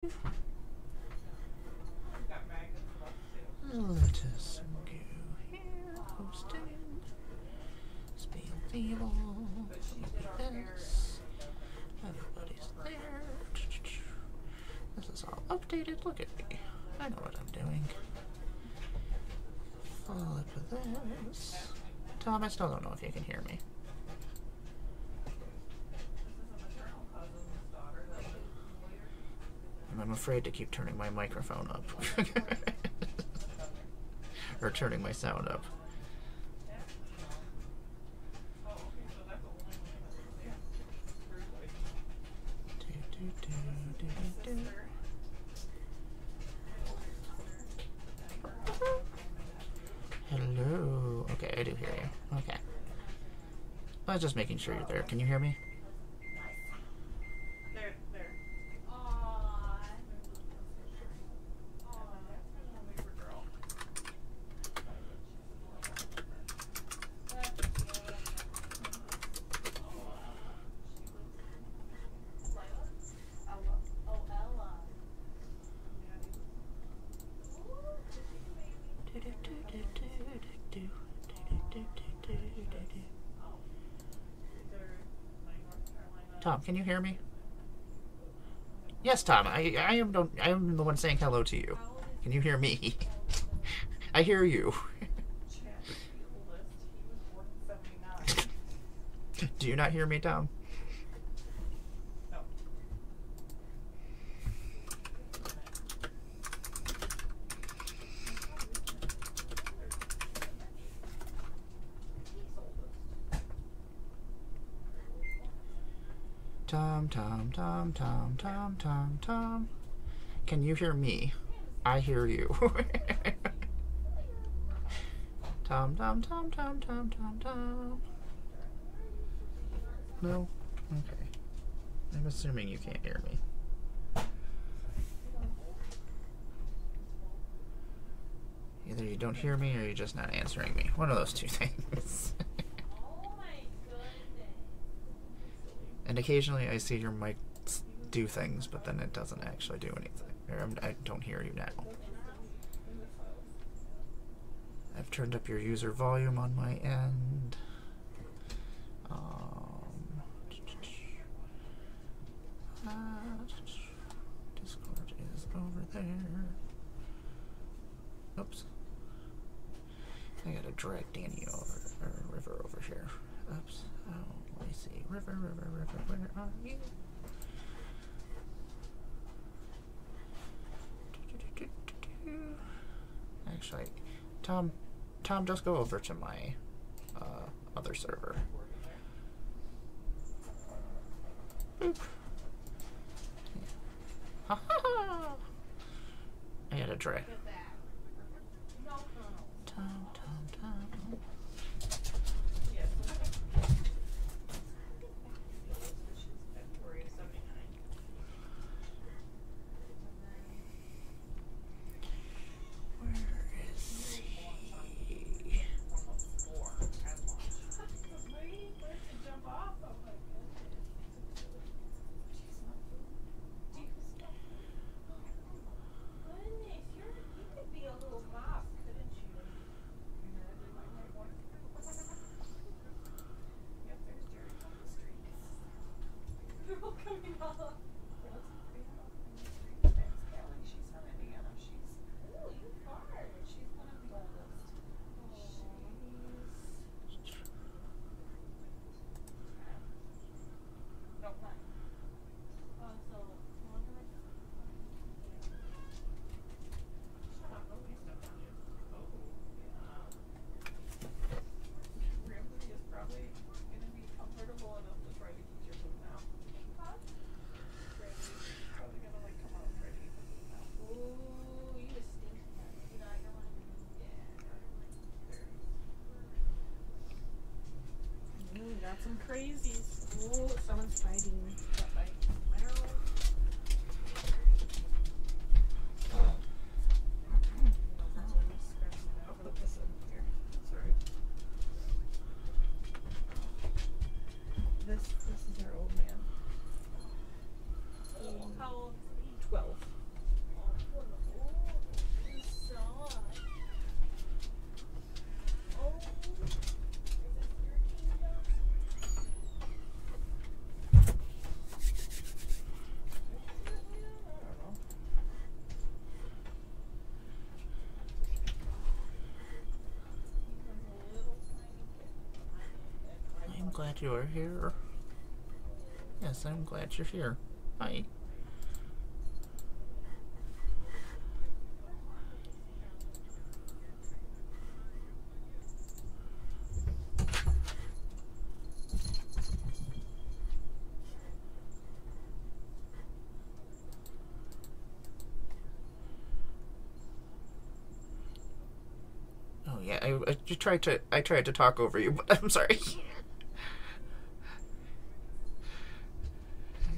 Lettuce and go here, posting. Feeble. Yes. Everybody's there. This is all updated. Look at me. I know what I'm doing. Flip this. Tom, I still don't know if you can hear me. I'm afraid to keep turning my microphone up. Or turning my sound up. Hello. Okay, I do hear you. Okay. I was just making sure you're there. Can you hear me? Tom, can you hear me? Yes, Tom. I am the one saying hello to you. Can you hear me? I hear you. Do you not hear me, Tom? Tom. Can you hear me? I hear you. Tom. No? Okay. I'm assuming you can't hear me. Either you don't hear me or you're just not answering me. One of those two things. And occasionally I see your mic do things, but then it doesn't actually do anything. Or I don't hear you now. I've turned up your user volume on my end. Discord is over there. Oops. I gotta drag Danny over, or River over here. Oops. Oh, let me see. River, where are you? Actually, Tom, just go over to my other server. Boop. Ha ha! I gotta drag. Tom. Some crazies. Oh, someone's fighting. This is our old man. How old is he? 12. glad you are here. Yes, I'm glad you're here. Hi. Oh yeah, I tried to talk over you, but I'm sorry.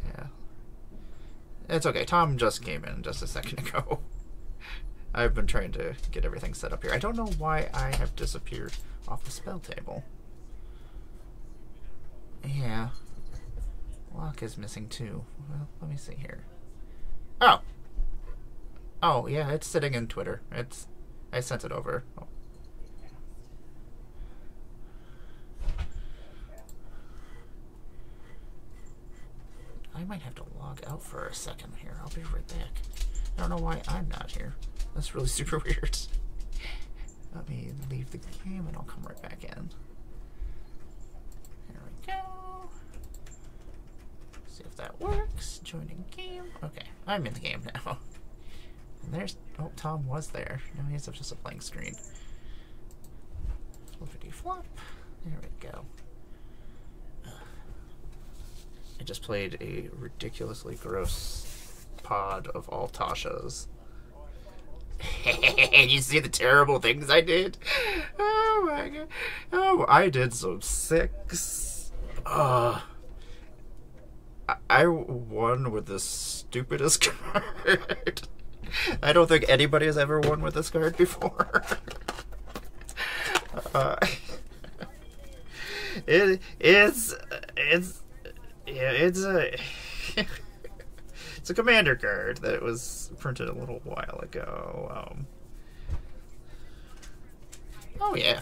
Yeah. It's okay. Tom just came in just a second ago. I've been trying to get everything set up here. I don't know why I have disappeared off the spell table. Yeah. Lock is missing too. Well, let me see here. Oh! Oh, yeah, it's sitting in Twitter. I sent it over. Oh. I might have to log out for a second here. I'll be right back. I don't know why I'm not here. That's really super weird. Let me leave the game and I'll come right back in. There we go. See if that works. Joining game. Okay, I'm in the game now. And there's... Oh, Tom was there. Now he's just a blank screen. Flippity flop. There we go. I just played a ridiculously gross pod of all Tasha's. You see the terrible things I did? Oh my god. Oh, I did some 6. I won with the stupidest card. I don't think anybody has ever won with this card before. It's a commander card that was printed a little while ago. Oh yeah.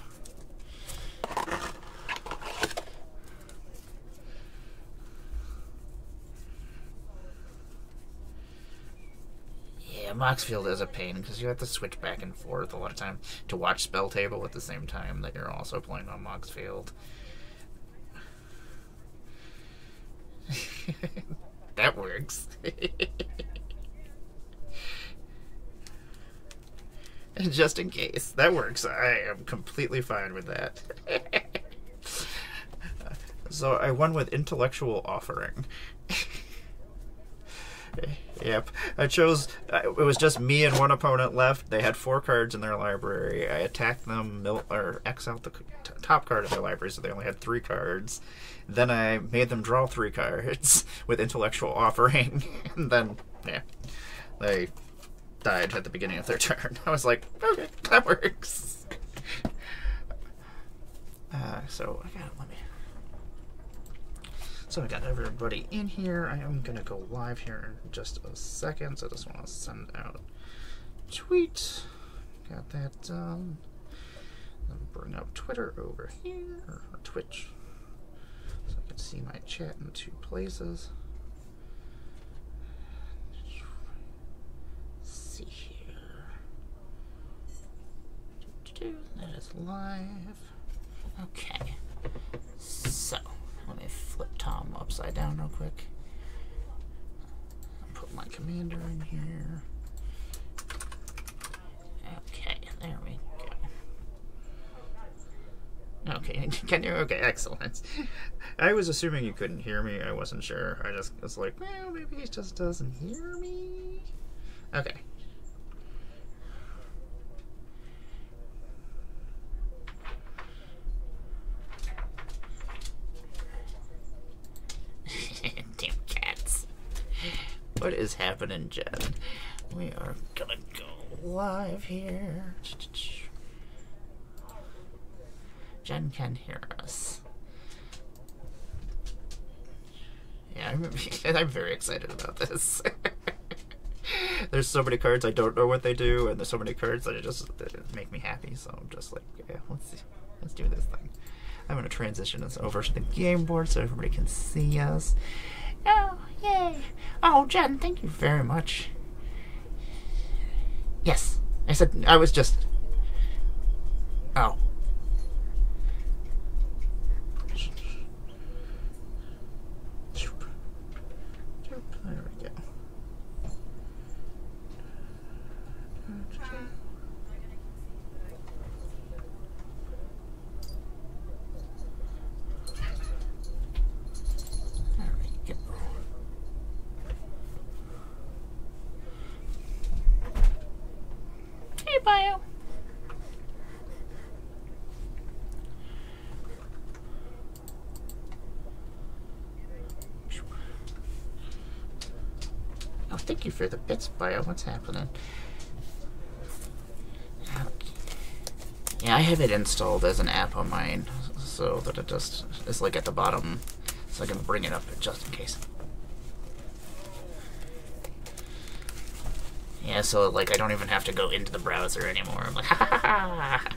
Yeah, Moxfield is a pain because you have to switch back and forth a lot of time to watch Spell Table at the same time that you're also playing on Moxfield. That works. Just in case. That works. I am completely fine with that. So I won with Intellectual Offering. Yep. I chose... It was just me and one opponent left. They had 4 cards in their library. I attacked them, or exiled the top card of their library, so they only had 3 cards. Then I made them draw 3 cards with Intellectual Offering. And then, yeah, they died at the beginning of their turn. I was like, okay, that works. So I got everybody in here. I am gonna go live here in just a second, so I just want to send out a tweet. Got that done. Then bring up Twitter over here, or Twitch, so I can see my chat in 2 places. Let's see here. That is live. Okay. So let me flip Tom upside down real quick. I'll put my commander in here. Okay, there we go. Okay, can you? Okay, excellent. I was assuming you couldn't hear me. I wasn't sure. I just was like, well, maybe he just doesn't hear me. Okay. Damn cats. What is happening, Jen? We are gonna go live here. Jen can hear us. Yeah, I'm very excited about this. There's so many cards I don't know what they do, and there's so many cards that make me happy, so I'm just like, yeah, let's do this thing. I'm going to transition this over to the game board so everybody can see us. Oh, yay. Oh, Jen, thank you very much. Yes. I said, I was just... Oh. Hey, Bio. Oh, thank you for the bits, Bio. What's happening? Yeah, I have it installed as an app on mine, so that it just is like at the bottom, so I can bring it up just in case. Yeah, so like I don't even have to go into the browser anymore. I'm like, ha ha ha!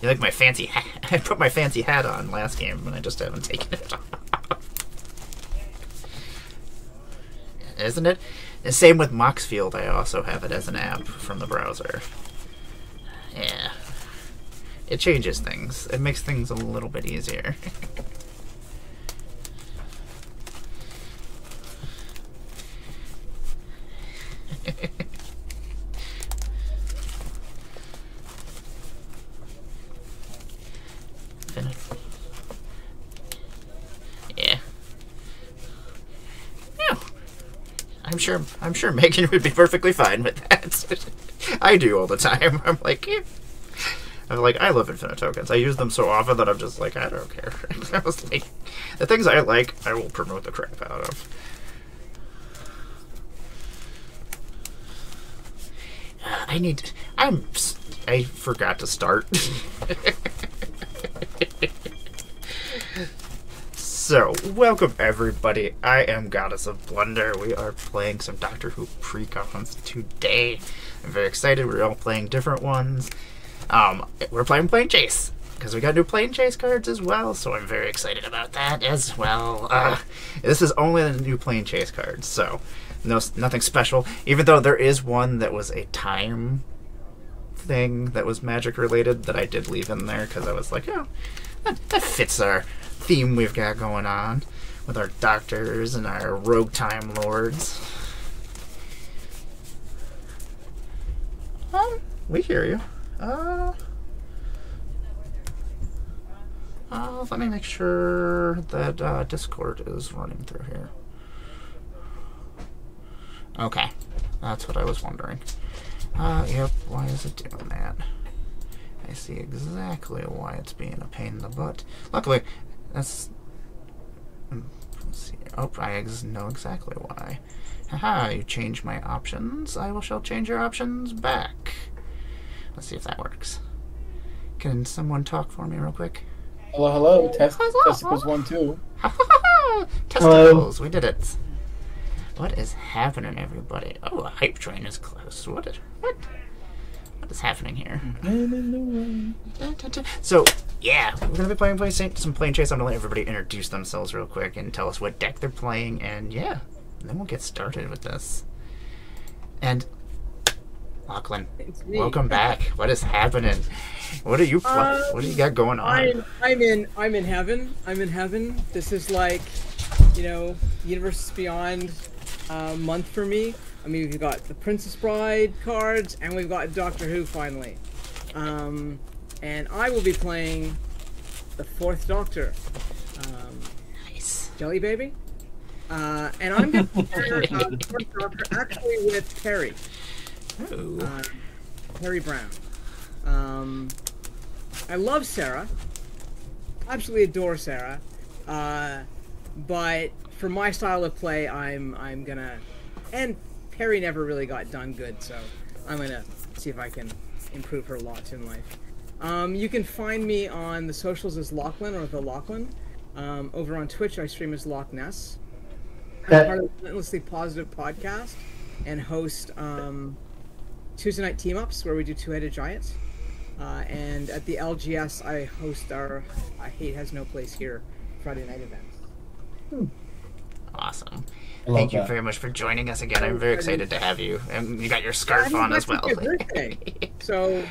You like my fancy hat? I put my fancy hat on last game, and I just haven't taken it off. Isn't it? The same with Moxfield. I also have it as an app from the browser. Yeah. It changes things. It makes things a little bit easier. Yeah. I'm sure Megan would be perfectly fine with that. I do all the time. I'm like, I love infinite tokens. I use them so often that I'm just like, I don't care. I was like, the things I like, I will promote the crap out of. I forgot to start. So, welcome everybody. I am Goddess of Blunder. We are playing some Doctor Who pre-cons today. I'm very excited. We're all playing different ones. We're playing Plane Chase, because we got new Plane Chase cards as well, so I'm very excited about that as well. This is only the new Plane Chase cards, so nothing special. Even though there is one that was a time thing that was magic related that I did leave in there, because I was like, oh, that fits our theme we've got going on with our doctors and our rogue time lords. We hear you. Let me make sure that Discord is running through here. Okay, that's what I was wondering. Yep, why is it doing that? I see exactly why it's being a pain in the butt. Luckily, that's... Let's see. Oh, I know exactly why. Haha, you changed my options. I shall change your options back. Let's see if that works. Can someone talk for me real quick? Hello, hello. Testicles 1, 2. Testicles, we did it. What is happening, everybody? Oh, a hype train is close. What is happening here? So, yeah, we're going to be playing some Plane Chase. I'm going to let everybody introduce themselves real quick and tell us what deck they're playing, and yeah, then we'll get started with this. And, Lachlan, welcome back. What is happening? What are you what do you got going on? I'm in heaven. I'm in heaven. This is like, you know, Universes Beyond month for me. I mean, we've got the Princess Bride cards, and we've got Doctor Who finally. And I will be playing the Fourth Doctor. Nice. Jelly Baby. And I'm going to pair the Fourth Doctor actually with Perry. Ooh. Perry Brown. I love Sarah. Absolutely adore Sarah. But for my style of play, I'm gonna, and Perry never really got done good, so I'm gonna see if I can improve her lot in life. You can find me on the socials as Lachlan or the Lachlan. Over on Twitch, I stream as Loch Ness. I'm part of the Relentlessly Positive podcast and host Tuesday night team ups where we do two-headed giants. And at the LGS, I host our Hate Has No Place Here Friday night events. Awesome. Thank you very much for joining us again. I'm very excited to have you. And you got your scarf on as well. It's my birthday. So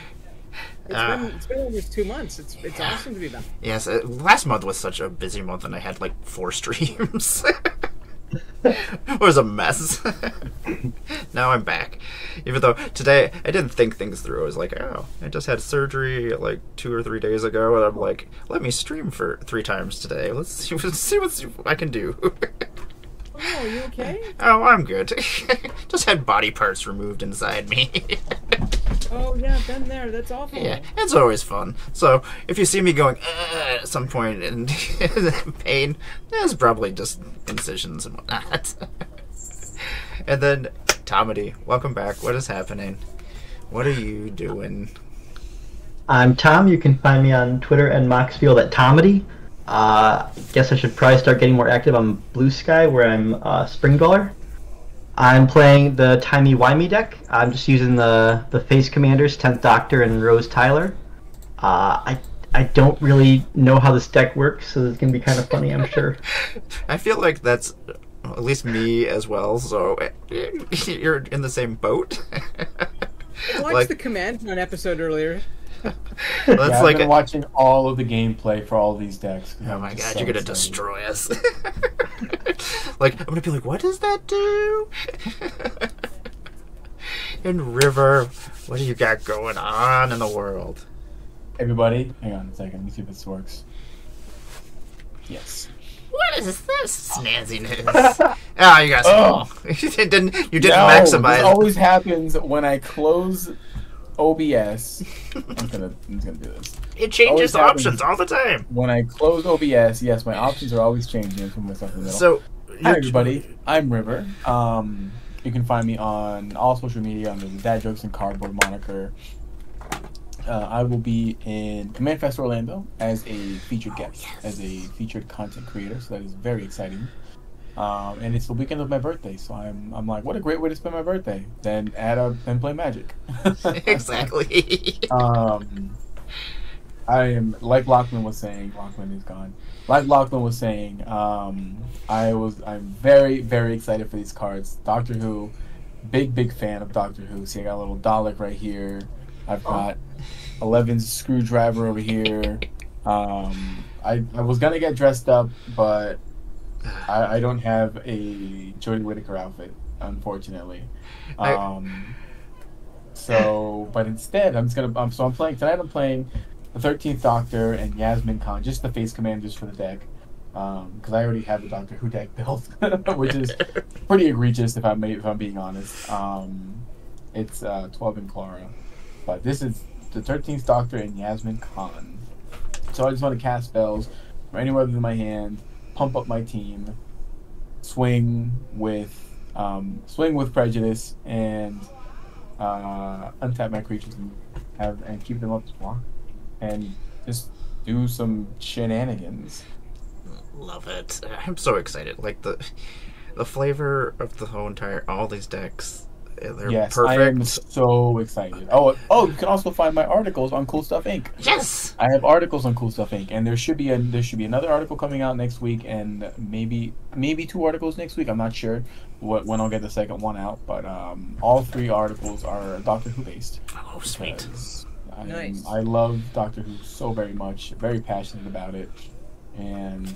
it's been almost 2 months. It's awesome to be back. Yes, last month was such a busy month and I had like 4 streams. It was a mess. Now I'm back. Even though today I didn't think things through. I was like, oh, I just had surgery like 2 or 3 days ago, and I'm like, let me stream for 3 times today. Let's see what I can do. Oh, you okay? Oh, I'm good. Just had body parts removed inside me. Oh yeah, been there. That's awful. Yeah, it's always fun. So if you see me going at some point in pain, it's probably just incisions and whatnot. And then Tomedy, welcome back. What is happening? What are you doing? I'm Tom. You can find me on Twitter and Moxfield at Tomedy. Guess I should probably start getting more active on Blue Sky, where I'm Spring Dweller. I'm playing the Timey-Wimey deck. I'm just using the Face Commanders, 10th Doctor and Rose Tyler. I don't really know how this deck works, so it's going to be kind of funny, I'm sure. I feel like that's at least me as well, so you're in the same boat. I watched the Command Run episode earlier. That's I've like been watching all of the gameplay for all of these decks. Oh my god, you're gonna destroy us. Like, I'm gonna be like, what does that do? And River, what do you got going on in the world? Everybody, hang on a second. Let me see if this works. Yes. What is this snazziness? Oh, you got small. You didn't maximize. This always happens when I close OBS. I'm gonna do this. It changes options all the time. When I close OBS, yes, my options are always changing from myself in the middle. So, hi everybody, I'm River. You can find me on all social media under the Dad Jokes and Cardboard moniker. I will be in Command Fest Orlando as a featured guest, as a featured content creator, so that is very exciting. And it's the weekend of my birthday, so I'm like, what a great way to spend my birthday. Then add up and play Magic. Exactly. I am, like Lachlan was saying, Lachlan is gone. Like Lachlan was saying, I'm very, very excited for these cards. Doctor Who, big fan of Doctor Who. See, I got a little Dalek right here. I've got 11's screwdriver over here. I was gonna get dressed up, but I don't have a Jodie Whittaker outfit, unfortunately. But instead, I'm playing tonight. I'm playing the 13th Doctor and Yasmin Khan, just the face commanders for the deck, because I already have the Doctor Who deck built, which is pretty egregious if I'm being honest. It's 12 and Clara, but this is the 13th Doctor and Yasmin Khan. So I just want to cast spells from anywhere within my hand, pump up my team, swing with prejudice, and untap my creatures and keep them up to block, and just do some shenanigans. Love it. I'm so excited. Like the flavor of the whole all these decks. They're perfect. I am so excited. Oh, you can also find my articles on Cool Stuff Inc. Yes, I have articles on Cool Stuff Inc. And there should be another article coming out next week, and maybe 2 articles next week. I'm not sure when I'll get the second one out, but all 3 articles are Doctor Who based. Oh, sweet. Nice. I love Doctor Who so very much. Very passionate about it, and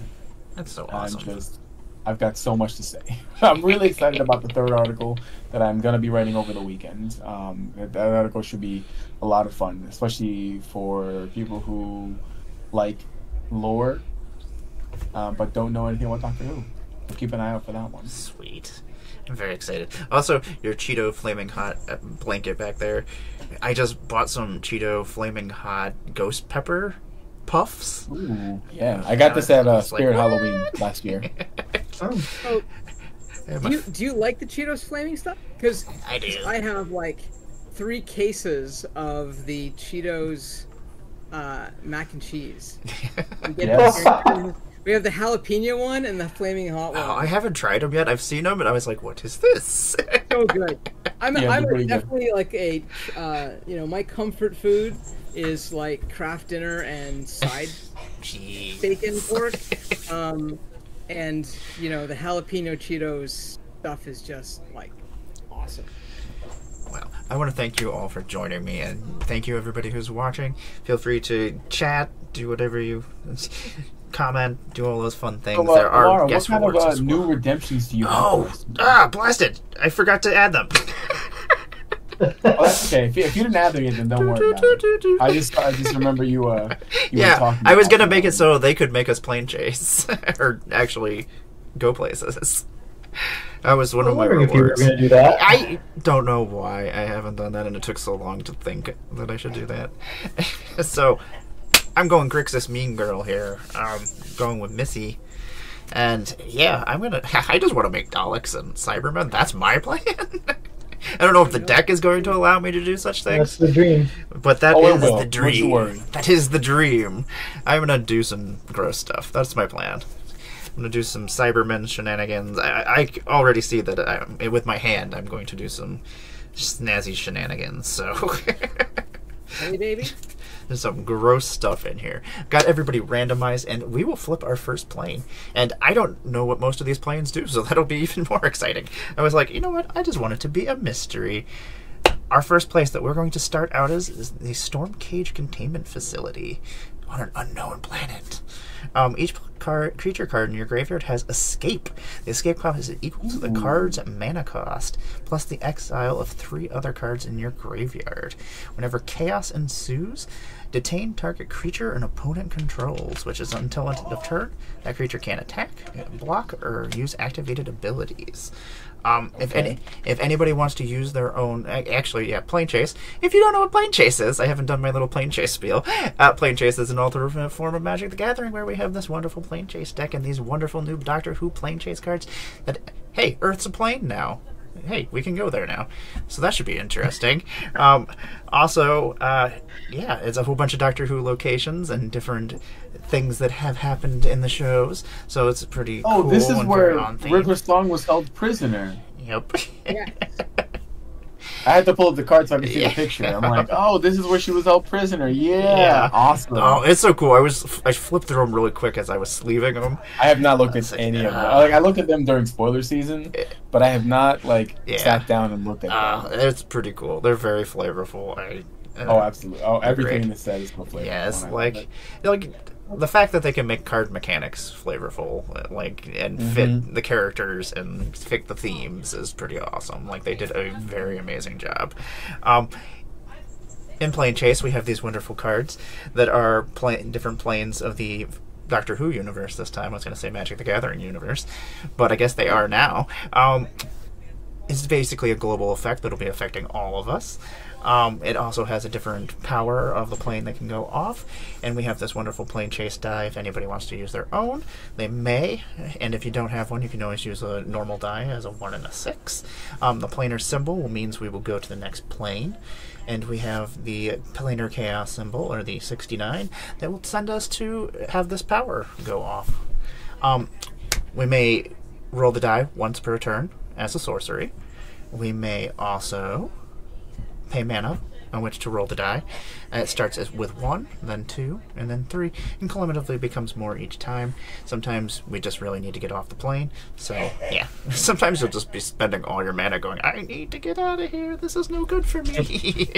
That's so awesome. I've got so much to say. I'm really excited about the 3rd article that I'm going to be writing over the weekend. That article should be a lot of fun, especially for people who like lore but don't know anything about Doctor Who. So keep an eye out for that one. Sweet. I'm very excited. Also, your Cheeto Flaming Hot blanket back there. I just bought some Cheeto Flaming Hot Ghost Pepper puffs. Ooh, yeah. I got this at Spirit Halloween last year. Oh, do you like the Cheetos flaming stuff? Because I do. I have like 3 cases of the Cheetos mac and cheese. Yes. We have the jalapeno one and the flaming hot one. Oh, I haven't tried them yet. I've seen them, and I was like, "What is this?" So good. I'm pretty definitely like a my comfort food is like Kraft Dinner and side Jeez. bacon pork. And the jalapeno Cheetos stuff is just like awesome. Well, I want to thank you all for joining me, and thank you everybody who's watching. Feel free to chat, do whatever you comment, do all those fun things. So, There are Laura, guest what kind rewards of as new well. redemptions do you have? Oh, for us? blasted! I forgot to add them. Oh, that's okay. If you didn't add them yet, then don't worry about it. I just remember you were talking. I was about gonna make that. it so they could make us plane chase or actually go places. That was one I of was my wondering if you were rewards. going to do that. I don't know why I haven't done that, and it took so long to think that I should do that. So I'm going Grixis Mean Girl here. Going with Missy. And yeah, I just want to make Daleks and Cybermen. That's my plan. I don't know if the deck is going to allow me to do such That's things, the dream. but that Oh, it is will. the Don't you worry. dream. That is the dream. I'm gonna do some gross stuff. That's my plan. I'm gonna do some Cybermen shenanigans. I already see that with my hand I'm going to do some snazzy shenanigans. So Hey, baby. there's some gross stuff in here. Got everybody randomized, and we will flip our first plane. And I don't know what most of these planes do, so that'll be even more exciting. I was like, you know what? I just want it to be a mystery. Our first place that we're going to start out is the Storm Cage Containment Facility on an unknown planet. Each creature card in your graveyard has Escape. The escape cost is equal to the card's mana cost, plus the exile of 3 other cards in your graveyard. Whenever chaos ensues, detain target creature an opponent controls, which is until end of turn. That creature can't attack, block, or use activated abilities. If anybody wants to use their own, actually, yeah, Plane Chase. If you don't know what Plane Chase is, I haven't done my little Plane Chase spiel. Plane Chase is an alternate form of Magic the Gathering where we have this wonderful Plane Chase deck and these wonderful new Doctor Who Plane Chase cards that, hey, Earth's a plane now. Hey, we can go there now. So that should be interesting. Also, yeah, it's a whole bunch of Doctor Who locations and different things that have happened in the shows. So it's pretty cool. Oh, this is and where very on theme. River Song was held prisoner. Yep. Yeah. I had to pull up the card so I could see Yeah. the picture. I'm like, oh, this is where she was held prisoner. Yeah, awesome. Oh, it's so cool. I flipped through them really quick as I was sleeving them. I have not looked at any of them. Like, I looked at them during spoiler season, but I have not sat down and looked at them. It's pretty cool. They're very flavorful. Oh, absolutely. Oh, everything great. in the set is so flavorful. Yeah, it's and I love it. like the fact that they can make card mechanics flavorful, and fit the characters and fit the themes is pretty awesome. Like, they did a very amazing job. In Plane Chase, we have these wonderful cards that are different planes of the Doctor Who universe this time. I was going to say Magic the Gathering universe, but I guess they are now. It's basically a global effect that'll be affecting all of us. It also has a different power of the plane that can go off, and we have this wonderful Plane Chase die. If anybody wants to use their own, they may, and if you don't have one, you can always use a normal die as a 1 and a 6. The planar symbol means we will go to the next plane, and we have the planar chaos symbol, or the 69, that will send us to have this power go off. We may roll the die once per turn as a sorcery. We may also pay mana on which to roll the die. It starts with 1, then 2, and then 3, and cumulatively becomes more each time. Sometimes we just really need to get off the plane, so yeah. Sometimes you'll just be spending all your mana going, I need to get out of here, this is no good for me.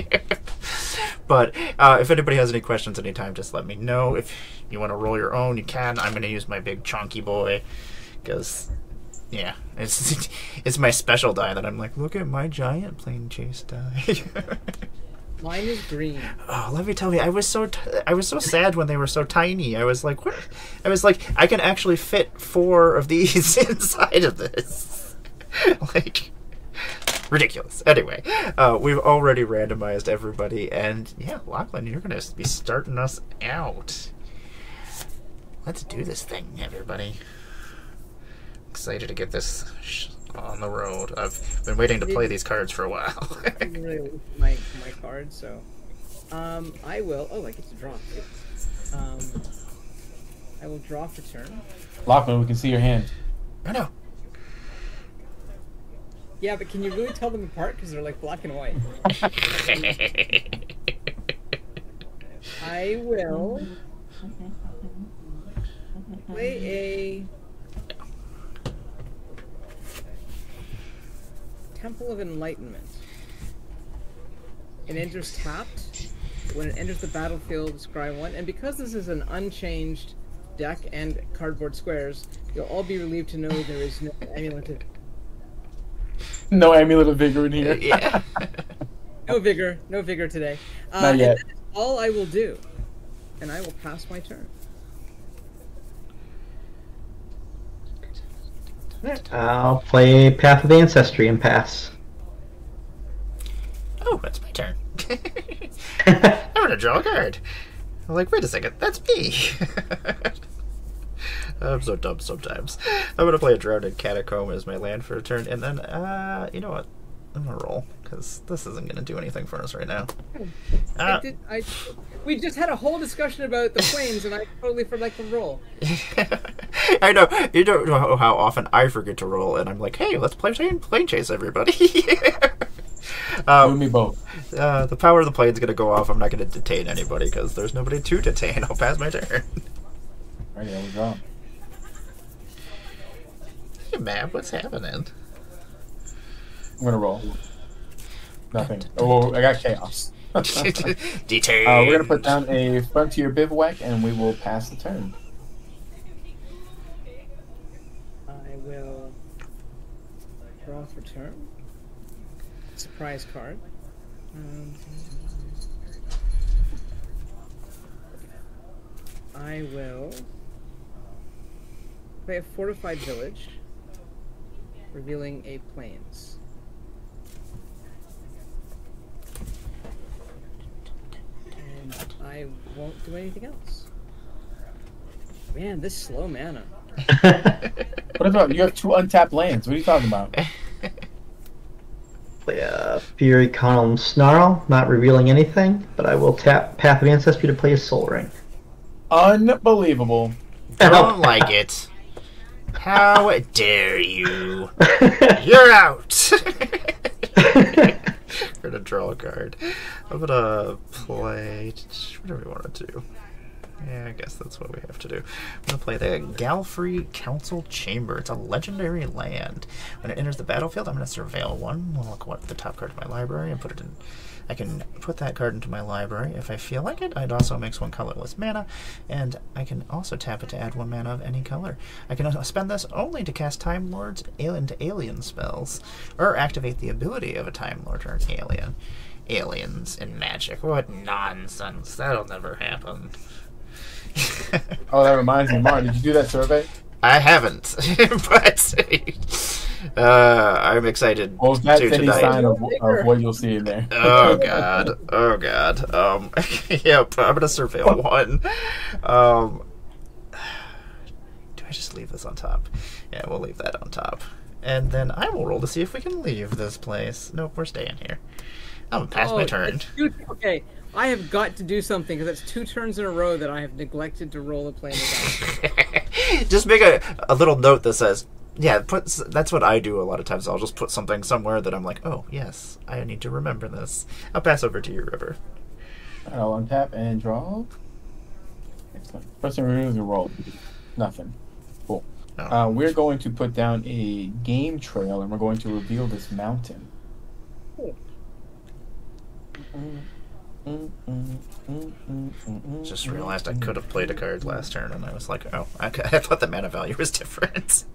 But if anybody has any questions anytime, just let me know. If you want to roll your own, you can. I'm going to use my big chonky boy, because yeah, it's my special die that I'm like, look at my giant Plane Chase die. Mine is green. Oh, let me tell you, I was so sad when they were so tiny. I was like, what? I was like, I can actually fit 4 of these inside of this. Like, ridiculous. Anyway, we've already randomized everybody, and yeah, Lachlan, you're gonna be starting us out. Let's do this thing, everybody. Excited to get this on the road. I've been waiting to play these cards for a while. I didn't really look at my card, so I will. Oh, I get to draw. I will draw for turn. Lachlan, we can see your hand. I know. Yeah, but can you really tell them apart because they're like black and white? I will play a Temple of Enlightenment. It enters tapped. When it enters the battlefield, scry 1. And because this is an unchanged deck and cardboard squares, you'll all be relieved to know there is no amulet of, No amulet of vigor in here. Yeah. no vigor today. Not yet. And that is all I will do, and I will pass my turn. I'll play Path of Ancestry and pass. Oh, it's my turn. I'm gonna draw a card. I'm like, wait a second, that's me. I'm so dumb sometimes. I'm gonna play a Drowned Catacomb as my land for a turn, and then, you know what? I'm gonna roll, because this isn't gonna do anything for us right now. We just had a whole discussion about the planes, and I totally forgot to roll. I know, you don't know how often I forget to roll, and I'm like, hey, let's play plane chase, everybody. You and me both. The power of the plane's gonna go off. I'm not gonna detain anybody, because there's nobody to detain. I'll pass my turn. Alright, there we go. Hey, Mab, what's happening? I'm gonna roll. Nothing. Oh, I got chaos. Detain. We're gonna put down a Frontier Bivouac, and we will pass the turn. I will draw for turn. Surprise card. I will play a fortified village, revealing a plains. And I won't do anything else. Man, this slow mana. What about you have 2 untapped lands? What are you talking about? Play a Fury Column Snarl, not revealing anything, but I will tap Path of Ancestry to play a Soul Ring. Unbelievable. Don't like it. How dare you? You're out. We're gonna draw a card. I'm gonna play. What do we want to do? Yeah, I guess that's what we have to do. I'm gonna play the Galfrey Council Chamber. It's a legendary land. When it enters the battlefield, I'm gonna surveil one. We'll look at the top card of my library and put it in. I can put that card into my library if I feel like it. I'd also mix 1 colorless mana, and I can also tap it to add 1 mana of any color. I can spend this only to cast Time Lords into alien spells, or activate the ability of a Time Lord or an alien. Aliens and magic. What nonsense. That'll never happen. Oh, that reminds me, Mark, did you do that survey? I haven't, but I'm excited Well, that's to any tonight. sign of what you'll see in there. Oh god, oh god. Yep, I'm gonna surveil 1. Do I just leave this on top? Yeah, we'll leave that on top, and then I will roll to see if we can leave this place. Nope, we're staying here. I'm gonna pass my turn. Okay, I have got to do something, because that's 2 turns in a row that I have neglected to roll a plane without. Just make a little note that says, yeah, that's what I do a lot of times. I'll just put something somewhere that I'm like, oh, yes, I need to remember this. I'll pass over to you, River. I'll untap and draw. Excellent. First thing we're going to roll. Nothing. Cool. Oh. We're going to put down a game trail, and we're going to reveal this mountain. Cool. Just realized I could have played a card last turn, and I was like, oh, I thought the mana value was different.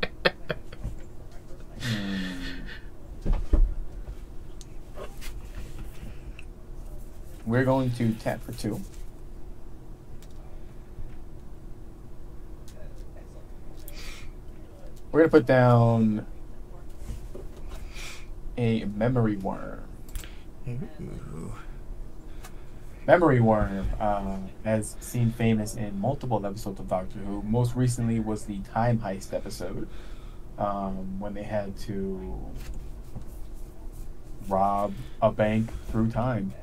We're going to tap for 2. We're going to put down a Memory Worm. Ooh. Memory Worm has seen famous in multiple episodes of Doctor Who. Most recently was the Time Heist episode, when they had to rob a bank through time.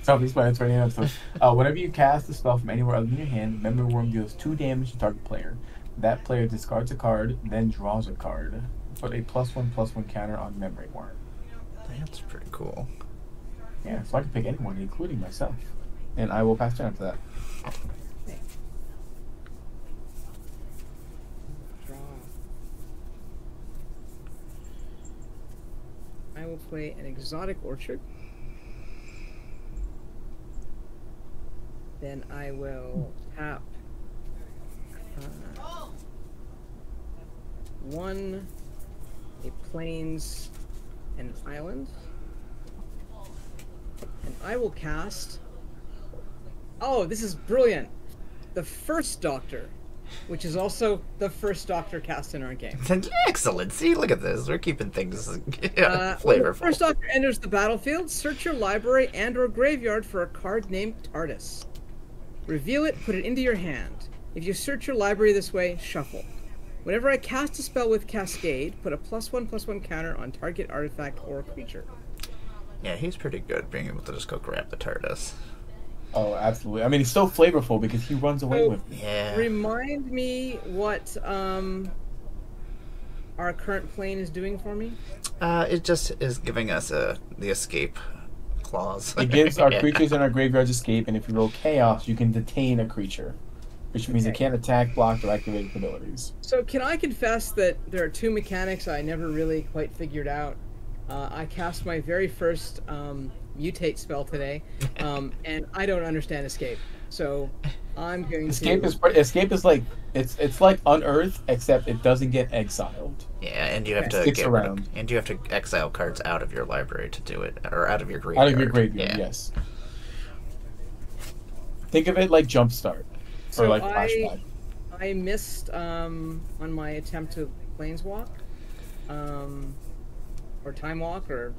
Self-explanatory episode. Whenever you cast a spell from anywhere other than your hand, Memory Worm deals 2 damage to target player. That player discards a card, then draws a card. Put a +1/+1 counter on Memory Worm. That's pretty cool. Yeah, so I can pick anyone, including myself. And I will pass turn after that. Draw. I will play an Exotic Orchard. Then I will tap 1, a plains, and an island. And I will cast... Oh, this is brilliant! The first Doctor, which is also the first Doctor cast in our game. Excellent. See, look at this. We're keeping things When flavorful. the first Doctor enters the battlefield, search your library and or graveyard for a card named TARDIS. Reveal it, put it into your hand. If you search your library this way, shuffle. Whenever I cast a spell with Cascade, put a +1/+1 counter on target artifact or creature. Yeah, he's pretty good being able to just go grab the TARDIS. Oh, absolutely. I mean, he's so flavorful because he runs away with me. Yeah. Remind me what our current plane is doing for me. It just is giving us the escape clause. It gives our Yeah. creatures in our graveyards escape, and if you roll chaos, you can detain a creature, which means it can't attack, block, or activate its abilities. So can I confess that there are two mechanics I never really quite figured out. I cast my very first mutate spell today, and I don't understand escape. So I'm going Escape to... escape is like it's like Unearth, except it doesn't get exiled. Yeah, and you have It to sticks get around. and you have to exile cards out of your library to do it, or out of your graveyard. Out of your graveyard, Yeah. yes. Think of it like Jumpstart, So or like Flashback. I missed on my attempt to planeswalk, or time walk, or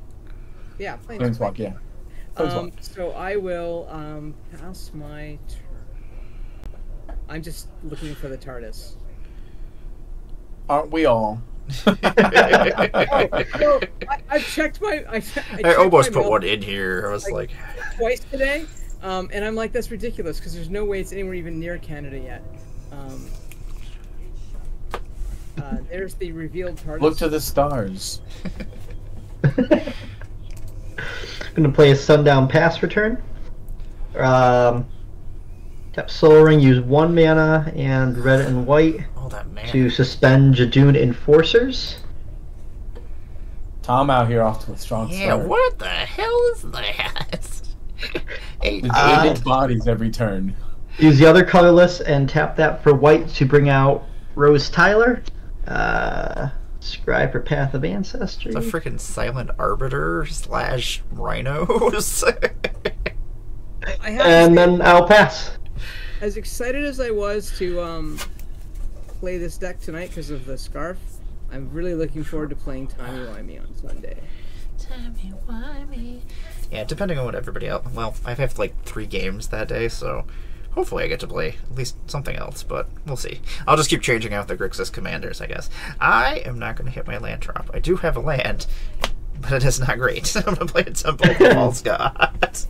yeah, Planeswalk, yeah. Planeswalk. So I will pass my turn. I'm just looking for the TARDIS. Aren't we all? No, I've checked my. I checked almost my put mail one in here. I was like, twice today, and I'm like, that's ridiculous because there's no way it's anywhere even near Canada yet. There's the revealed TARDIS. Look to the stars. I'm gonna play a Sundown Pass return. Tap Soul Ring, use 1 mana and red and white oh, that man. to suspend Jadoon Enforcers. Tom out here off to a strong Yeah, start. what the hell is that? Eight, With eight- 8 bodies every turn. Use the other colorless and tap that for white to bring out Rose Tyler. Scribe for Path of Ancestry. the freaking silent arbiter / rhinos. I have to And say, then I'll pass. as excited as I was to play this deck tonight because of the scarf, I'm really looking forward to playing Timey-Wimey on Sunday. Timey-wimey. Yeah, depending on what everybody else. Well, I have like 3 games that day, so hopefully I get to play at least something else, but we'll see. I'll just keep changing out the Grixis commanders, I guess. I am not going to hit my land drop. I do have a land, but it is not great. I'm going to play a Temple of the False God.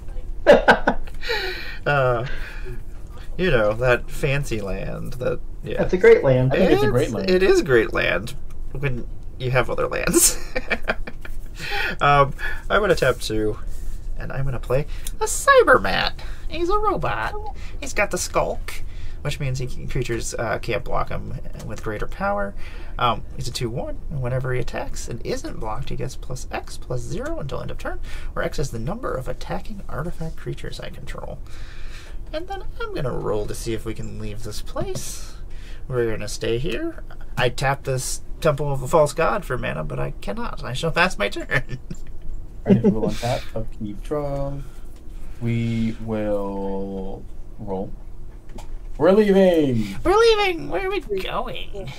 You know, that fancy land that, yeah. That's a great land. I think it's a great land. It is a great land when you have other lands. I'm going to tap 2, and I'm going to play a Cybermat. He's a robot. He's got the Skulk, which means creatures can't block him with greater power. He's a 2/1, and whenever he attacks and isn't blocked, he gets +X/+0 until end of turn, where X is the number of attacking artifact creatures I control. And then I'm going to roll to see if we can leave this place. We're going to stay here. I tap this Temple of the False God for mana, but I cannot. I shall pass my turn. Alright, we'll untap, upkeep, draw. We will roll. We're leaving! We're leaving! Where are we going?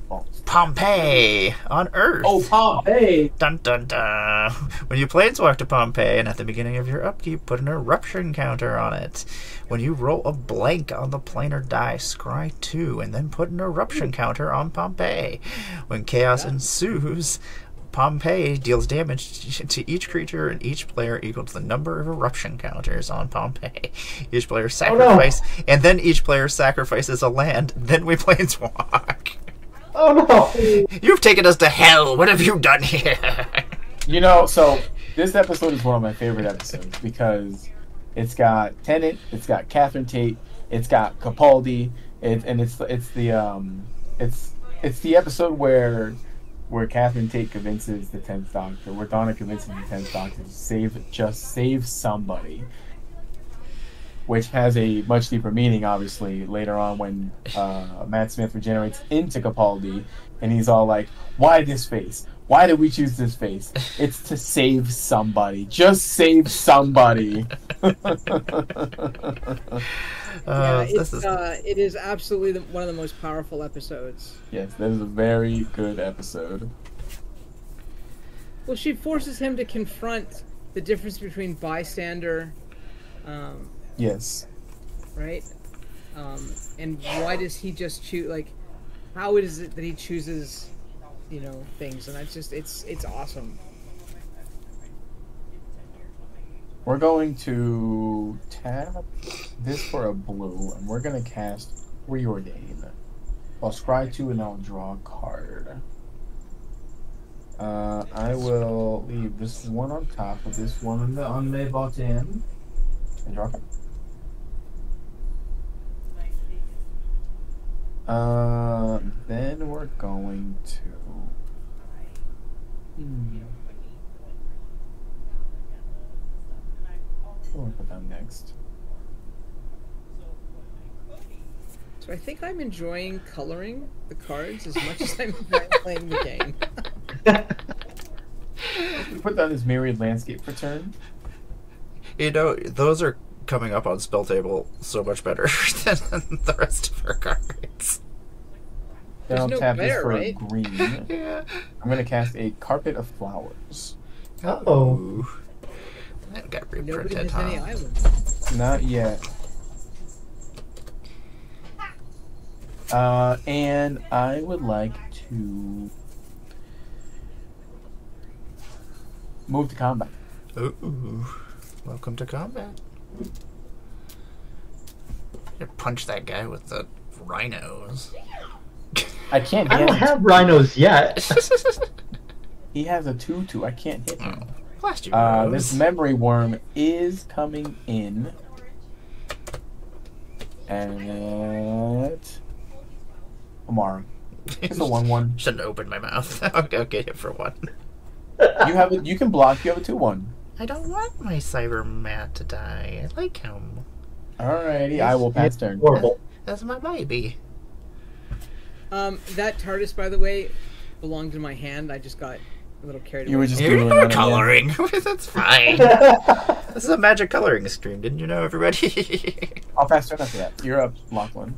Oh, Pompeii on Earth. oh Pompeii! Dun dun dun. When you planeswalk to Pompeii and at the beginning of your upkeep, put an eruption counter on it. When you roll a blank on the planar die, scry 2 and then put an eruption counter on Pompeii. When chaos ensues, Pompeii deals damage to each creature and each player equal to the number of eruption counters on Pompeii. Each player and then each player sacrifices a land, then we planeswalk. Oh no! You've taken us to hell. What have you done here? You know, so this episode is one of my favorite episodes because it's got Tennant, it's got Catherine Tate, it's got Capaldi, and it's the episode where Catherine Tate convinces the 10th Doctor, where Donna convinces the 10th Doctor to save somebody. which has a much deeper meaning, obviously, later on when Matt Smith regenerates into Capaldi, and he's all like, why this face? Why did we choose this face? It's to save somebody. Just save somebody. It is absolutely one of the most powerful episodes. Yes, that is a very good episode. Well, she forces him to confront the difference between bystander, yes, right? And why does he just choose? Like, how is it that he chooses, things? And that's just it's awesome. We're going to tap this for a blue, and we're going to cast Preordain. I'll scry 2, and I'll draw a card. I will leave this one on top of this one on the bottom, and draw a card. Then we're going to... What will I put down next? So I think I'm enjoying coloring the cards as much as I'm enjoying playing the game. Put down this Myriad Landscape for turn. Those are coming up on spell table so much better than the rest of our cards. Then I'll no tap this glare, for right? a green. Yeah. I'm going to cast a Carpet of Flowers. Uh-oh. That got Nobody reprinted, has any huh? islands. Not yet. And I would like to move to combat. Ooh. Welcome to combat. You punch that guy with the rhinos. I can't I hit don't him. have rhinos yet. He has a 2/2. I can't hit him. Blast you, This Rose. memory worm is coming in. And Amara. It's a 1/1. Shouldn't have opened my mouth. I'll get it for 1. You can block. You have a 2/1. I don't want my Cyber Matt to die. I like him. Alrighty, I will pass turn. Horrible. That's my baby. That TARDIS, by the way, belonged in my hand. I just got a little carried away. You were just You're doodling on it, yeah. coloring. That's fine. This is a magic coloring stream. Didn't you know, everybody? I'll pass turn after that. You're up, Lachlan.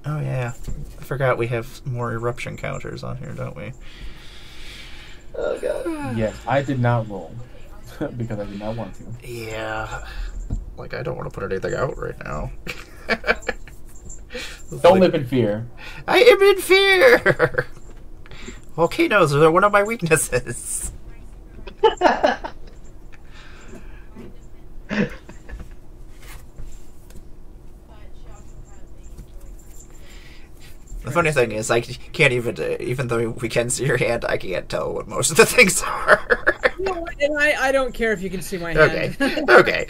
Oh yeah, I forgot we have more eruption counters on here, don't we? Oh god. Yes, I did not roll because I did not want to. Yeah. Like, I don't want to put anything out right now. Don't live in fear. I am in fear! Volcanoes are one of my weaknesses. The funny thing is, I can't even though we can see your hand, I can't tell what most of the things are. No, and I don't care if you can see my Okay, hand. okay.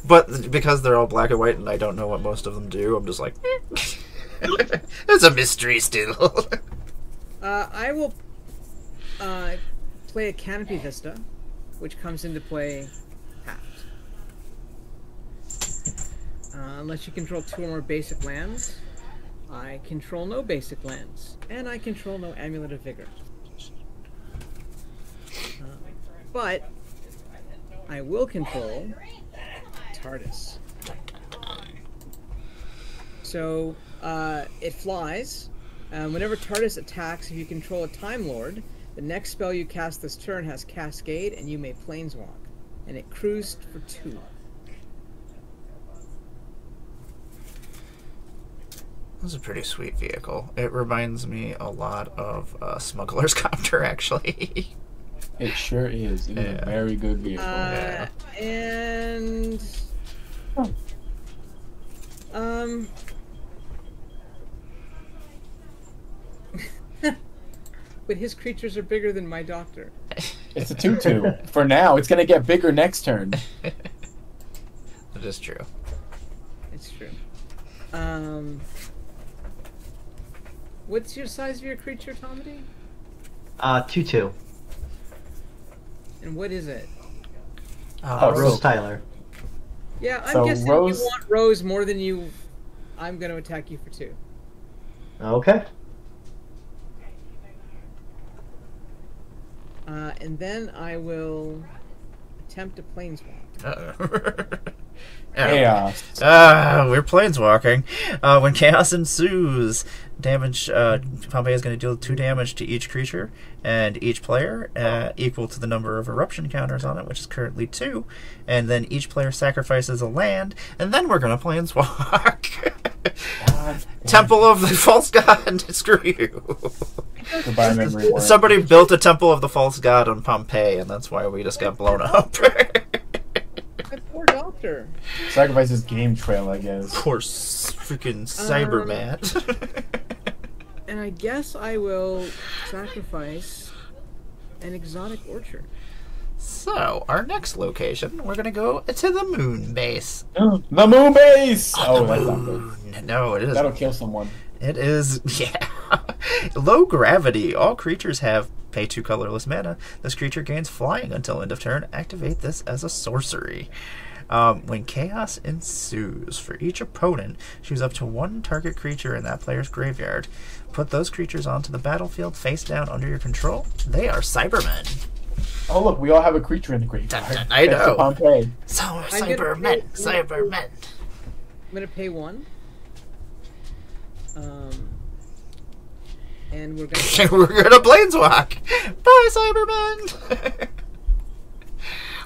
But because they're all black and white and I don't know what most of them do, I'm just like, it's a mystery still. I will play a Canopy Vista, which comes into play tapped. Unless you control 2 or more basic lands, I control no basic lands, and I control no Amulet of Vigor. But I will control TARDIS. So it flies. Whenever TARDIS attacks, if you control a Time Lord, the next spell you cast this turn has Cascade, and you may Planeswalk. And it cruised for 2. This is a pretty sweet vehicle. It reminds me a lot of Smuggler's Copter, actually. It sure is. It is a very good vehicle. And but his creatures are bigger than my doctor. It's a 2/2. For now, it's gonna get bigger next turn. It is true. It's true. What's your size of your creature, Tomedy? 2/2. And what is it? Rose Tyler. Yeah, I'm So guessing Rose- you want Rose more than you. I'm going to attack you for 2. Okay. And then I will attempt a planeswalk. Chaos. We're planeswalking. When chaos ensues, damage. Pompeii is going to deal 2 damage to each creature and each player, equal to the number of eruption counters on it, which is currently 2. And then each player sacrifices a land, and then we're going to planeswalk. Temple of the False God. Screw you. Goodbye, memory word. Somebody built a Temple of the False God on Pompeii, and that's why we just got blown up. My poor doctor. Sacrifices game trail, I guess. Poor freaking Cybermat. And I guess I will sacrifice an exotic orchard. So, our next location, we're going to go to the moon base. The moon base! Oh, that's not good. Moon. No, it is. That'll kill someone. It is, yeah. Low gravity. All creatures have pay 2 colorless mana. This creature gains flying until end of turn. Activate this as a sorcery. When chaos ensues, for each opponent, choose up to 1 target creature in that player's graveyard. Put those creatures onto the battlefield face down under your control. They are Cybermen. Oh, look, we all have a creature in the graveyard. Dun, dun, I Thanks to know. Pompeii. So, gonna Cybermen. pay- Cybermen. I'm going to pay 1. And we're going to... We're gonna planeswalk. Bye, Cybermen.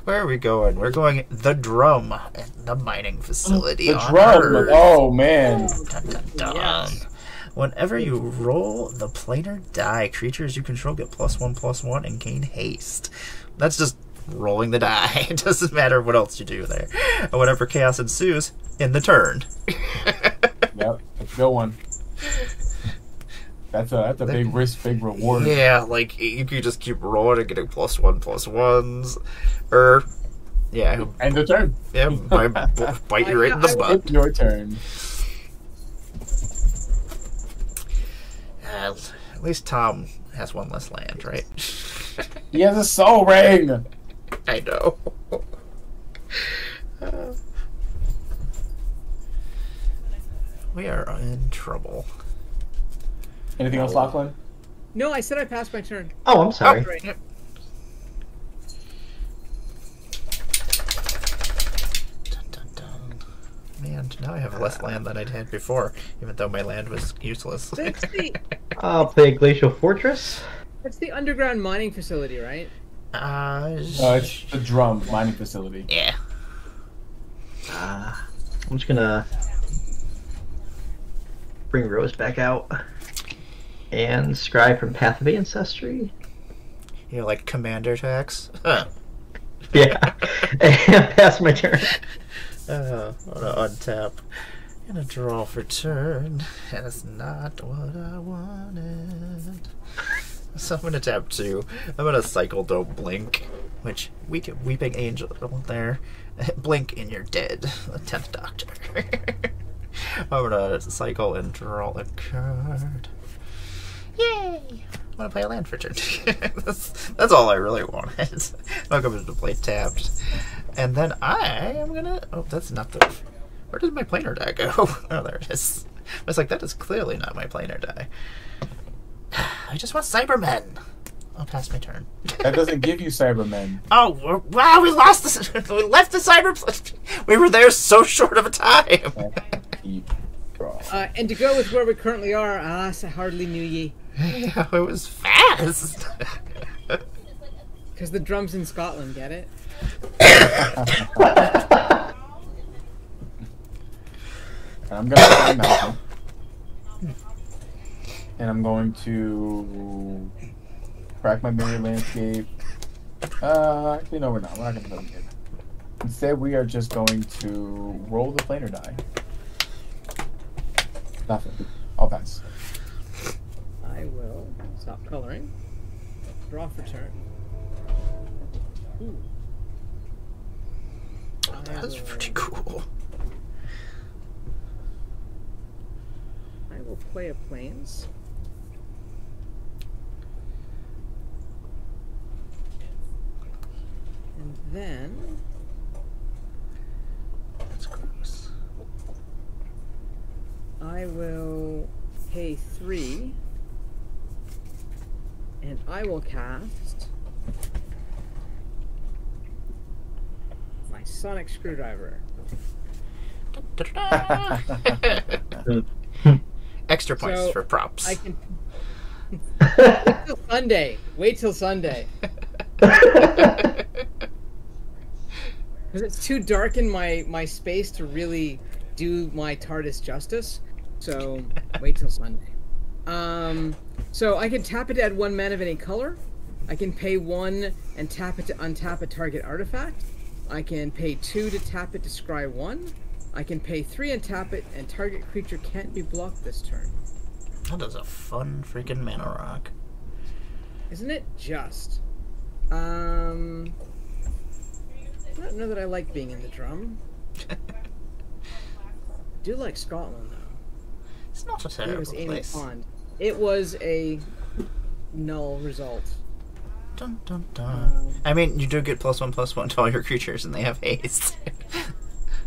Where are we going? We're going the drum at the mining facility. The on drum. Earth. Oh, man. Dun, dun, dun. Yes. Whenever you roll the planar die, creatures you control get +1/+1 and gain haste. That's just rolling the die. It doesn't matter what else you do there. And whenever chaos ensues, in the turn. Yep, that's a good one. That's a big risk, big reward. Yeah, like you could just keep rolling and getting +1/+1s, or yeah, End the turn. yeah, bite you right in the butt. It's your turn. At least Tom has 1 less land, right? He has a soul ring. I know. We are in trouble. Anything else, Lachlan? No, I said I passed my turn. Oh, I'm sorry. Right. Yep. Dun, dun, dun. Man, now I have less land than I'd had before, even though my land was useless. I'll play Glacial Fortress. That's the underground mining facility, right? It's the drum mining facility. Yeah. I'm just gonna bring Rose back out. And Scry from Path of Ancestry. You know, like commander attacks? Huh. Yeah. And pass my turn. I'm gonna untap. Gonna draw for turn. And it's not what I wanted. So I'm gonna tap 2. I'm gonna cycle Don't Blink, which Weeping Angel there. Blink and you're dead. The 10th Doctor. I'm gonna cycle and draw a card. Yay! I'm gonna play a land for turn. that's all I really wanted. I'm not going to play tapped. And then I am gonna... Oh, that's not the... Where did my planar die go? Oh, there it is. I was like, that is clearly not my planar die. I just want Cybermen. I'll pass my turn. That doesn't give you Cybermen. Oh, wow, we lost this. We left the Cyber... We were there so short of a time. Keep draw. And to go with where we currently are, I hardly knew ye. Yeah, it was fast. Because the drum's in Scotland, get it? I'm gonna play Malcolm. And I'm going to crack my mirror landscape. Actually, no, we're not. We're not gonna play it. Instead, we are just going to roll the planar die. Nothing. I'll pass. I will stop coloring. Draw for turn. Ooh. That's pretty cool. I will play a plains. then That's gross. I will pay 3, and I will cast my sonic screwdriver. Extra points So, for props. I can wait till Sunday. Wait till Sunday. Because it's too dark in my space to really do my TARDIS justice. So wait till Sunday. So I can tap it to add 1 mana of any color. I can pay 1 and tap it to untap a target artifact. I can pay 2 to tap it to scry 1. I can pay 3 and tap it, and target creature can't be blocked this turn. That is a fun freaking mana rock. Isn't it just? I don't know that I like being in the drum. I do like Scotland though. It's not a It terrible was Amy place. Pond. It was a null result. Dun, dun, dun. I mean, you do get +1/+1 to all your creatures, and they have haste.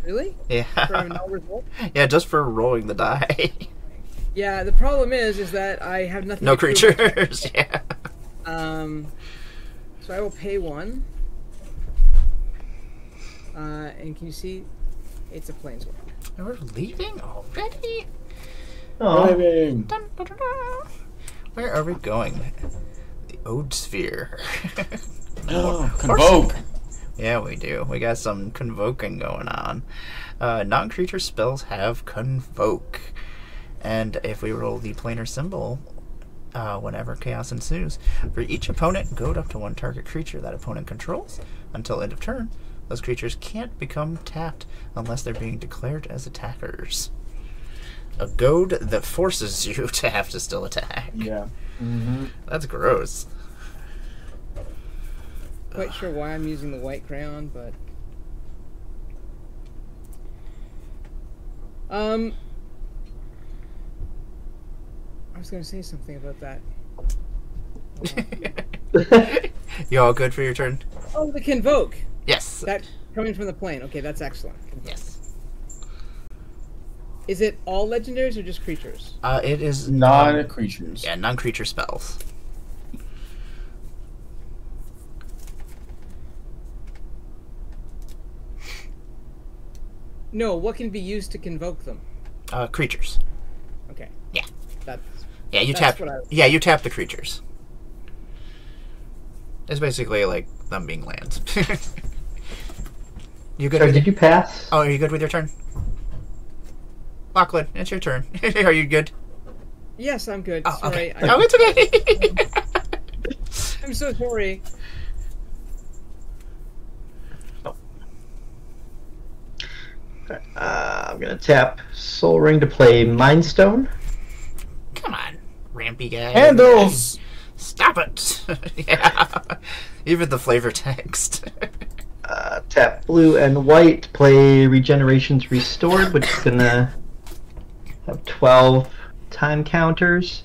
Really? For a Yeah. null result? Yeah, just for rolling the die. Yeah. The problem is that I have nothing. No to prove. creatures. Yeah. So I will pay 1. And can you see? It's a planeswalker. And we're leaving already? Oh, Living. Dun, dun, dun, dun. Where are we going? The Ode Sphere. Convoke. Yeah, we do. We got some convoking going on. Non-creature spells have convoke. And if we roll the planar symbol, whenever chaos ensues, for each opponent, goad up to 1 target creature that opponent controls until end of turn. Those creatures can't become tapped unless they're being declared as attackers. A goad that forces you to have to still attack. Yeah. Mm-hmm. That's gross. Quite sure why I'm using the white crayon, but I was going to say something about that. You all good for your turn? Oh, the convoke. Yes. That coming from the plane. Okay, that's excellent. Yes. Is it all legendaries or just creatures? It is Non-creatures. Yeah, non-creature spells. No, what can be used to convoke them? Creatures. Okay. Yeah. That's Yeah, you That's tap. what I- Yeah, you tap the creatures. It's basically like them being lands. You good? sorry, with did you pass? Oh, are you good with your turn? Lachlan, it's your turn. Are you good? Yes, I'm good. Oh, Sorry. okay. Oh, it's okay. I'm so sorry. I'm gonna tap Soul Ring to play Mind Stone. Come on, rampy guy. Handles. Stop it. Yeah. Even the flavor text. Tap blue and white, play Regenerations Restored, which is gonna have 12 time counters.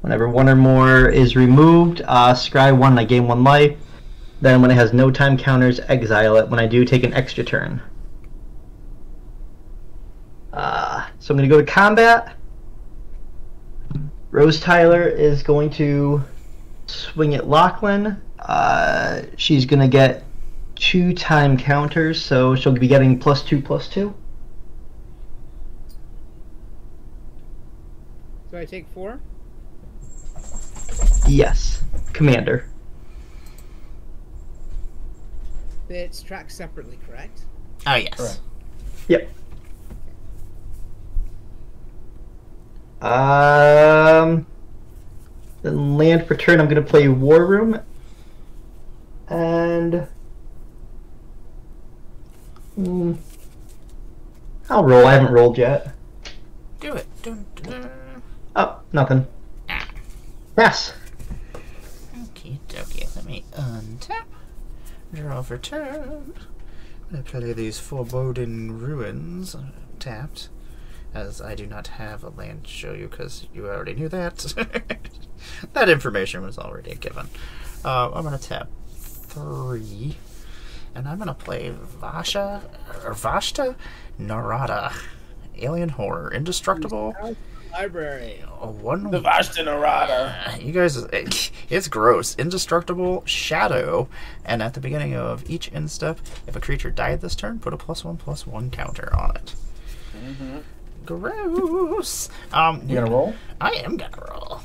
Whenever 1 or more is removed, scry 1, I gain 1 life. Then when it has no time counters, exile it. When I do, take an extra turn. So I'm gonna go to combat. Rose Tyler is going to swing at Lachlan. She's gonna get 2 time counters, so she'll be getting +2/+2. So I take 4? Yes, Commander. It's tracked separately, correct? Oh, yes. Correct. Yep. Then land for turn, I'm gonna play War Room. And I'll roll. I haven't rolled yet. Do it. Dun, dun, dun. Oh, nothing. Ah. Pass. Okay, okay. Let me untap. Draw for turn. I'm gonna play these Foreboding Ruins tapped, as I do not have a land to show you because you already knew that. That information was already given. I'm gonna tap 3. And I'm gonna play Vashta Narada. Alien Horror. Indestructible. Library. The Vashta Narada. You guys, it's gross. Indestructible Shadow. And at the beginning of each end step, if a creature died this turn, put a +1/+1 counter on it. Mm-hmm. Gross. You gonna roll? I am gonna roll.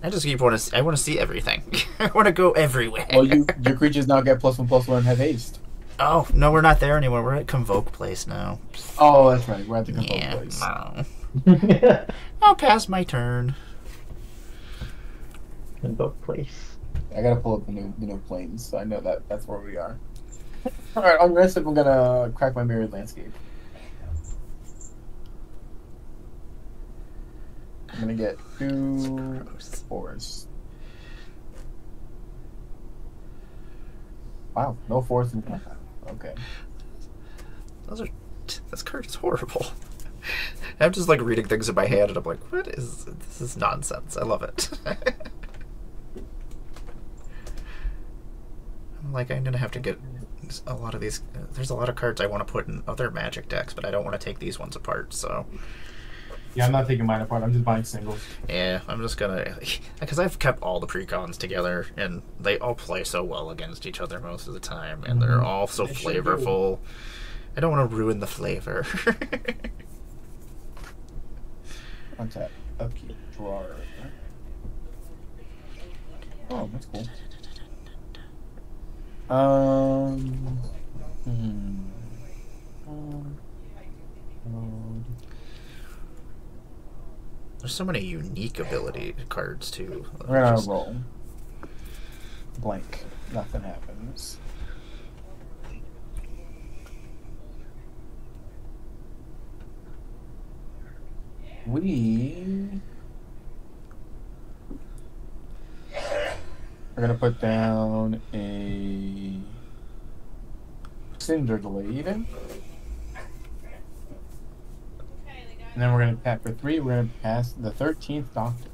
I just want to see everything. I want to go everywhere. Well, your creatures now get +1/+1 and have haste. Oh, no, we're not there anymore. We're at Convoke Place now. Oh, that's right. We're at the Convoke Place. No. I'll pass my turn. Convoke Place. I gotta pull up the new planes, so I know that's where we are. All right, on rest, I'm gonna crack my mirrored landscape. I'm gonna get 2 forests. Wow, no forests in okay. This card is horrible. I'm just like reading things in my hand and I'm like, this is nonsense. I love it. I'm like, I'm gonna have to get a lot of these. There's a lot of cards I want to put in other Magic decks, but I don't want to take these ones apart, so. Yeah, I'm not taking mine apart. I'm just buying singles. Yeah, I'm just gonna, because I've kept all the precons together, and they all play so well against each other most of the time, and they're all so flavorful. I don't want to ruin the flavor. Untap, upkeep, drawer. Oh, that's cool. There's so many unique ability cards too. We're gonna roll. Blank. Nothing happens. We're gonna put down a Cinder Glade. And then we're gonna tap for 3. We're gonna pass the 13th Doctor.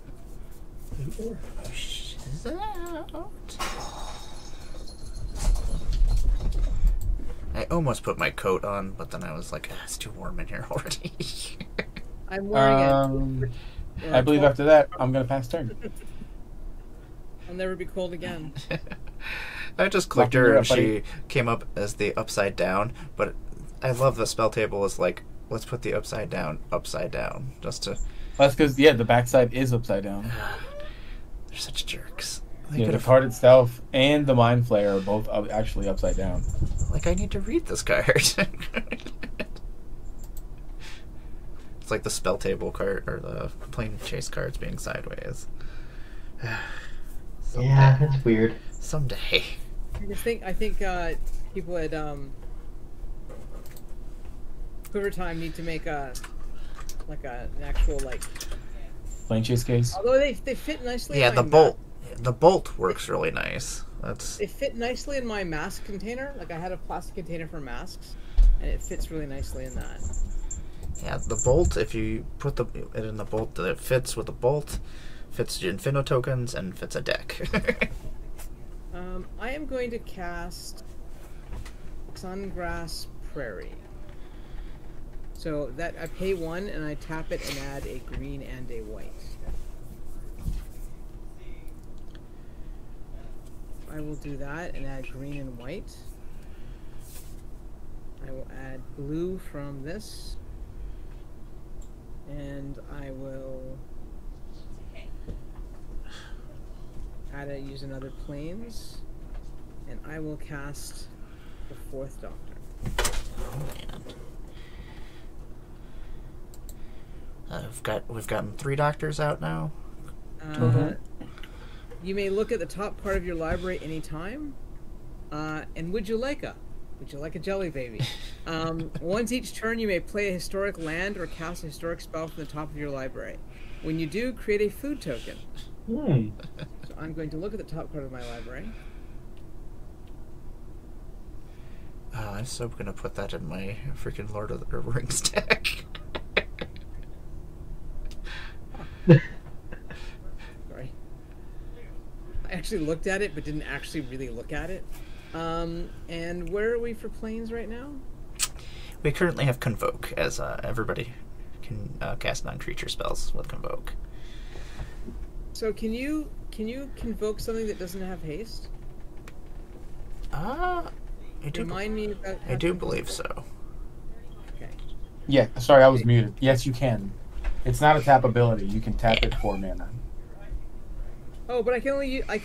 I almost put my coat on, but then I was like, it's too warm in here already. I'm wearing it. I believe after that, I'm gonna pass turn. I'll never be cold again. I just clicked her and she came up as the upside down, but I love the spell table is like, let's put the upside down, just to... That's because, yeah, the backside is upside down. They're such jerks. Yeah, the card itself and the Mind Flayer are both actually upside down. Like, I need to read this card. It's like the spell table card, or the plane chase cards being sideways. Yeah, that's weird. Someday. I think people at Quiver Time need to make an actual plane chase case. Although they fit nicely. Yeah, in the my bolt. The bolt works really nice. They fit nicely in my mask container. Like, I had a plastic container for masks, and it fits really nicely in that. Yeah, the bolt, if you put it in the bolt that it fits with the bolt, fits Infinito tokens, and fits a deck. I am going to cast Sungrass Prairie. So that I pay 1 and I tap it and add a green and a white. I will do that and add green and white. I will add blue from this. And I will use another planes. And I will cast the 4th Doctor. Oh, man. We've gotten 3 doctors out now. You may look at the top part of your library anytime. And would you like a jelly baby? Once each turn, you may play a historic land or cast a historic spell from the top of your library. When you do, create a food token. So I'm going to look at the top part of my library. Oh, I'm so gonna put that in my freaking Lord of the Rings deck. Sorry. I actually looked at it, but didn't actually really look at it. And where are we for planes right now? We currently have Convoke, as everybody can cast non-creature spells with Convoke. So can you convoke something that doesn't have haste? I do. Remind me about. I do believe so. Okay. Yeah, sorry, I was muted. Yes, you can. It's not a tap ability. You can tap it for mana. Oh, but I can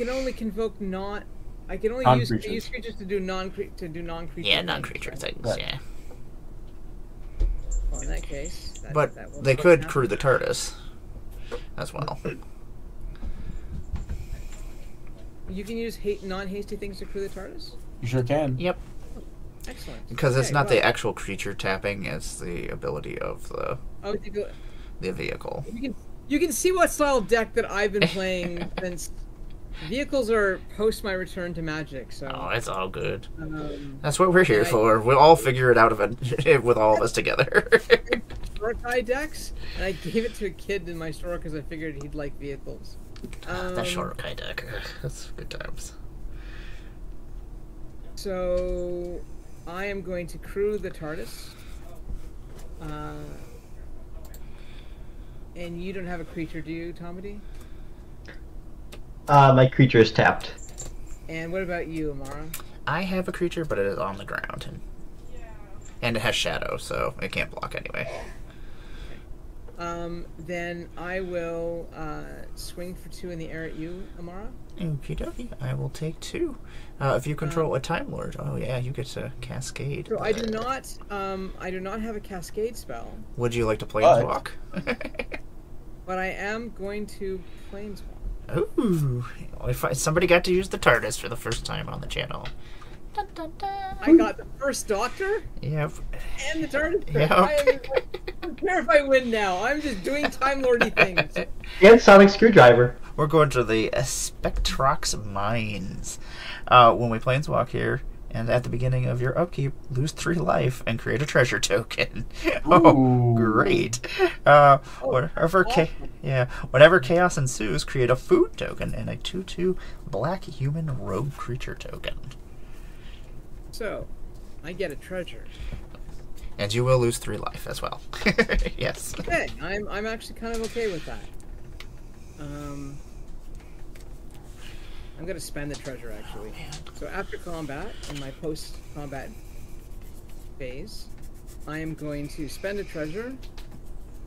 only convoke not. I can only use creatures to do non-creature. Yeah, non-creature things. Right. Yeah. Well, in that case. But they could crew the TARDIS as well. You can use non-hasty things to crew the TARDIS? You sure can. Yep. Excellent. Because it's Okay, not well, the actual creature tapping; it's the ability of the vehicle. You can see what style of deck that I've been playing since vehicles are post my return to Magic. So. Oh, it's all good. That's what we're here for. We'll all figure it out with all of us together. Shorokai decks, and I gave it to a kid in my store because I figured he'd like vehicles. That Shorokai deck. That's good times. So, I am going to crew the TARDIS. And you don't have a creature, do you, Tomedy? My creature is tapped. And what about you, Amara? I have a creature, but it is on the ground, and it has shadow, so it can't block anyway. Then I will swing for 2 in the air at you, Amara. Okie dokie. I will take 2. If you control a Time Lord, oh yeah, you get to Cascade. So I do not have a Cascade spell. Would you like to Planeswalk? But I am going to Planeswalk. Ooh! Somebody got to use the TARDIS for the first time on the channel. Dun, dun, dun. I got the first Doctor. Yep. And the TARDIS. Yep. I don't care if I win now. I'm just doing Time Lordy things. And Sonic Screwdriver. We're going to the Spectrox Mines. When we Planeswalk here, and at the beginning of your upkeep, lose 3 life and create a treasure token. Oh, great! Whenever chaos ensues, create a food token and a 2/2 black human rogue creature token. So, I get a treasure. And you will lose 3 life as well. Yes. Okay, I'm actually kind of okay with that. I'm gonna spend the treasure actually. So after combat, in my post-combat phase, I am going to spend a treasure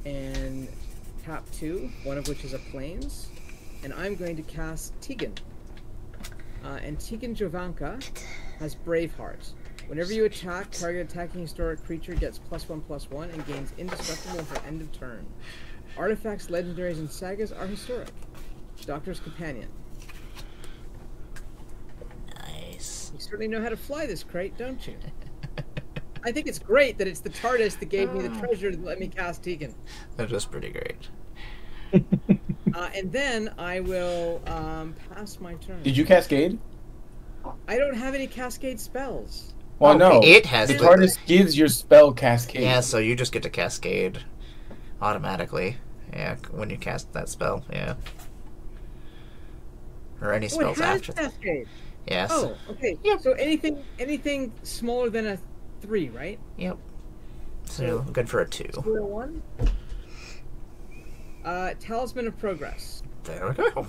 and tap 2, one of which is a plains, and I'm going to cast Tegan. And Tegan Jovanka has Braveheart. Whenever you attack, target attacking historic creature gets +1/+1 and gains indestructible until end of turn. Artifacts, legendaries, and sagas are historic. Doctor's Companion. Nice. You certainly know how to fly this crate, don't you? I think it's great that it's the TARDIS that gave me the treasure to let me cast Tegan. That is pretty great. And then I will pass my turn. Did you Cascade? I don't have any Cascade spells. Well, no. It has the it. TARDIS gives your spell Cascade. Yeah, so you just get to Cascade automatically. Yeah, when you cast that spell, yeah. Or any spells it has after. Cascade. Yes. Oh, okay. Yep. So anything smaller than a 3, right? Yep. So good for a 2. Square 1. Talisman of Progress. There we go.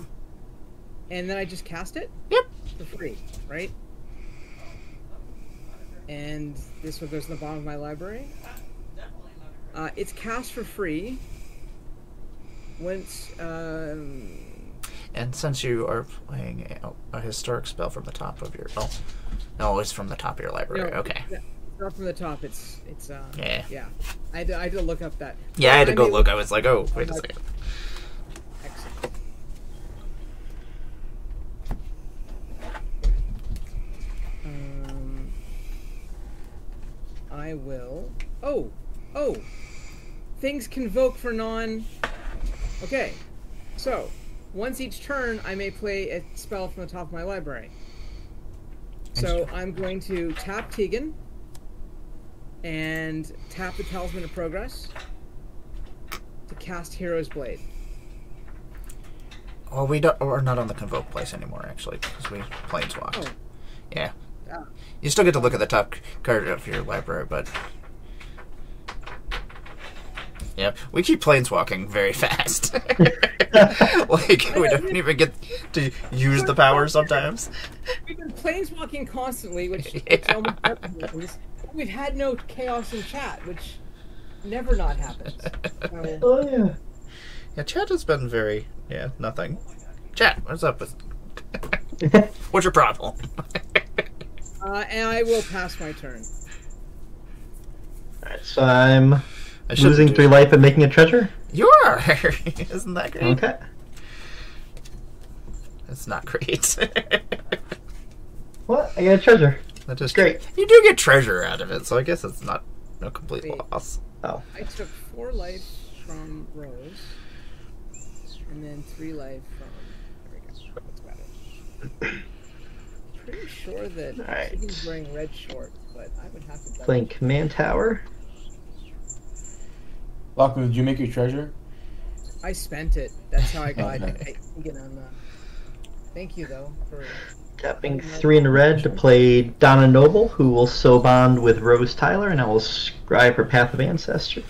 And then I just cast it? Yep. For free, right? And this one goes to the bottom of my library. It's cast for free. Once, And since you are playing a historic spell from the top of your... Oh, no, it's from the top of your library. No, Okay. it's not from the top. It's Yeah. I had to look up that. Yeah, I had to go look. I was like, oh, wait a second. Excellent. I will. Oh. Things convoke for non. Okay. So, once each turn, I may play a spell from the top of my library. So I'm going to tap Tegan and tap the Talisman of Progress to cast Hero's Blade. Well, we're not on the convoke place anymore, actually, because we planeswalked. Oh. Yeah. Yeah. You still get to look at the top card of your library, but... Yeah, we keep planeswalking very fast. Like, we don't even get to use the power sometimes. We've been planeswalking constantly, which almost never happens. We've had no chaos in chat, which never not happens. So, Oh yeah. Yeah, chat has been very... Yeah, nothing. Chat, what's up with... What's your problem? and I will pass my turn. Alright, so I'm I shouldn't losing do 3 life and making a treasure? You are! Isn't that great? Okay. That's not great. What? I get a treasure. That is Great. You do get treasure out of it, so I guess it's not a complete Wait. loss. Oh. I took 4 life from Rose, and then 3 life from... There we go. That's about it. Pretty sure that Alright. he's wearing red shorts, but I would have to... double Playing Command Tower. Lachlan, did you make your treasure? I spent it. That's how I got Okay. it on the... Thank you, though, for... Tapping 3 in red to play Donna Noble, who will soul bond with Rose Tyler, and I will scribe her Path of Ancestry.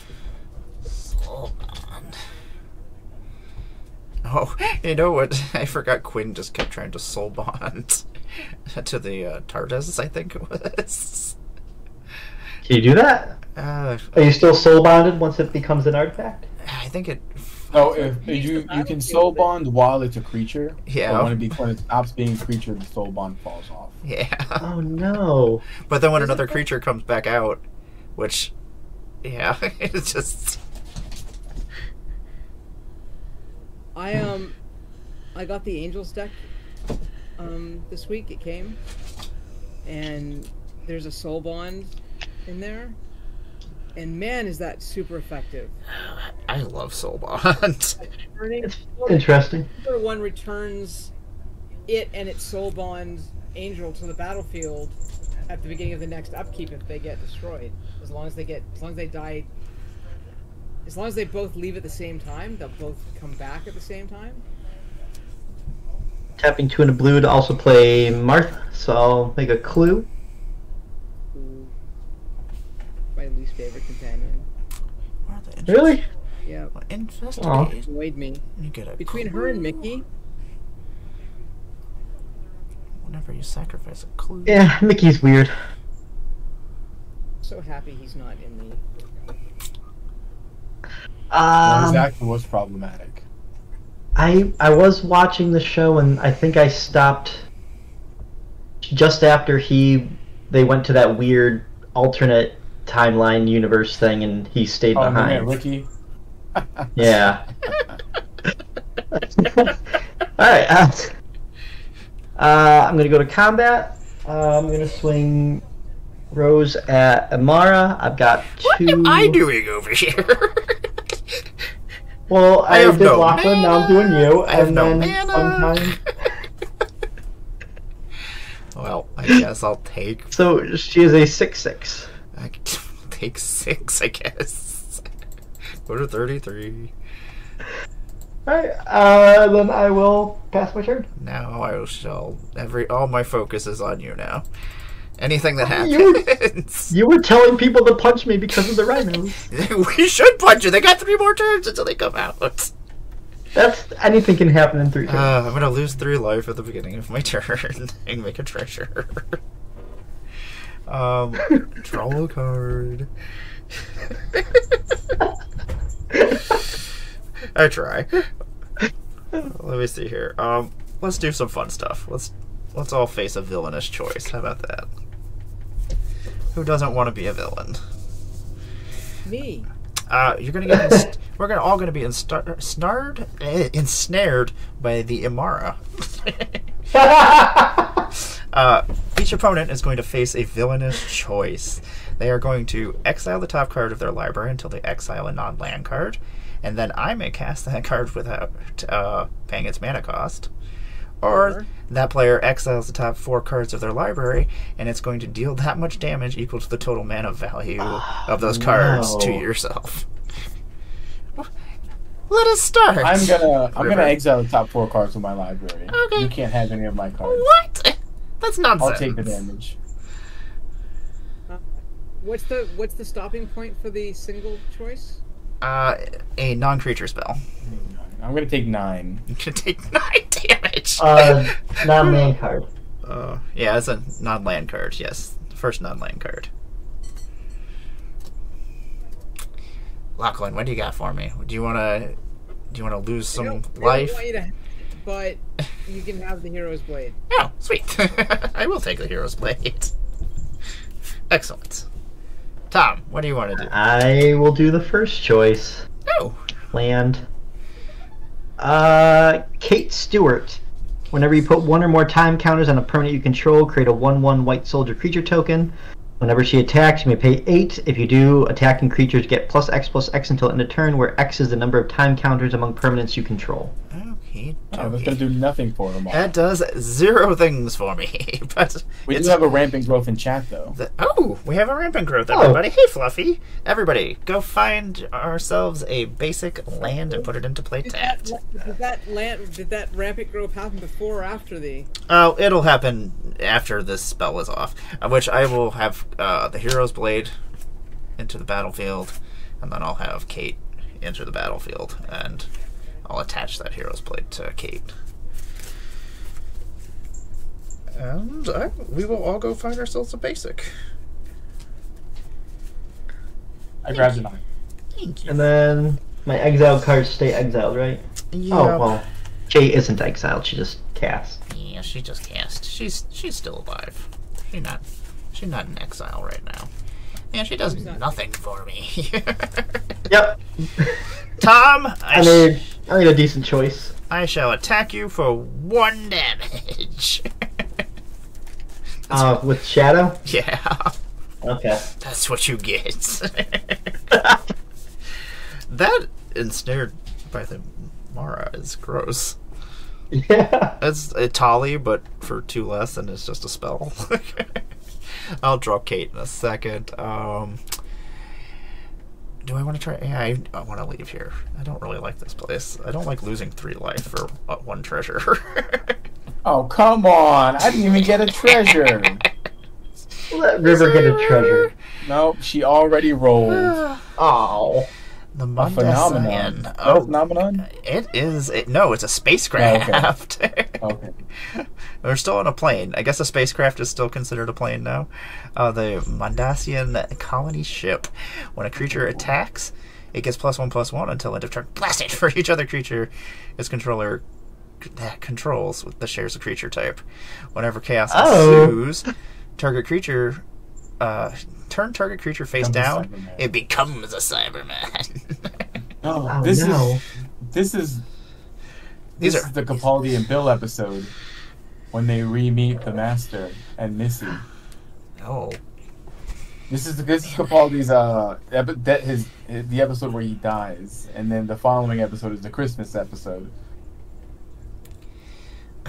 Hold on. Oh, you know what? I forgot Quinn just kept trying to soul bond to the TARDIS, I think it was. Can you do that? Are you still soul bonded once it becomes an artifact? I think it... No, if you can soul bond while it's a creature. Yeah. But when it stops being a creature, the soul bond falls off. Yeah. Oh no. But then when another creature comes back out, which... Yeah, it's just... I got the Angels deck this week. It came, and there's a soul bond in there, and man, is that super effective. I love soul bond. It's interesting. Number 1 returns it and its soul bond angel to the battlefield at the beginning of the next upkeep if they get destroyed. As long as they die, as long as they both leave at the same time, they'll both come back at the same time. Tapping 2 in a blue to also play Martha, so I'll make a clue. Ooh. My least favorite companion. Where are the interest- Really? Yeah, Investigate. annoyed me. You get a Between clue. her and Mickey, Whenever you sacrifice a clue. Yeah, Mickey's weird. so happy he's not in the... Exactly what's problematic. I was watching the show and I think I stopped just after they went to that weird alternate timeline universe thing and he stayed Oh, man, behind. Ricky. Yeah. Alright, I'm gonna go to combat. I'm gonna swing Rose at Amara. I've got 2. What am I doing over here? Well, I have did no Lachlan, now I'm doing you. I have and no then mana. sometimes... Well, I guess I'll take... So she is a 6/6. I can take 6, I guess. Go to 33. Alright, then I will pass my turn. Now I shall... All my focus is on you now. Anything that You- happens... You were telling people to punch me because of the rhinos. We should punch you! They got 3 more turns until they come out. Anything can happen in 3 turns. I'm gonna lose 3 life at the beginning of my turn and make a treasure. Draw a card. I try. Let me see here. Let's do some fun stuff. Let's all face a villainous choice. How about that? Who doesn't want to be a villain? Me. You're gonna get. We're all gonna be ensnared by the Imara. Each opponent is going to face a villainous choice. They are going to exile the top card of their library until they exile a non-land card, and then I may cast that card without paying its mana cost. Or that player exiles the top 4 cards of their library, and it's going to deal that much damage equal to the total mana value of those cards to yourself. Let us start. I'm gonna River. exile the top 4 cards from my library. Okay. You can't have any of my cards. What? That's nonsense. I'll take the damage. What's the stopping point for the single choice? A non-creature spell. I'm gonna take 9. You can take 9 damage. Non-main card. Yeah, it's a non-land card. Yes, first non-land card. Lachlan, what do you got for me? Do you wanna lose some I don't life? want you to, but you can have the hero's blade. Oh, sweet. I will take the hero's blade. Excellent. Tom, what do you want to do? I will do the first choice. Oh. Land. Kate Stewart. Whenever you put 1 or more time counters on a permanent you control, create a 1/1 white soldier creature token. Whenever she attacks, you may pay 8. If you do, attacking creatures get +X until end of turn, where X is the number of time counters among permanents you control. Okay. Oh, that's gonna do nothing for them all. That does 0 things for me. But We do have a rampant growth in chat, though. Oh, we have a rampant growth, everybody. Hey, Fluffy. Everybody, go find ourselves a basic land and put it into play tapped. Did that rampant growth happen before or after the? Oh, it'll happen after this spell is off, which I will have the Hero's Blade into the battlefield, and then I'll have Kate enter the battlefield, and I'll attach that Hero's Blade to Kate. And we will all go find ourselves a basic. I grabbed a 9. Thank you. And then my exiled cards stay exiled, right? Yeah. Oh, well. Kate isn't exiled, she just cast. Yeah, she just cast. She's still alive. She's not in exile right now. Yeah, she does nothing for me. Yep. Tom, I made a decent choice. I shall attack you for 1 damage. With Shadow? Yeah, Okay. that's what you get. That ensnared by the Mara is gross. Yeah. It's a Tali, but for 2 less, and it's just a spell. I'll draw Kate in a second. Do I want to try? Yeah, I want to leave here. I don't really like this place. I don't like losing 3 life for 1 treasure. Oh, come on! I didn't even get a treasure! Let River get a treasure. Nope, she already rolled. Oh. The A phenomenon. Mundasian. Oh, phenomenon? It is. No, it's a spacecraft. Okay. We're still on a plane. I guess a spacecraft is still considered a plane now. The Mundasian colony ship. When a creature attacks, it gets +1/+1 until end of turn. Blast it for each other creature its controller that controls that shares a creature type. Whenever chaos ensues, target creature. Turn target creature face down. It becomes a Cyberman. Oh, These this is the Capaldi and Bill episode when they re-meet the Master and Missy. Oh. This is Capaldi's the episode where he dies, and then the following episode is the Christmas episode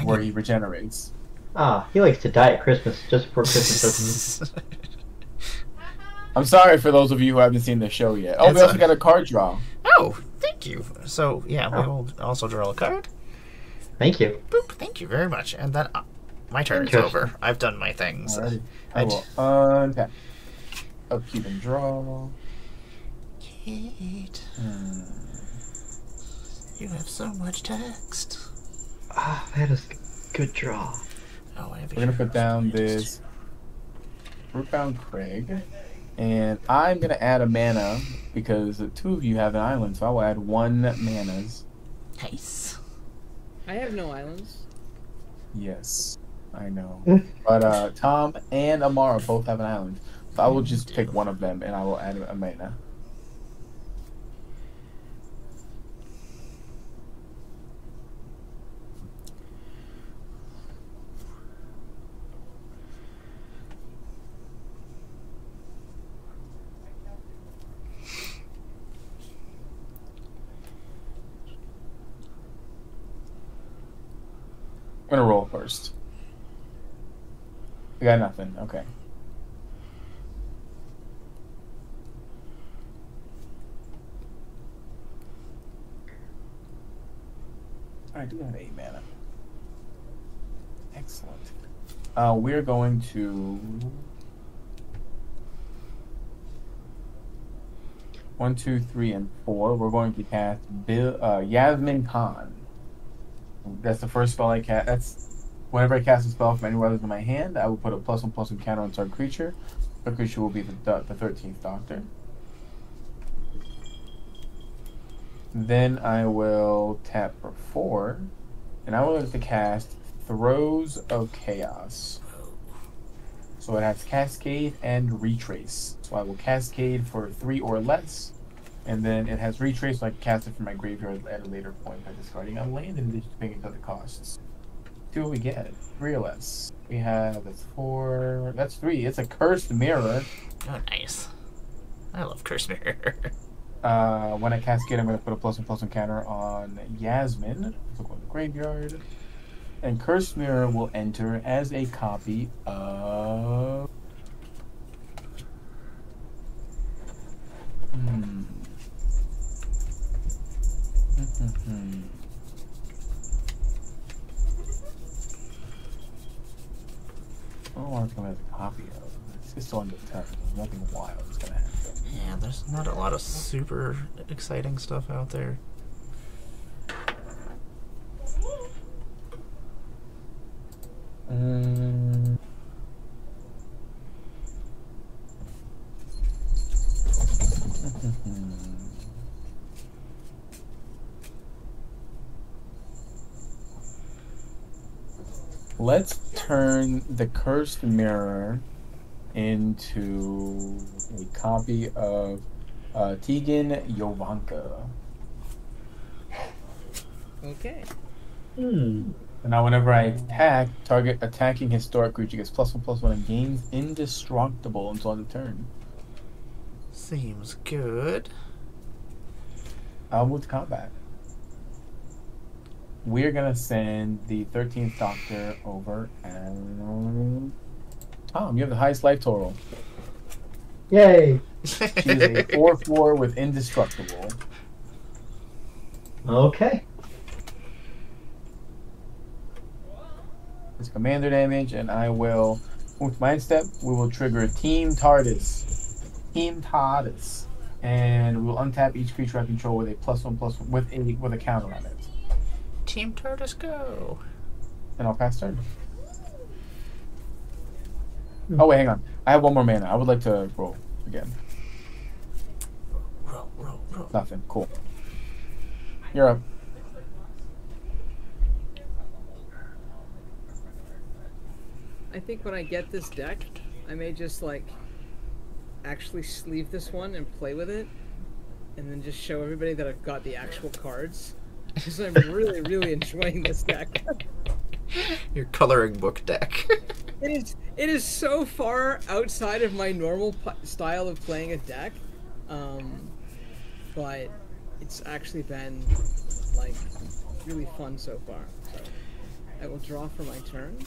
where he regenerates. He likes to die at Christmas, just before Christmas doesn't. I'm sorry for those of you who haven't seen the show yet. Oh, we also got a card draw. Oh, thank you. So, yeah, we will also draw a card. Thank you. Boop, thank you very much. And then my turn is over. I've done my things. Alrighty. I will untap. Upkeep and draw. Kate, you have so much text. That is a good draw. Oh, I have We're going to put down this Rootbound Craig. And I'm going to add a mana because the 2 of you have an island, so I will add 1 manas. Nice. I have no islands. Yes, I know. But Tom and Amara both have an island. So I will just pick one of them and I will add a mana. I'm gonna roll first. I got nothing. Okay. I do have 8 mana. Excellent. We're going to 1, 2, 3, and 4. We're going to cast Yasmin Khan. That's the first spell I cast. That's whenever I cast a spell from anywhere other than my hand, I will put a +1/+1 counter on target creature. The creature will be the 13th Doctor. Then I will tap for 4, and I will look to cast Throes of Chaos. So it has Cascade and Retrace. So I will Cascade for 3 or less, and then it has Retrace, so I can cast it from my graveyard at a later point by discarding a land in addition to paying into the costs. See what we get. 3 or less. We have, that's 4, that's 3. It's a Cursed Mirror. Oh, nice. I love Curse Mirror. When I Cascade, I'm going to put a +1/+1 counter on Yasmin. So go to the graveyard. And Cursed Mirror will enter as a copy of... I don't want to come as a copy of. It's just on the turn. There's nothing wild is going to happen. Yeah, there's not a lot of super exciting stuff out there. Let's turn the Cursed Mirror into a copy of Tegan Yovanka. Okay. And now whenever I attack, target attacking historic creature gets +1/+1 and gains indestructible until end of turn. Seems good. I'll move to combat. We're gonna send the 13th Doctor over, and Tom, you have the highest life total. Yay! She's a 4/4 with indestructible. Okay. It's commander damage, and I will move to my end step. We will trigger Team TARDIS. Team TARDIS. And we will untap each creature I control with a +1/+1 with a counter on it. Team TARDIS, go! And I'll pass turn. Oh wait, hang on. I have 1 more mana. I would like to roll again. Roll. Nothing. Cool. You're up. I think when I get this deck, I may just like actually sleeve this one and play with it, and then just show everybody that I've got the actual cards. Because I'm really, really enjoying this deck. Your coloring book deck. It is so far outside of my normal style of playing a deck, but it's actually been like really fun so far. So I will draw for my turn.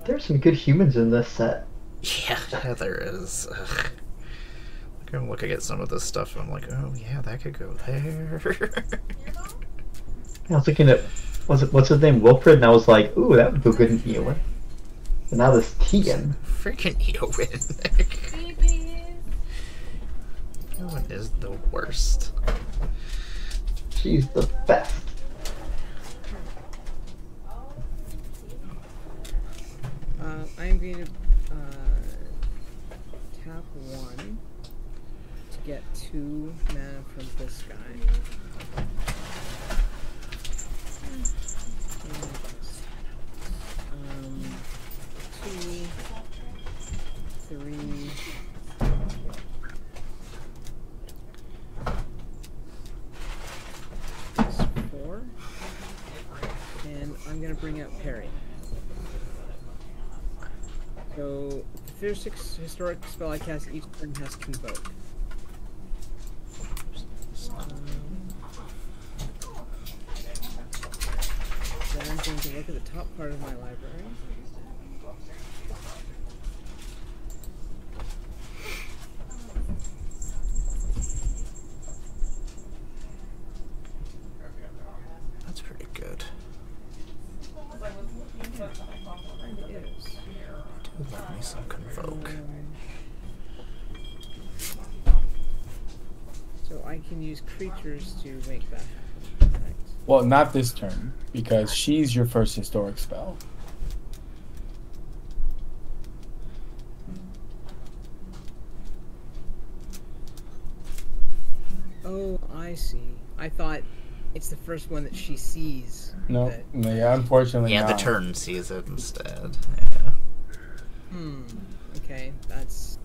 There's some good humans in this set. Yeah, there is. Ugh. I'm looking at some of this stuff and I'm like, oh yeah, that could go there. I was looking at, what's his name, Wilfred, and I was like, ooh, that would go good in Eowyn. And now this Tegan. Freaking Eowyn. Eowyn is the worst. She's the best. I'm going to tap 1 to get 2 mana from this guy. 2, 3. That's 4. And I'm going to bring out Perry. So, the 6 historic spell I cast each turn has Convoke. Then I'm going to look at the top part of my library. can use creatures to make that happen. Right. Well, not this turn, because she's your first historic spell. Oh, I see. I thought it's the first one that she sees. No, that- yeah, unfortunately Yeah, not. the turn sees it instead. Yeah. Okay, that's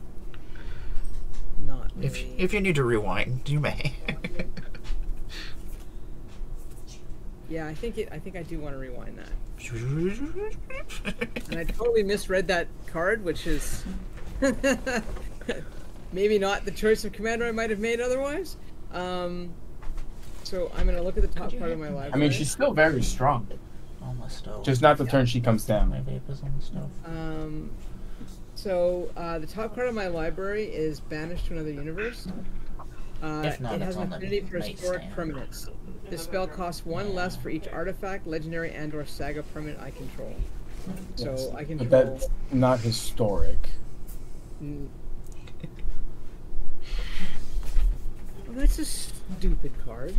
not really... If you need to rewind, you may. Yeah, I think I do want to rewind that. And I totally misread that card, which is maybe not the choice of commander I might have made otherwise. So I'm gonna look at the top part of my library. I mean, she's still very strong. Almost over. Just not the turn she comes down. My vape is on the stove. So the top card of my library is Banished to Another Universe. If not, it has it's an on the affinity for historic nightstand. permanents. This spell costs 1 less for each artifact, legendary, and/or saga permanent I control. So Yes. I But control. that's not historic. Well, that's a stupid card.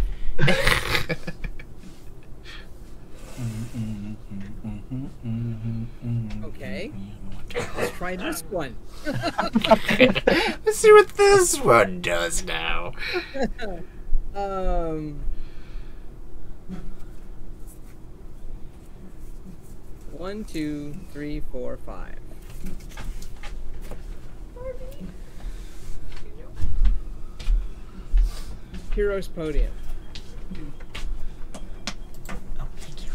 Okay, let's try this one. Let's see what this one does now. One, two, three, four, five. Heroes Podium. Oh, thank you.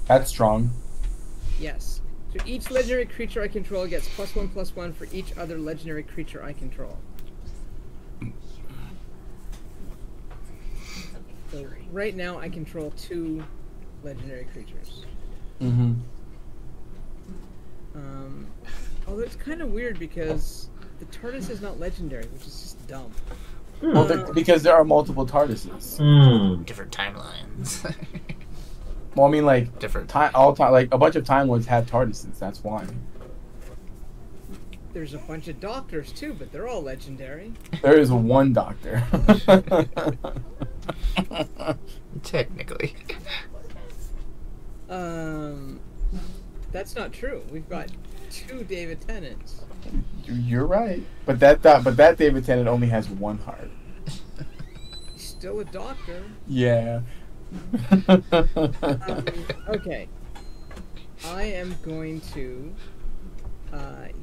That's strong. Yes. So each legendary creature I control gets +1/+1 for each other legendary creature I control. So right now I control 2 legendary creatures. Mm-hmm. Although it's kind of weird because the TARDIS is not legendary, which is just dumb. Well, because there are multiple TARDISes. Different timelines. Well, I mean, like Different. like a bunch of Time Lords have TARDISes. That's why. There's a bunch of doctors too, but they're all legendary. There is one Doctor. Technically. That's not true. We've got 2 David Tennants. You're right, but that David Tennant only has 1 heart. He's still a doctor. Yeah. Okay. I am going to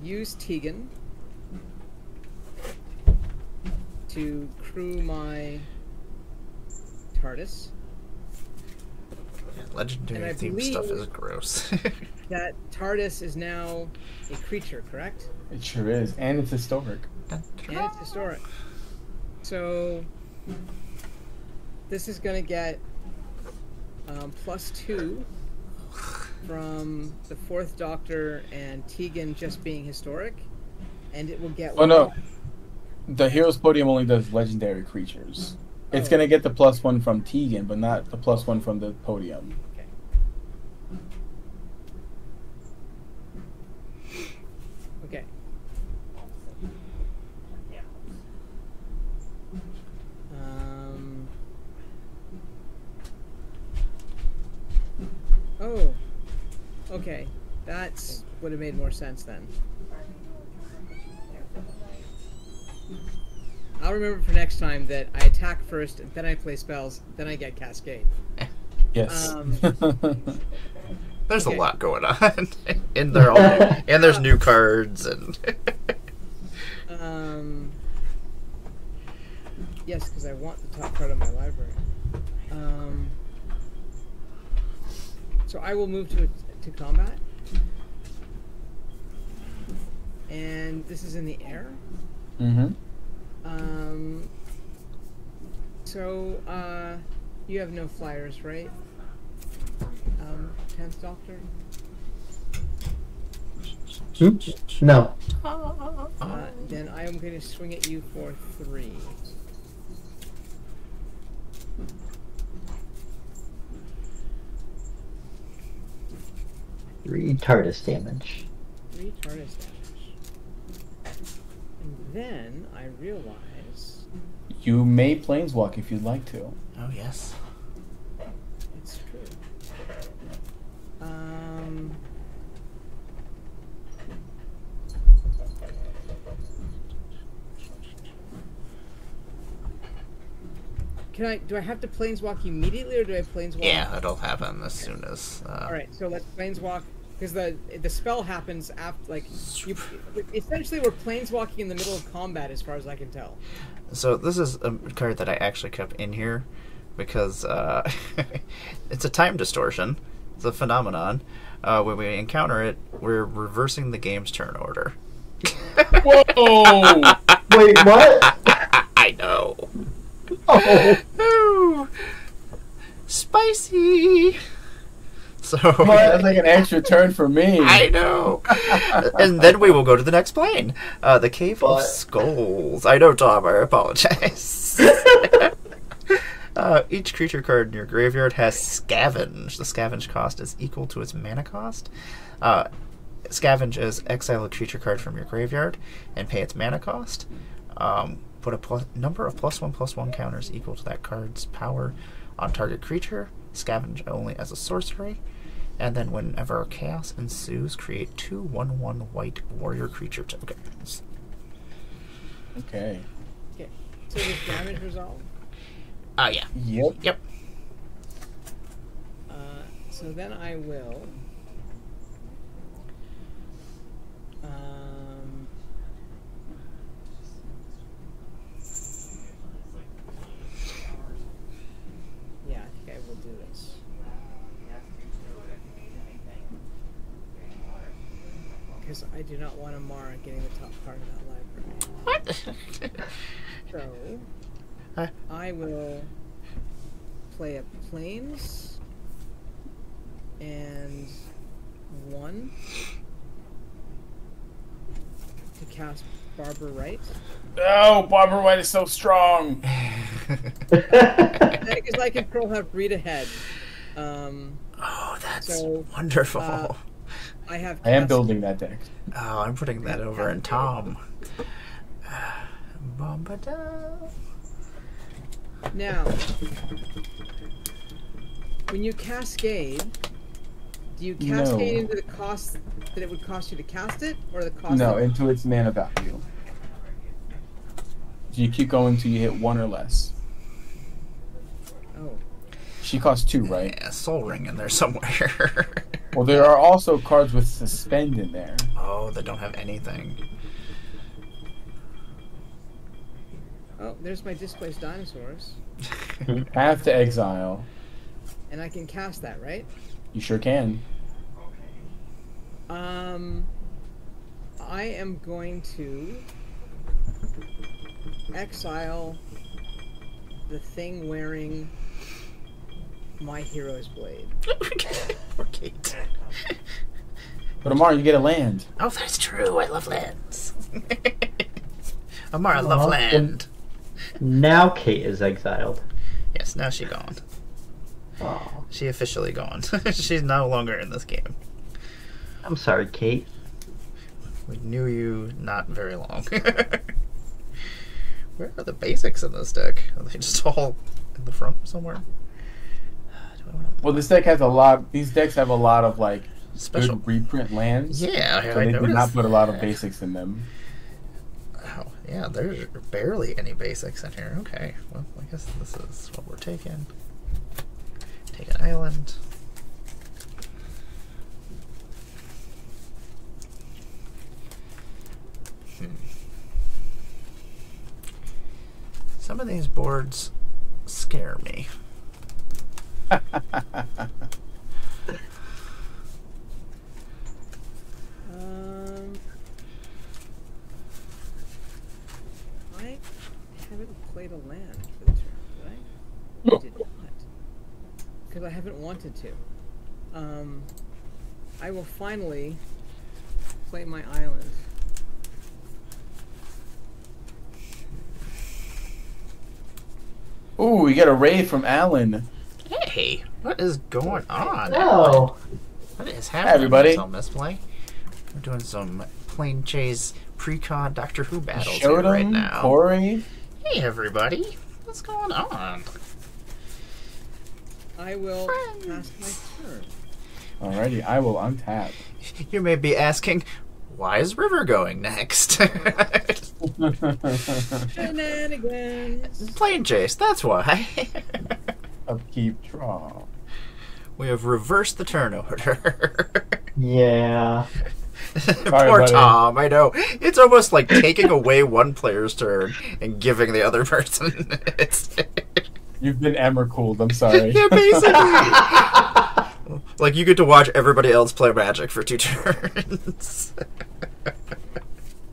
use Tegan to crew my TARDIS. Legendary And I themed stuff believe- is gross. That TARDIS is now a creature, correct? It sure is, and it's historic. And it's historic. So this is going to get +2 from the 4th Doctor and Tegan just being historic, and it will get. Oh no, the Heroes Podium only does legendary creatures. It's gonna get the +1 from Tegan, but not the +1 from the podium. Okay. Okay. Oh. Okay. That's would have made more sense then. I'll remember for next time that I attack first, then I play spells, then I get Cascade. Yes. There's Okay. a lot going on. And they're all and there's new cards and Yes, because I want the top card of my library. So I will move to combat. And this is in the air. Mm-hmm. So, you have no flyers, right? 10th Doctor? No. Then I am going to swing at you for 3. Three TARDIS damage. 3 TARDIS damage. And then I realize You may planeswalk if you'd like to. Oh, yes. it's true. Do I have to planeswalk immediately, or do I planeswalk? Yeah, it'll happen as soon as... All right, so let's planeswalk, because the spell happens after, like, essentially we're planeswalking in the middle of combat, as far as I can tell. So this is a card that I actually kept in here because it's a time distortion. It's a phenomenon. When we encounter it, we're reversing the game's turn order. Whoa! Wait, what? I know. Oh, Ooh. Spicy. So That's like an extra turn for me. I know. And then we will go to the next plane. The Cave of What? Skulls. I know, Tom. I apologize. Each creature card in your graveyard has Scavenge. The Scavenge cost is equal to its mana cost. Scavenge is exile a creature card from your graveyard and pay its mana cost. Put a number of +1/+1 counters equal to that card's power on target creature. Scavenge only as a sorcery. And then whenever chaos ensues, create 2 1/1 white warrior creature tokens. Okay. Okay, so does damage resolve? Yeah. Yep. Yep. So then I will. Yeah, I think I will do this. Because I do not want Amara getting the top part of that library. What? So, I will play a Plains and 1 to cast Barber Right. Oh, Barbara White is so strong. Because I control have read ahead. Oh, that's So, wonderful. I have. I am cast- building that deck. Oh, I'm putting that over in Tom. Bombada. Now, when you cascade, do you cascade into the cost that it would cost you to cast it, or the cost? No, into its mana value. So you keep going until you hit 1 or less. Oh, She costs 2, right? Yeah, Soul Ring in there somewhere. Well, there are also cards with Suspend in there. Oh, they don't have anything. oh, there's my displaced dinosaurs, You have to exile. and I can cast that, right? You sure can. I am going to exile the thing wearing my hero's blade. Poor Kate. But Amar, you get a land. Oh, that's true. I love lands. Amar, I love land. now Kate is exiled. Yes, now she's gone. Oh, She officially gone. She's no longer in this game. I'm sorry, Kate. We knew you not very long. Where are the basics in this deck? Are they just all in the front somewhere? Do I wanna... Well, this deck has a lot. These decks have a lot of like Special. good reprint lands. Yeah, So I they did noticed not put a lot of that. basics in them. Oh, yeah, there's barely any basics in here. Okay, well, I guess this is what we're taking. Take an island. Some of these boards scare me. I haven't played a land for the turn, did I? I did not. Because I haven't wanted to. I will finally play my island. Ooh, we get a raid from Alan. Hey, what is going on? Oh, What is happening? everybody. Let's play. We're doing some plain chase pre-con Doctor Who battles here Showed right him, now. Corey. Hey everybody, what's going on? I will pass my turn. Alrighty, I will untap. You may be asking, why is River going next? Shenanigans. Plane chase, that's why. Upkeep, draw. We have reversed the turn order. Yeah. Poor buddy. Tom, I know. It's almost like taking away one player's turn and giving the other person its. You've been Emmer-cooled, I'm sorry. Yeah, basically. Like, you get to watch everybody else play Magic for 2 turns.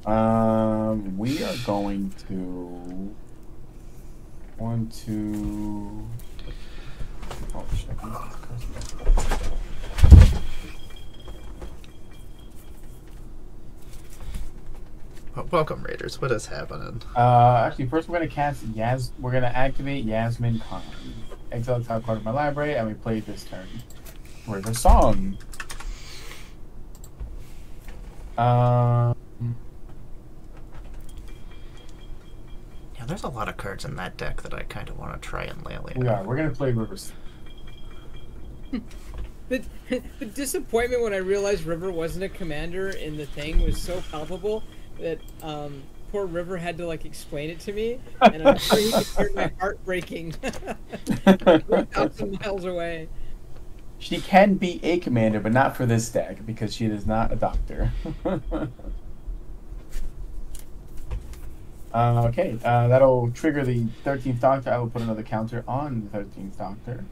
We are going to... 1, 2... Oh, shit. Welcome, Raiders. What is happening? Actually, first we're gonna cast We're gonna activate Yasmin Khan. Exile the top card of my library, and we play this turn. River Song. Yeah, there's a lot of cards in that deck that I kind of want to try and lay out. We're gonna play River Song. The disappointment when I realized River wasn't a commander in the thing was so palpable that poor River had to like explain it to me, and I'm sure he could hear my heart breaking 3,000 miles away. She can be a commander, but not for this deck because she is not a doctor. Okay, that'll trigger the 13th Doctor. I will put another counter on the 13th Doctor.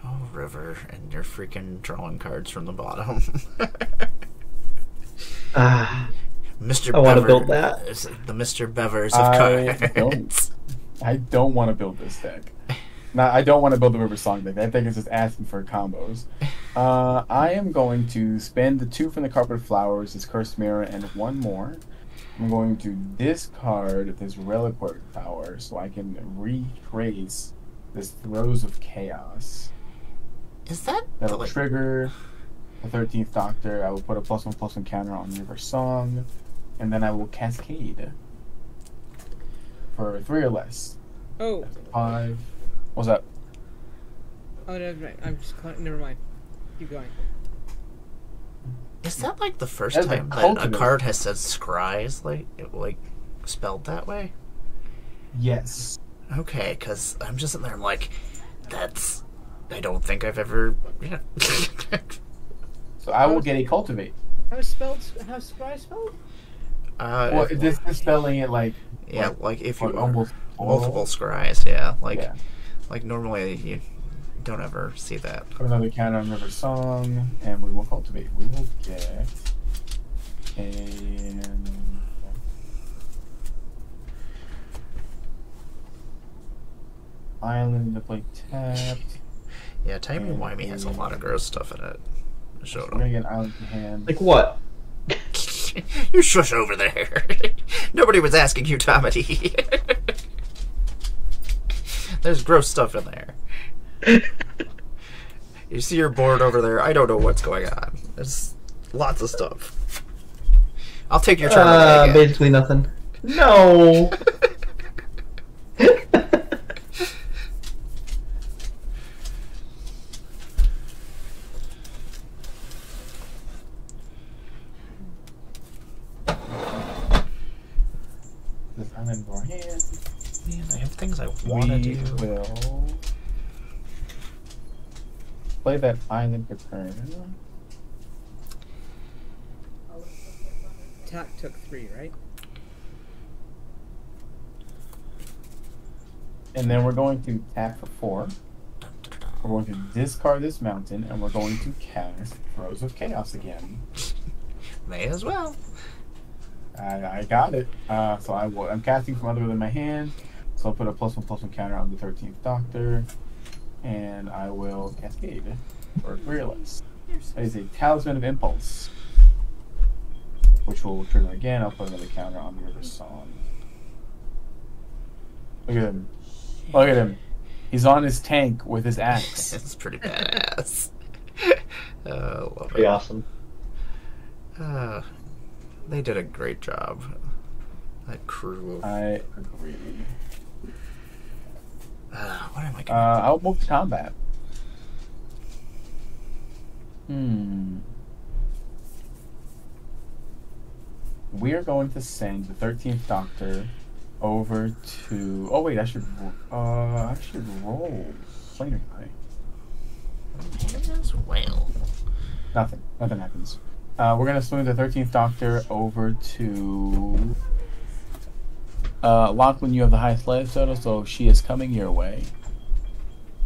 Oh, River, and you're freaking drawing cards from the bottom. Mr. I want to Bever, build that. the Mr. Bevers of cards. I don't want to build this deck. I don't want to build the River Song deck. That deck is just asking for combos. I am going to spend the 2 from the Carpet Flowers, this Cursed Mirror, and 1 more. I'm going to discard this Reliquary Power so I can retrace this Throes of Chaos. Is that That'll trigger the 13th Doctor. I will put a +1/+1 counter on River Song, and then I will Cascade for 3 or less. Oh. 5. What's up? Oh, no, right. I'm just never mind. Keep going. Is that like the first That's time a that a cultivate. card has said scries like spelled that way? Yes. Okay, because I'm just sitting there. I'm like, I don't think I've ever. Yeah. So I will get a Cultivate. How's Scry spelled? Well, this is spelling it like... Yeah, like if you almost multiple scries. Yeah, Yeah. like normally you don't ever see that. Put another counter on River Song, and we will Cultivate. We will get a... Island to play tapped. Yeah, Timey-Wimey has a lot of gross stuff in it. I showed We're gonna him. get an island to hand. Like what? You shush over there. Nobody was asking you, Tommy. There's gross stuff in there. You see your board over there. I don't know what's going on. There's lots of stuff. I'll take your turn away again. Basically nothing. No. This island to our hand. Man, I have things I want to do. We will play that island for turn. Tap took 3, right? And then we're going to tap for 4. We're going to discard this mountain, and we're going to cast Throes of Chaos again. May as well. I got it. So I'm casting from other than my hand. So I'll put a +1/+1 counter on the 13th Doctor, and I will Cascade for 3 or less. That is a Talisman of Impulse, which will trigger again. I'll put another counter on the River Song. Look at him. Look at him. He's on his tank with his axe. It's pretty badass. Love Pretty it. awesome. They did a great job. That crew. I agree. What am I going to I'll move to combat. We are going to send the 13th Doctor over to. Oh wait, I should roll. Planar guy. Well. Nothing happens. We're gonna swing the 13th Doctor over to Lachlan. You have the highest life total, so she is coming your way.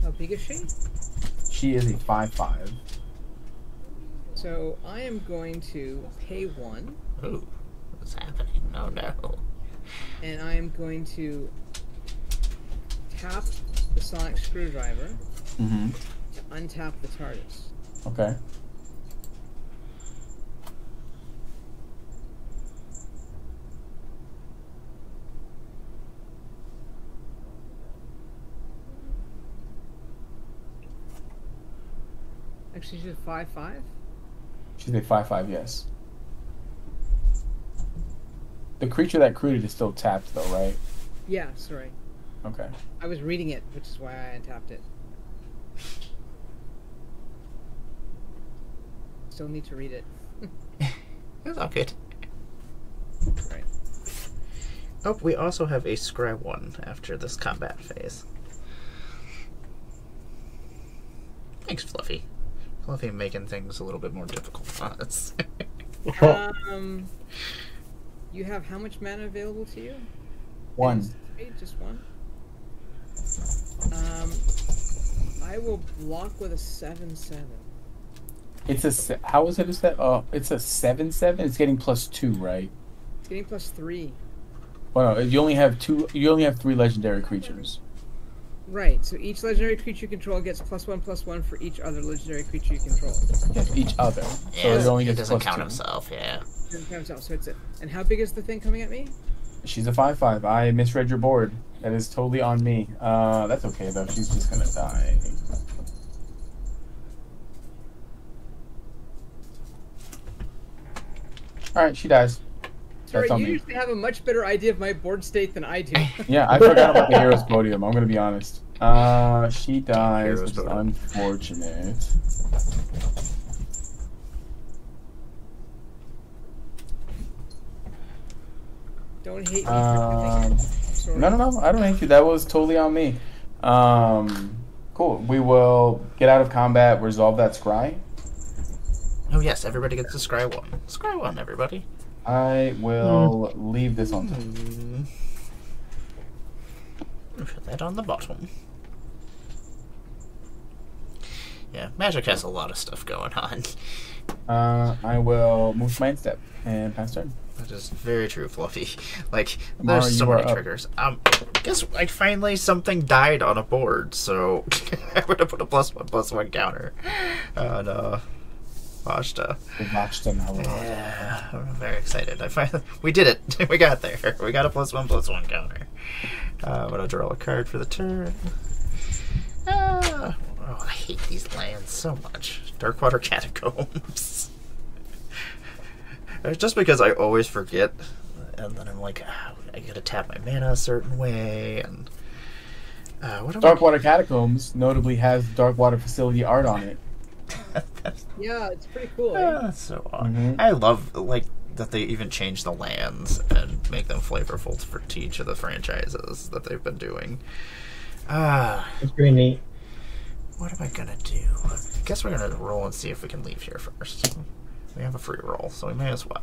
How big is she? She is a 5/5. So I am going to pay 1. Ooh, what's happening? Oh no. And I am going to tap the sonic screwdriver Mm-hmm. to untap the TARDIS. Okay. Actually, she's a 5/5? She's a 5/5, yes. The creature that crewed is still tapped, though, right? Yeah, sorry. Okay. I was reading it, which is why I untapped it. Still need to read it. It's all good. Right. Oh, we also have a scry 1 after this combat phase. Thanks, Fluffy. Fluffy making things a little bit more difficult for us. You have how much mana available to you? 1. Just 1? I will block with a 7/7. How is it a set? It's a 7/7. It's getting +2, right? It's getting +3. Well, no, you only have 2. You only have 3 legendary creatures. Right. So each legendary creature you control gets +1/+1 for each other legendary creature you control. Each other. Yeah, So it only he gets doesn't +2. count himself, yeah. So it's it. And how big is the thing coming at me? She's a 5/5. I misread your board. That is totally on me. That's okay though. She's just gonna die. All right, she dies. Sorry, That's on you me. usually have a much better idea of my board state than I do. Yeah, I forgot about the hero's podium. I'm gonna be honest. She dies, Hero's which is podium. unfortunate. Don't hate me for doing it. Sorry. No. I don't hate you. That was totally on me. Cool. We will get out of combat, resolve that scry. Oh yes, everybody gets the scry 1. Scry 1, everybody. I will leave this on top. Put that on the bottom. Yeah, Magic has a lot of stuff going on. I will move to my end step and pass turn. That is very true, Fluffy. Like, Mara, there's so you are many up. triggers. Guess like finally something died on a board, so I'm gonna put a +1/+1 counter on Vashta. Vashta now. Yeah, I'm very excited. We did it. We got there. We got a +1/+1 counter. I'm gonna draw a card for the turn. Oh, I hate these lands so much. Darkwater Catacombs. Just because I always forget, and then I'm like, I gotta tap my mana a certain way, and what am Darkwater Catacombs notably has Darkwater Facility art on it. Yeah, it's pretty cool. That's so odd. Mhm. I love like that they even change the lands and make them flavorful to each of the franchises that they've been doing. It's pretty neat. What am I gonna do? I guess we're gonna roll and see if we can leave here first. We have a free roll, so we may as well.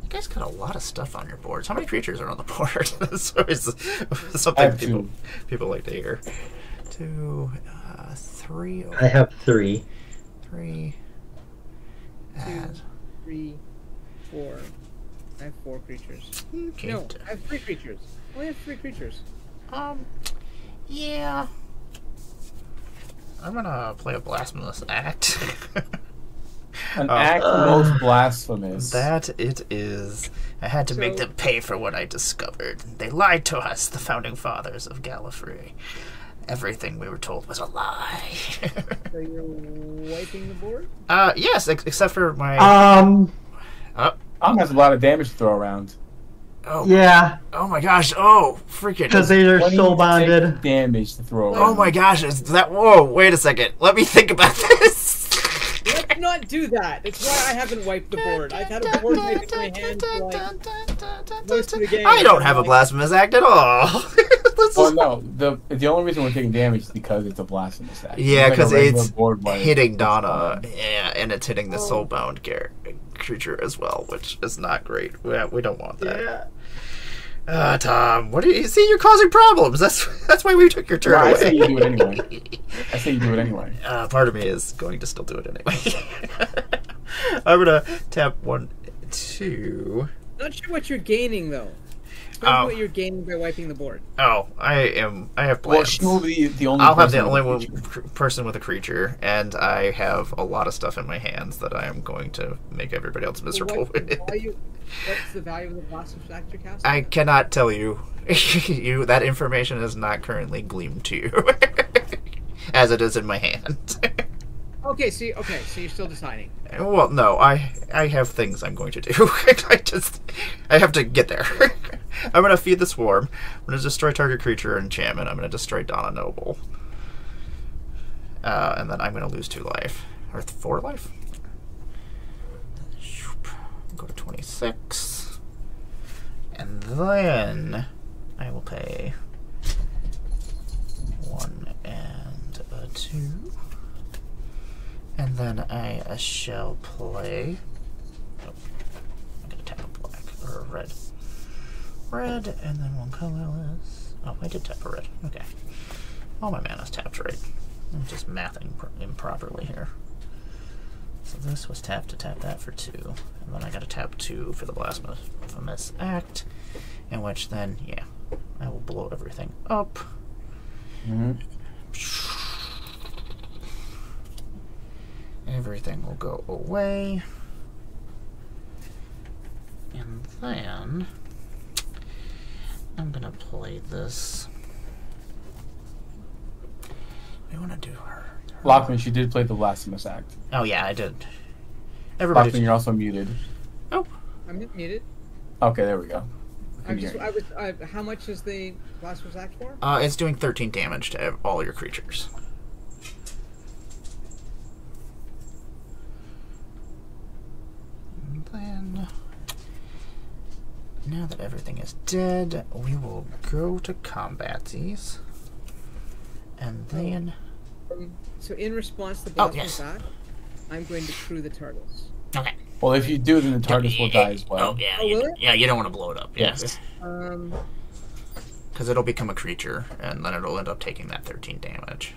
You guys got a lot of stuff on your boards. How many creatures are on the board? That's always I something have people like to hear. 2, 3. I have 3. 3. 2, And 3, 4. I have 4 creatures. okay. No, I have 3 creatures. I only have 3 creatures. Yeah. I'm gonna play a blasphemous act. An act most blasphemous. That it is. I had to make So- them pay for what I discovered. They lied to us, the founding fathers of Gallifrey. everything we were told was a lie. So you're wiping the board? Yes, except for my... Tom has a lot of damage to throw around. Oh, Yeah, oh my gosh, oh, freaking... because they are soul bonded. Damage to throw around. Oh my gosh, is that... Whoa, wait a second. Let me think about this. Let's not do that. That's why I haven't wiped the board. I've had a board wiped in my hand for like most of the game. I don't have a blasphemous act at all. Oh no, the only reason we're taking damage is because it's a blasphemous act. Yeah, because it's like hitting Donna, yeah, and it's hitting the soulbound creature as well, which is not great. We don't want that. Yeah. Tom, what do you see? You're causing problems. That's why we took your turn No, away. I say you do it anyway. I say you do it anyway. Part of me is going to still do it anyway. I'm gonna tap 1, 2. Not sure what you're gaining though. Tell me what you're gaining by wiping the board. Oh, I have Well, plans. she will be the only. I'll have the person only with one a creature. person with a creature, and I have a lot of stuff in my hands that I am going to make everybody else miserable with. What's the value of the blasphemous act you're casting? I cannot tell you. That information is not currently gleamed to you, as it is in my hand. Okay, so you're still deciding. Well, no, I have things I'm going to do. I have to get there. I'm going to feed the swarm. I'm going to destroy target creature and enchantment. I'm going to destroy Donna Noble. And then I'm going to lose 2 life. Or 4 life. Go to 26. And then I will pay 1 and a 2. And then I shall play... Oh, I'm going to tap a black, or a red. Red, and then 1 colorless. Oh, I did tap a red. Okay. All my mana's tapped right. I'm just mathing improperly here. So this was tap to tap that for 2. And then I got to tap 2 for the blasphemous act. In which then, yeah, I will blow everything up. Mm-hmm. Everything will go away. And then I'm gonna play this. We wanna do her. Lockman, she did play the blasphemous act. Oh yeah, I did. Everybody. Lockman, you're also muted. Oh. I'm muted. Okay, there we go. How much is the blasphemous act for? It's doing 13 damage to all your creatures. And then, now that everything is dead, we will go to combatsies. And then... So in response to the Oh, blasphemous yes. act, I'm going to crew the turtles. Okay. Well, if you do, then the TARDIS will die as well. Oh, yeah. Oh, will it? Yeah, you don't want to blow it up. Yes. Because it'll become a creature, and then it'll end up taking that 13 damage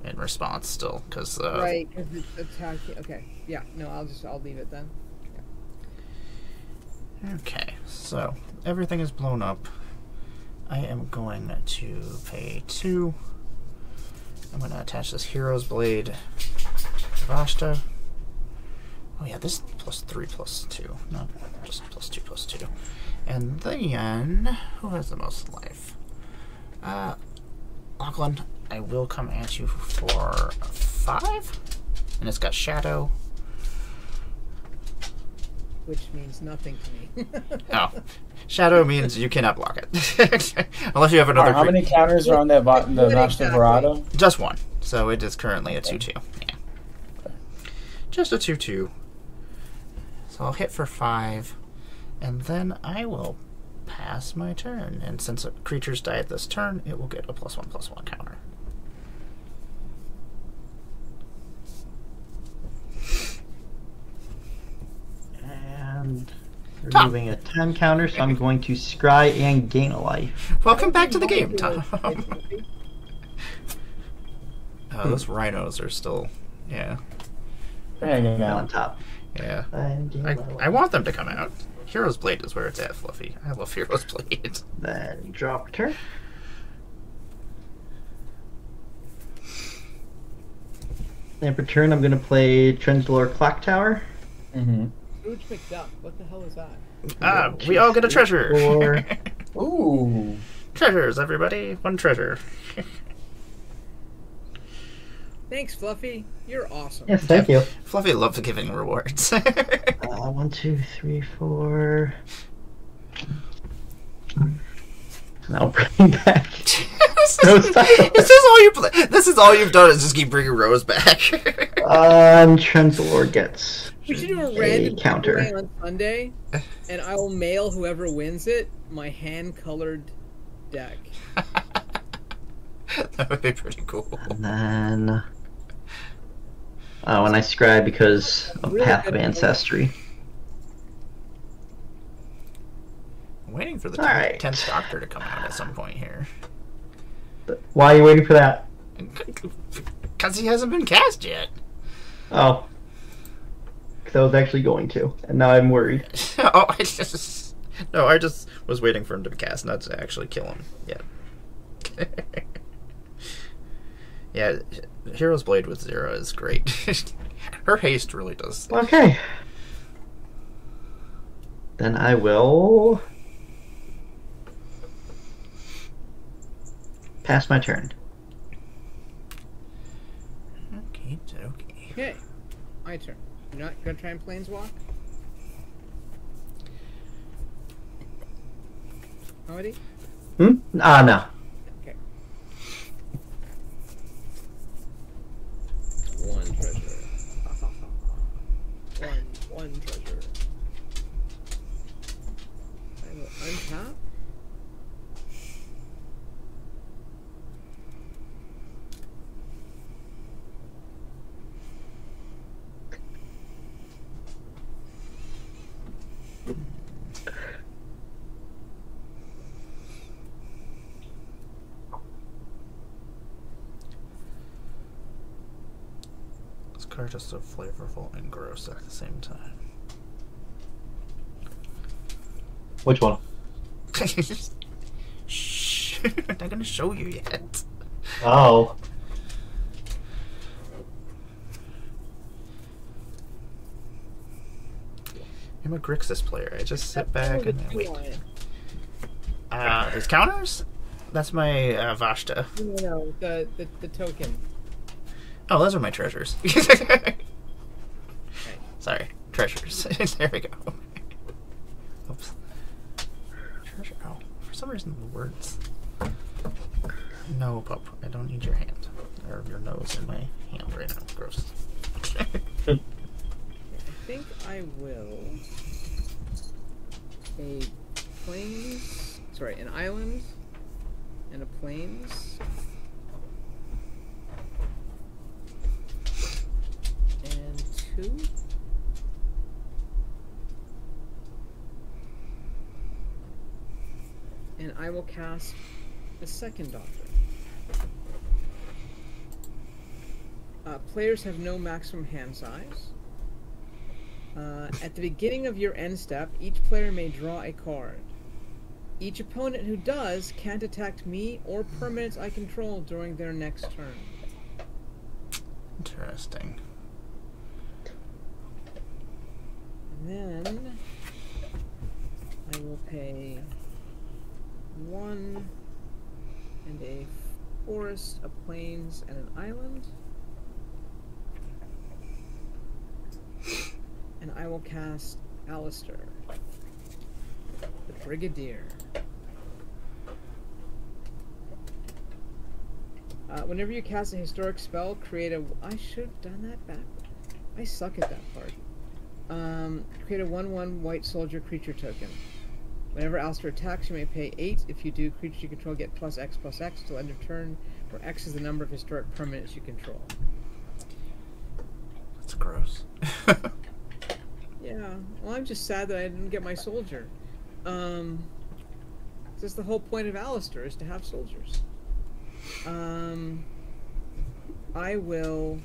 in response still. Cause, right, because it's attacking. Okay, yeah, no, I'll leave it then. Yeah. Okay, so everything is blown up. I am going to pay 2. I'm going to attach this Hero's Blade to Vashta. Oh yeah, this is +3/+2. No, just +2/+2. And then, who has the most life? Lachlan, I will come at you for 5. And it's got Shadow. Which means nothing to me. Oh. Shadow means you cannot block it. Unless you have another How many counters are on that the Vashta exactly? Verado? Just 1. So it is currently a 2/2. Yeah. Just a 2/2. So I'll hit for 5. And then I will pass my turn. And since creatures die at this turn, it will get a +1/+1 counter. And removing a 10 counter, so I'm going to scry and gain a life. Welcome back to the game, Tom. Those rhinos are still, yeah. They're hanging On out. top. Yeah. And gain my I want them to come out. Hero's Blade is where it's at, Fluffy. I love Hero's Blade. Then drop turn. And for turn, I'm going to play Trenzalore Clock Tower. Mm-hmm. Scrooge McDuck, what the hell is that? We all get a treasure. Or Ooh. Treasures, everybody. 1 treasure. Thanks, Fluffy. You're awesome. Yes, thank you. Fluffy loves giving rewards. 1, 2, 3, 4. Now bring back. This is all you've done is just keep bringing Rose back. Trenzalore gets We should do a random counter giveaway on Sunday, and I will mail whoever wins it my hand-colored deck. That would be pretty cool. And then when I scribe because of Really Path good of Ancestry. I'm waiting for the All right. 10th Doctor to come out at some point here. Why are you waiting for that? Because he hasn't been cast yet. Oh. Because I was actually going to, and now I'm worried. Oh, I just was waiting for him to be cast, not to actually kill him yet. Yeah, Hero's Blade with Zero is great. Her haste really does. Okay. Then I will pass my turn. Okay, okay. Okay, my turn. You're not gonna try and planeswalk? Already? No. Okay. One treasure. One treasure. I will untap. This card is so flavorful and gross at the same time. Which one? Shh. I'm not gonna show you yet. Oh. I'm a Grixis player. I just sit back and I wait. No, His counters? That's my Vashta. no, the token. Oh, those are my treasures. Sorry, treasures. There we go. Oops. Treasure. Oh, for some reason the words. No, pup. I don't need your hand or your nose in my hand right now. Gross. I think I will. An island and a plains. And 2. And I will cast the second Doctor. Players have no maximum hand size. At the beginning of your end step, each player may draw a card. Each opponent who does can't attack me or permanents I control during their next turn. Interesting. And then I will pay 1 and a forest, a plains, and an island. And I will cast Alistair, the Brigadier. Whenever you cast a historic spell, create a... I should have done that back. I suck at that part. Create a 1/1 white soldier creature token. Whenever Alistair attacks, you may pay 8. If you do, creatures you control get +X/+X till end of turn, where X is the number of historic permanents you control. That's gross. Yeah, well, I'm just sad that I didn't get my soldier. That's the whole point of Alistair, is to have soldiers. I will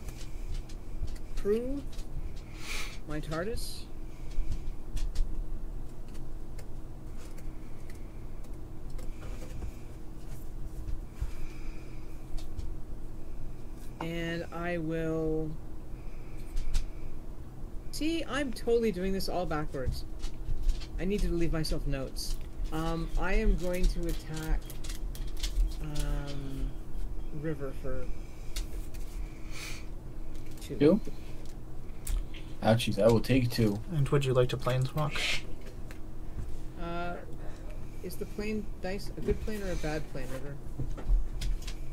prove my TARDIS. And I will... See, I'm totally doing this all backwards. I need to leave myself notes. I am going to attack River for 2. 2? Ouchies, I will take 2. And would you like to planeswalk? Is the plane dice a good plane or a bad plane, River?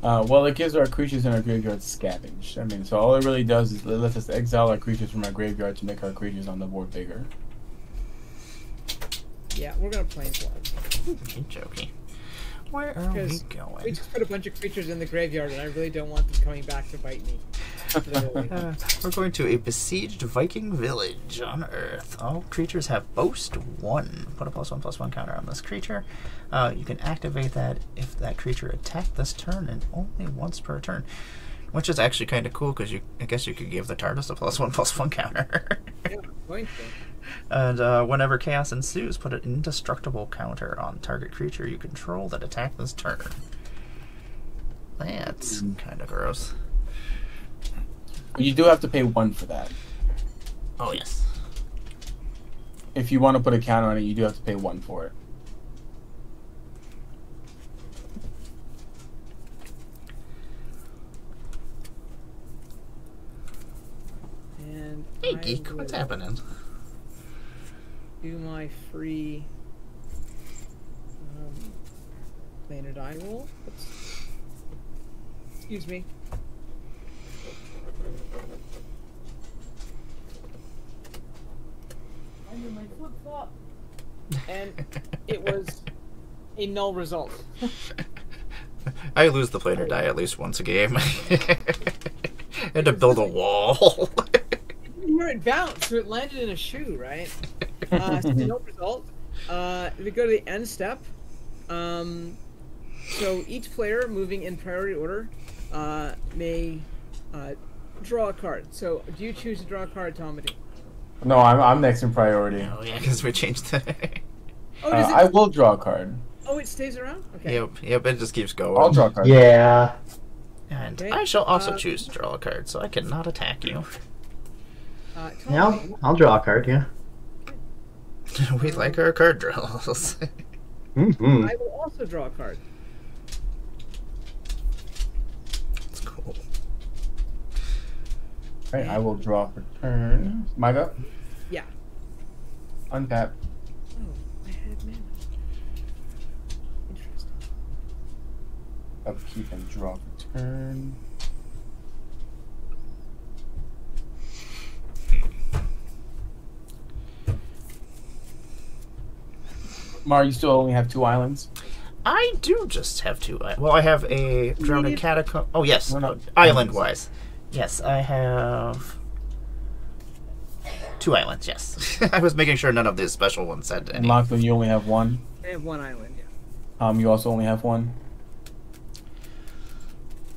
Well, it gives our creatures in our graveyard scavenge. I mean, so all it really does is it lets us exile our creatures from our graveyard to make our creatures on the board bigger. Yeah, we're gonna planeswalk. You joking. Where are we We going? just put a bunch of creatures in the graveyard, and I really don't want them coming back to bite me. Literally. We're going to a besieged Viking village on Earth. All creatures have Boast 1. Put a +1/+1 counter on this creature. You can activate that if that creature attacked this turn and only once per turn. Which is actually kind of cool because I guess you could give the TARDIS a +1/+1 counter. Yeah, I'm going to. And whenever chaos ensues, put an indestructible counter on target creature you control that attacked this turn. That's kind of gross. You do have to pay 1 for that. Oh, yes. If you want to put a counter on it, you do have to pay 1 for it. And Hey, I Geek, what's will happening? Do my free planar die roll. Oops. Excuse me. I'm in my flip flop. And it was a null result. I lose the planar die at least once a game. I had to build a wall. Where it bounced, so it landed in a shoe, right? So no result. We go to the end step. So each player moving in priority order may draw a card. So do you choose to draw a card, Tomedy? No, I'm next in priority. Oh yeah, because we changed the. Oh, does it? I will draw a card. Oh, it stays around. Okay. Yep, it just keeps going. I'll draw a card. Yeah. And Okay, I shall also choose to draw a card, so I cannot attack you. Yeah, I'll draw a card, yeah. We like our card draws. Mm-hmm. I will also draw a card. It's cool. Right, I will draw for turn. My go? Yeah. Untap. Oh, I had mana. Interesting. Upkeep and draw for turn. Mar, you still only have 2 islands? I do just have 2. Well, I have a Drowning Catacomb. Oh, yes. No. Island-wise. Yes, I have 2 islands, yes. I was making sure none of these special ones had And any. Lachlan, you only have 1. I have 1 island, yeah. You also only have 1.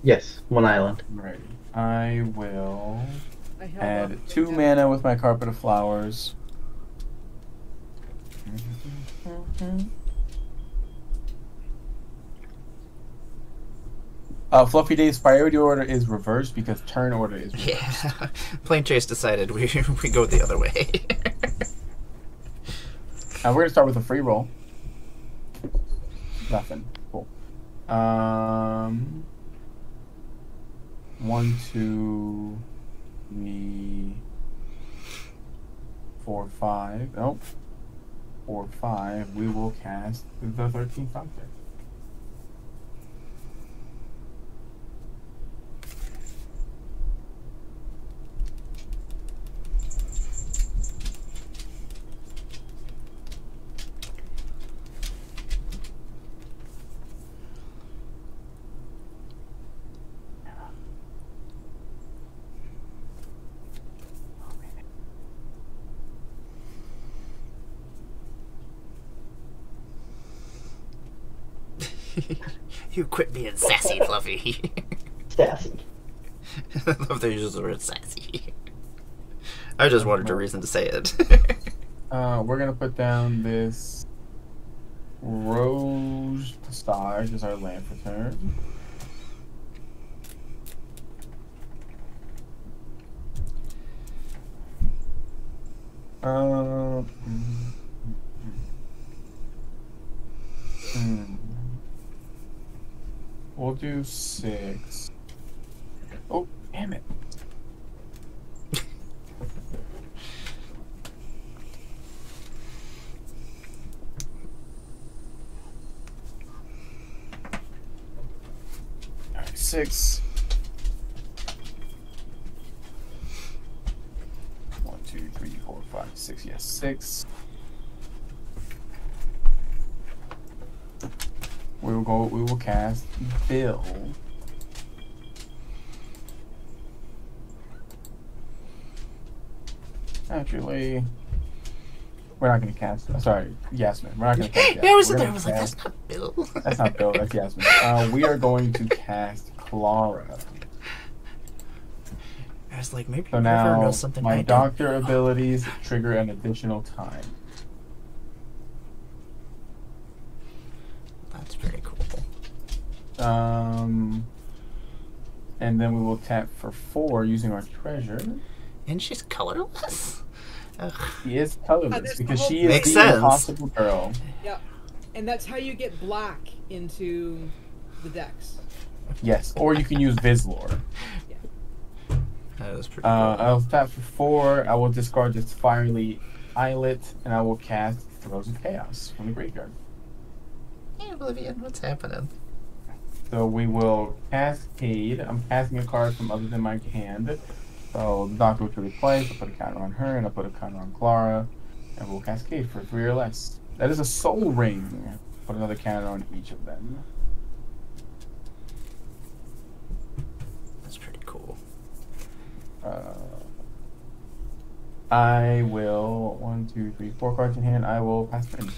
Yes, 1 island. Right. I will I held add up 2 the- mana with my Carpet of Flowers. Fluffy Day's priority order is reversed because turn order is reversed. Yeah. Plane Chase decided we go the other way. We're gonna start with a free roll. Nothing. Cool. 1, 2, 3, 4, 5. Nope. 4, 5. We will cast the 13th Doctor. You quit being sassy, Fluffy. Sassy. I love they use the word sassy. I just wanted a reason to say it. We're gonna put down this Rose Passage as our land for turn. We'll do 6. Oh, damn it. 6. 1, 2, 3, 4, 5, 6. Yes, 6. We will cast Bill. Actually, we're not going to cast. Sorry, Yasmin. We're not going to cast Yasmin. Yeah, I was there. I was like, that's not Bill. That's not Bill. That's Yasmin. We are going to cast Clara. I was like, maybe So River now knows something my I doctor don't. abilities trigger an additional time. That's pretty cool. And then we will tap for 4 using our treasure. And she's colorless? Ugh. She is colorless that's the because whole she is Makes the sense. impossible girl. Yeah, and that's how you get black into the decks. Yes, or you can use Vizlor. That was pretty cool. I'll tap for 4. I will discard this Fiery Islet, and I will cast Throes of Chaos from the graveyard. Hey, Oblivion, what's happening? So we will cascade. I'm casting a card from other than my hand. So the doctor will trigger twice. I'll put a counter on her, and I'll put a counter on Clara, and we'll cascade for 3 or less. That is a Soul Ring. Put another counter on each of them. That's pretty cool. I will 1, 2, 3, 4 cards in hand. I will pass turn.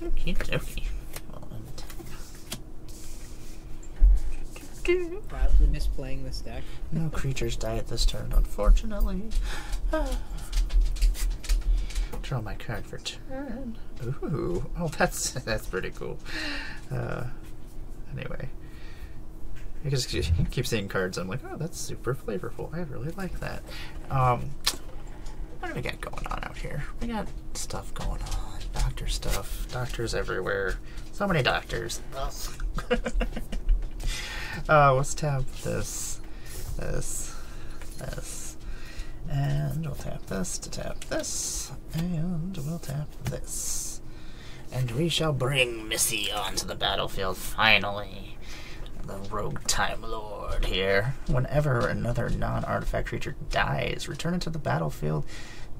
Okie dokie. Proudly misplaying this deck. No creatures die at this turn, unfortunately. Draw my card for turn. Ooh, oh, that's pretty cool. Anyway, I just keep seeing cards. I'm like, oh, that's super flavorful. I really like that. What do we got going on out here? We got stuff going on. Doctor stuff. Doctors everywhere. So many doctors. Let's tap this, and we'll tap this to tap this, and we'll tap this. And we shall bring Missy onto the battlefield finally. The Rogue Time Lord here. Whenever another non-artifact creature dies, return it to the battlefield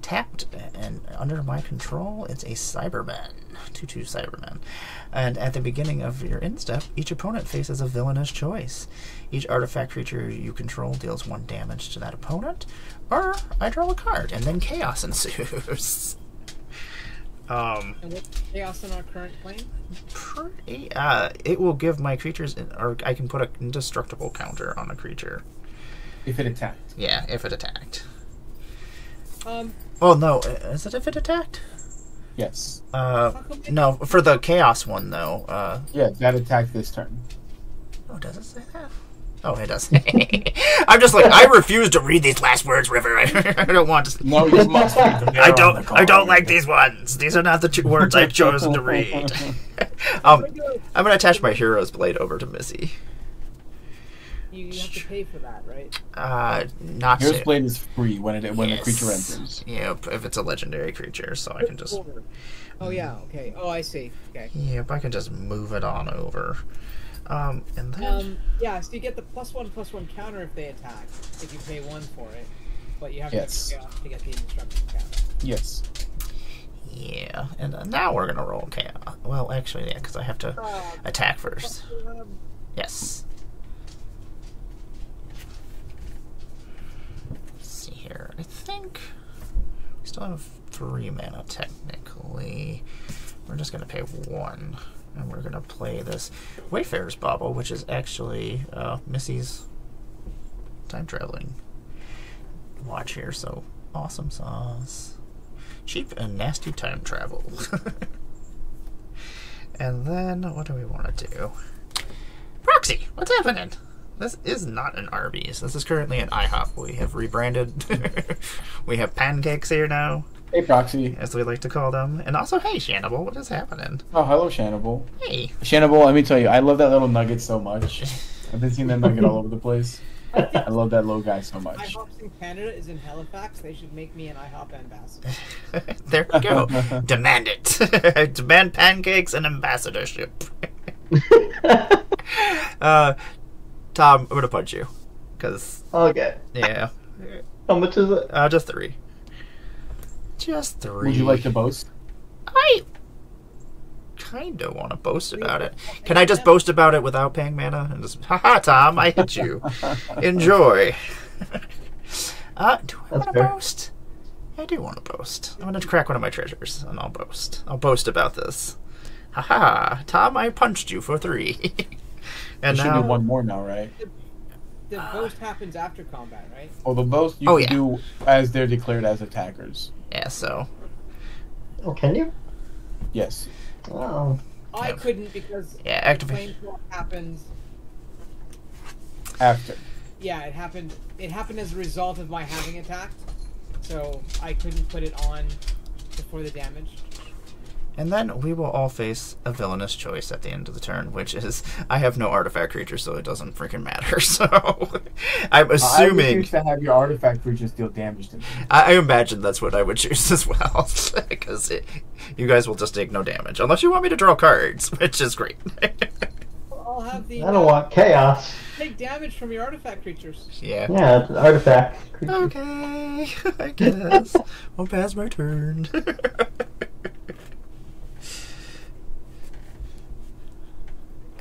tapped and under my control. It's a Cyberman, 2/2 Cyberman. And at the beginning of your end step, each opponent faces a villainous choice. Each artifact creature you control deals 1 damage to that opponent, or I draw a card, and then chaos ensues. And what's chaos in our current plane? It will give my creatures, or I can put an indestructible counter on a creature. If it attacked. Yeah, if it attacked. Oh, no, is it if it attacked? Yes. No, for the chaos one though. Yeah, that attacked this turn. Oh, does it say that? Oh, it does. I'm just like, I refuse to read these last words, River. I don't want to. No, you must read them. I don't like these ones. These are not the 2 words I've chosen to read. I'm gonna attach my Hero's Blade over to Missy. you have to pay for that, right? Not Hero's to. Blade is free when the creature Yes. enters. Yep, if it's a legendary creature, so I can just. Oh yeah, okay. Oh, I see. Okay. Yep, I can just move it on over. And then. Yeah, so you get the +1/+1 counter if they attack, if you pay 1 for it, but you have Yes. to pay off to get the indestructible counter. Yes. Yeah, and now we're gonna roll chaos. Well, actually, yeah, because I have to attack first. Yes. Let's see here. I think we still have 3 mana technically. We're just gonna pay 1, and we're gonna play this Wayfarer's Bauble, which is actually Missy's time traveling watch here. So awesome sauce. Cheap and nasty time travel. And then, what do we want to do? Proxy! What's happening? This is not an Arby's. This is currently an IHOP. We have rebranded. We have pancakes here now, Hey, Proxy. as we like to call them. And also, hey, Shannibal, what is happening? Oh, hello, Shannibal. Hey. Shannibal, let me tell you, I love that little nugget so much. I've been seeing that nugget all over the place. I love that little guy so much. IHOPs in Canada is in Halifax. They should make me an IHOP ambassador. There we go. Demand it. Demand pancakes and ambassadorship. Tom, I'm gonna punch you. Cause Okay. yeah, How much is it? just 3. Just 3. Would you like to boast? I kind of want to boast about it. Can I just boast about it without paying mana? And just, haha, Tom, I hit you. Enjoy. Do I want to fair. boast? I do want to boast. I'm going to crack one of my treasures, and I'll boast. I'll boast about this. Haha, Tom, I punched you for 3. And There should now... be one more now, right? The boast happens after combat, right? Well, the boast you Oh, can yeah. do as they're declared as attackers. Yeah, so... Oh, can you? Yes. Oh. I Yep. couldn't because Yeah, activate. flamethrower happens. After. Yeah, it happened. It happened as a result of my having attacked, so I couldn't put it on before the damage. And then we will all face a villainous choice at the end of the turn, which is I have no artifact creature, so it doesn't freaking matter. So I'm I assuming refuse to have your artifact creatures deal damage to me. I imagine that's what I would choose as well, because you guys will just take no damage unless you want me to draw cards, which is great. I'll have the. I don't want chaos. Take damage from your artifact creatures. Yeah. Yeah, it's an artifact. creature. Okay, I guess I'll pass my turn.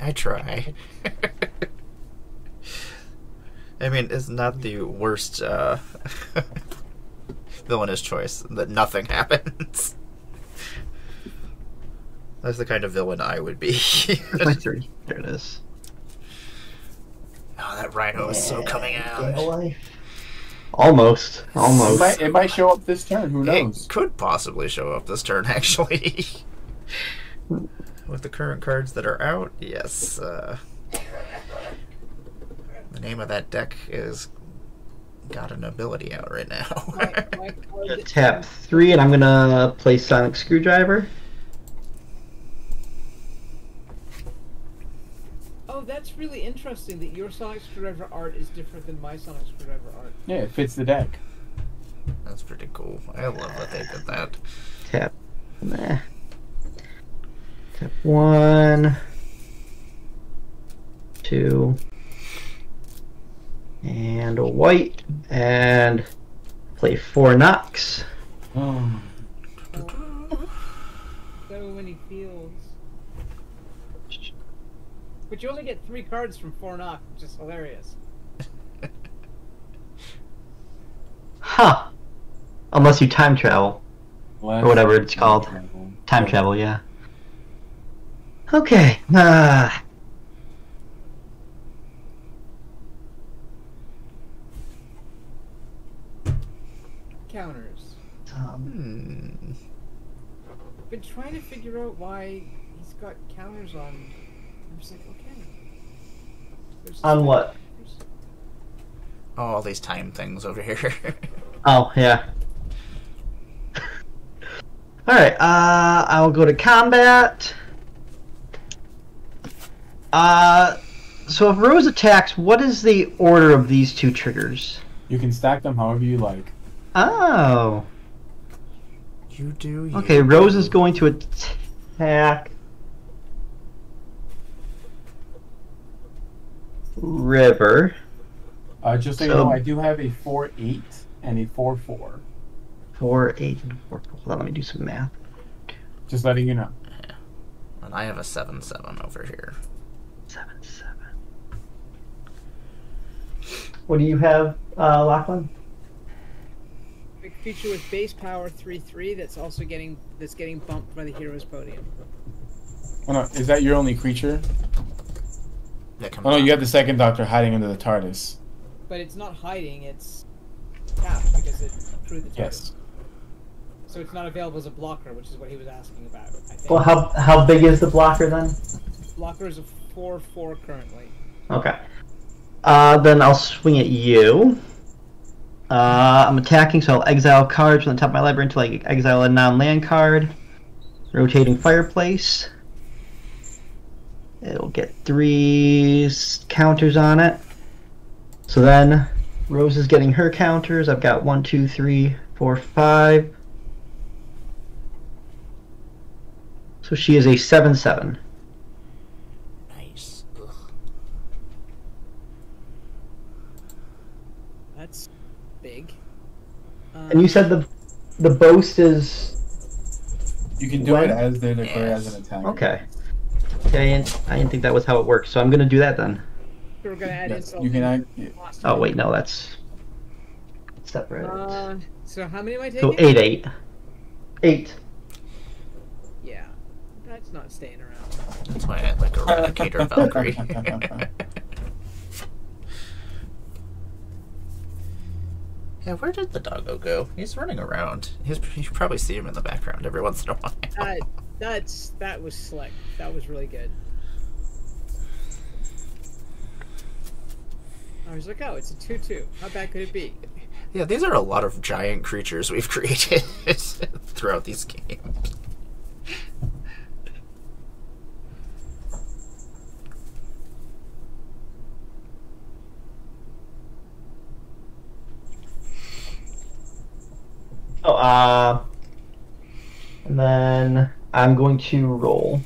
I try. I mean, it's not the worst villainous choice that nothing happens. That's the kind of villain I would be. Where's my 3? There it is. Oh, that rhino is so coming out. Gain a life. Almost. Almost. It might show up this turn. Who knows? It could possibly show up this turn, actually. With the current cards that are out, yes. The name of that deck is got an ability out right now. My card Tap 3, and I'm gonna play Sonic Screwdriver. Oh, that's really interesting that your Sonic Screwdriver art is different than my Sonic Screwdriver art. Yeah, it fits the deck. That's pretty cool. I love that they did that. Tap. Nah. Tap 1. 2. And a white. And play 4 knocks. Oh. So many fields. But you only get 3 cards from 4 knock, which is hilarious. Huh. Unless you time travel. Or whatever it's called. Time travel, yeah. Okay. Counters. Hmm. Been trying to figure out why he's got counters on. I'm just like, okay. There's On what? Oh, all these time things over here. Oh, yeah. Alright, I'll go to combat. So if Rose attacks, what is the order of these 2 triggers? You can stack them however you like. Oh. You do. You. Okay, Rose is going to attack River. Just so you know, I do have a 4-8 and a 4-4. 4, 8, and 4. Hold on, let me do some math. Just letting you know. Yeah. And I have a 7/7 over here. 7, 7. What do you have, Lachlan? a creature with base power 3/3 that's also getting bumped by the hero's podium. Oh no, is that your only creature? That comes Oh no, out. you have the second Doctor hiding under the TARDIS. But it's not hiding, it's tapped because it threw the target. Yes. So it's not available as a blocker, which is what he was asking about, I think. Well, how big is the blocker then? Blocker is a 4/4 currently. Okay. Then I'll swing at you. I'm attacking, so I'll exile cards from the top of my library until I exile a non-land card. Rotating Fireplace. It'll get 3 counters on it. So then, Rose is getting her counters. I've got 1, 2, 3, 4, 5. So she is a 7/7. Nice. Ugh. And you said the boast is You can do it When? as they declare Yes. as an attack. okay. Okay, I didn't think that was how it works, so I'm gonna do that then. So we're gonna add Yes, insult. you can act. Oh wait, no, that's separate. So how many am I So taking? 8. 8. Yeah, that's not staying around. That's why I like Eradicator Valkyrie. Yeah, where did the doggo go? He's running around. You probably see him in the background every once in a while. That was slick. That was really good. I was like, oh, it's a 2/2. How bad could it be? Yeah, these are a lot of giant creatures we've created throughout these games. Oh, and then I'm going to roll.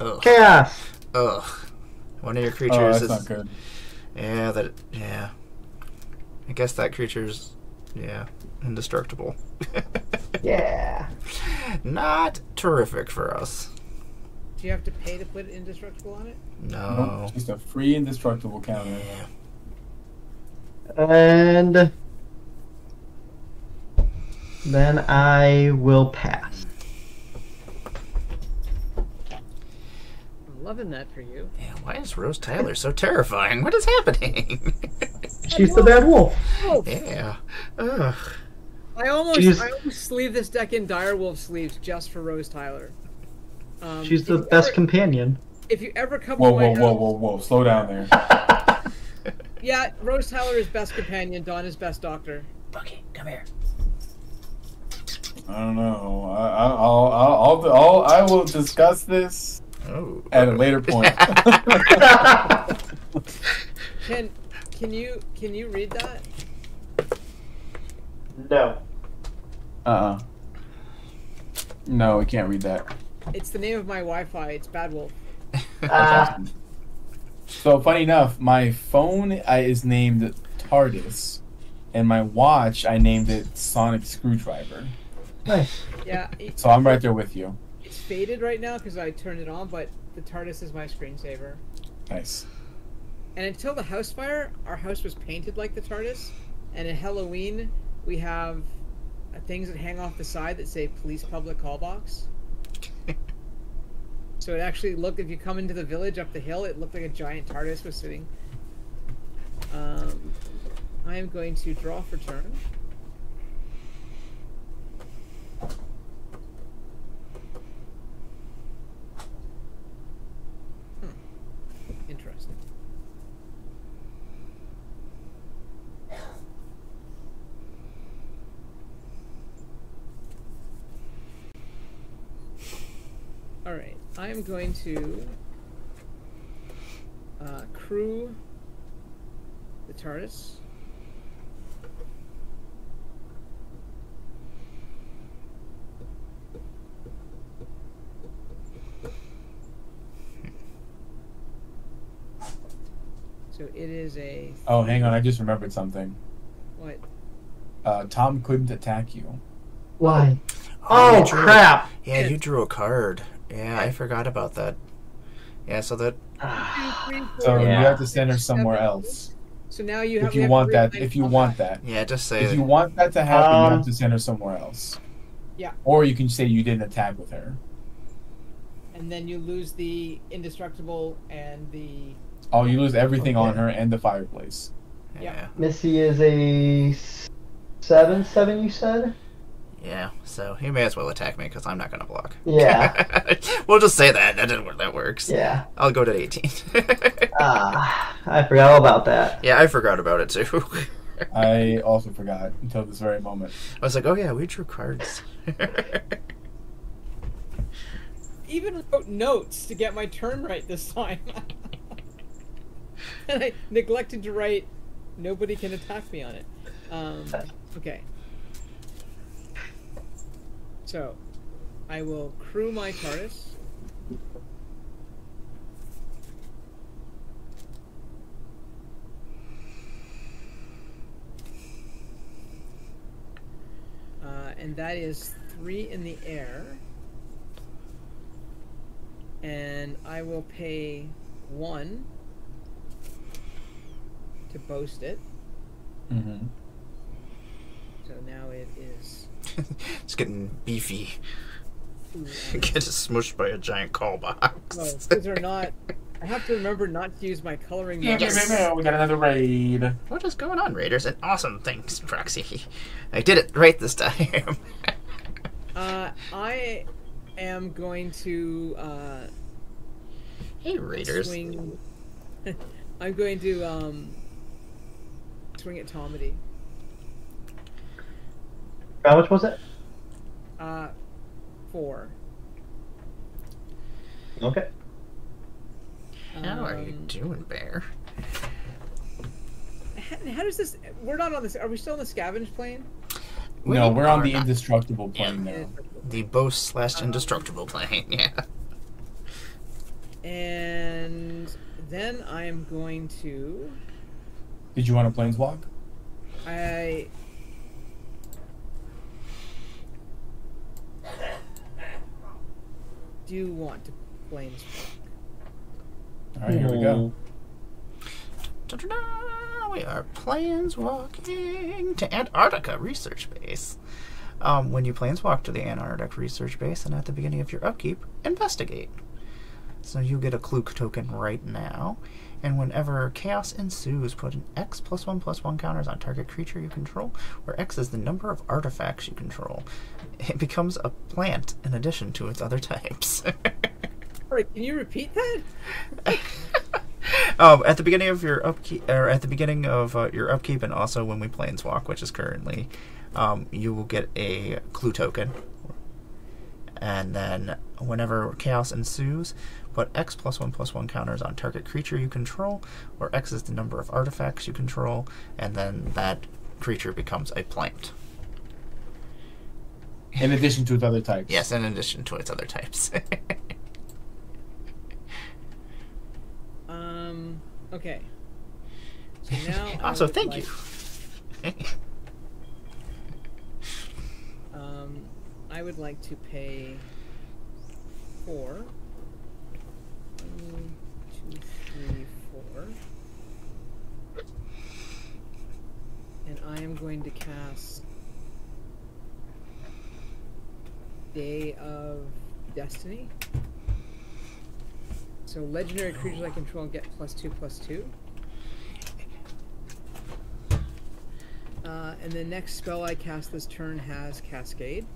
Ugh. Chaos! Ugh. One of your Oh, creatures that's is... not good. Yeah. I guess that creature's... Yeah. Indestructible. Yeah. Not terrific for us. Do you have to pay to put indestructible on it? No. Nope, just a free indestructible counter. And then I will pass. I'm loving that for you. Yeah, why is Rose Tyler so terrifying? What is happening? She's the bad wolf. Yeah. Ugh. I almost She's- sleeve this deck in Direwolf sleeves just for Rose Tyler. She's if the you best ever- companion. If you ever come Whoa, to my whoa, whoa, house, whoa, whoa! Slow down there. yeah, Rose Tyler is best companion, Dawn is best doctor. Bucky, come here. I don't know. I will discuss this Oh. at a later point. Can you read that? No. No, we can't read that. It's the name of my Wi-Fi. It's Bad Wolf. So funny enough, my phone is named TARDIS, and my watch I named it Sonic Screwdriver. Nice. Yeah, So I'm right there with you. it's faded right now because I turned it on, but the TARDIS is my screensaver. Nice. And until the house fire, our house was painted like the TARDIS. And at Halloween, we have things that hang off the side that say "Police Public Call Box." So it actually looked, if you come into the village up the hill, it looked like a giant TARDIS was sitting. I am going to draw for turn. Interesting. Alright, I am going to crew the TARDIS. So it is a... Oh, hang on. I just remembered something. What? Tom couldn't attack you. Why? Oh, Oh, you drew- crap! Yeah, you drew a card. Yeah, I forgot about that. Yeah, so that... 2, 3, 4, So Yeah. you have to send her somewhere else. So now you have... If you want that, if you want that. Yeah, just say... If you want that to happen, you Um, have to send her somewhere else. Yeah. Or you can say you didn't attack with her. And then you lose the indestructible and the... Oh, you lose everything on Okay. her and the fireplace. Yeah. Missy is a 7/7, you said? Yeah, so he may as well attack me because I'm not going to block. Yeah. We'll just say that. That works. Yeah. I'll go to 18. I forgot all about that. Yeah, I forgot about it too. I also forgot until this very moment. I was like, oh yeah, we drew cards. Even wrote notes to get my turn right this time. And I neglected to write, nobody can attack me on it. Okay. So, I will crew my TARDIS. and that is 3 in the air. And I will pay 1 to boast it. Mm-hmm. So now it is. It's getting beefy. Ooh, Get smushed by a giant call box. oh, these are not. I have to remember not to use my coloring Yeah, markers. we got another raid. What is going on, Raiders? And awesome, thanks, Proxy. I did it right this time. I am going to Hey, Raiders. swing. I'm going to swing at Tomedy. How much was it? 4. Okay. How are you doing, Bear? How does this? We're not on this. Are we still on the scavenge plane? No, we're on are the not. indestructible plane Yeah. now. The boast/indestructible plane, yeah. And then I am going to. Did you want a planeswalk? I. Do want to planeswalk. All right, here we go. Da-da-da! We are planeswalking to Antarctica Research Base. When you planeswalk to the Antarctic Research Base, and at the beginning of your upkeep, investigate. So you get a clue token right now, and whenever chaos ensues, put an X +1/+1 counters on target creature you control, where X is the number of artifacts you control. It becomes a plant in addition to its other types. Alright, can you repeat that? At the beginning of your upkeep, or at the beginning of your upkeep, and also when we planeswalk, which is currently, you will get a clue token. And then, whenever chaos ensues, put X +1/+1 counters on target creature you control, where X is the number of artifacts you control, and then that creature becomes a plant. In addition to its other types. Yes, in addition to its other types. Okay. So now. Also, I would thank like, you. I would like to pay 4. 1, 2, 3, 4. And I am going to cast Day of Destiny. So legendary creatures I control get +2/+2. And the next spell I cast this turn has Cascade.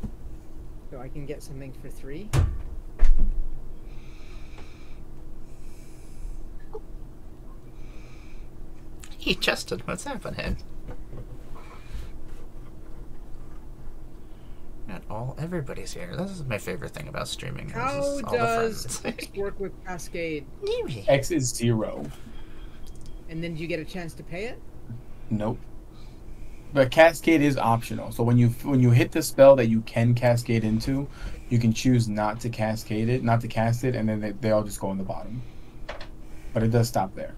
So I can get something for 3. Hey, Justin, what's happening? Not everybody's here. This is my favorite thing about streaming. is How just all the does friends. X work with Cascade? X is 0. And then do you get a chance to pay it? Nope. But Cascade is optional. So when you hit the spell that you can Cascade into, you can choose not to cast it, and then they all just go on the bottom. But it does stop there.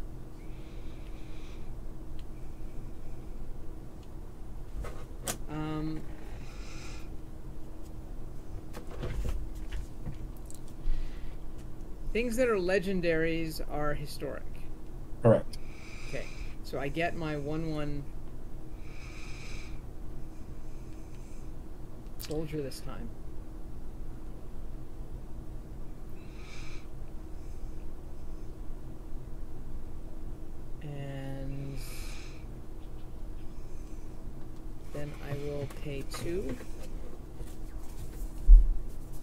Things that are legendaries are historic. Correct. Okay, so I get my 1/1 soldier this time. And then I will pay 2.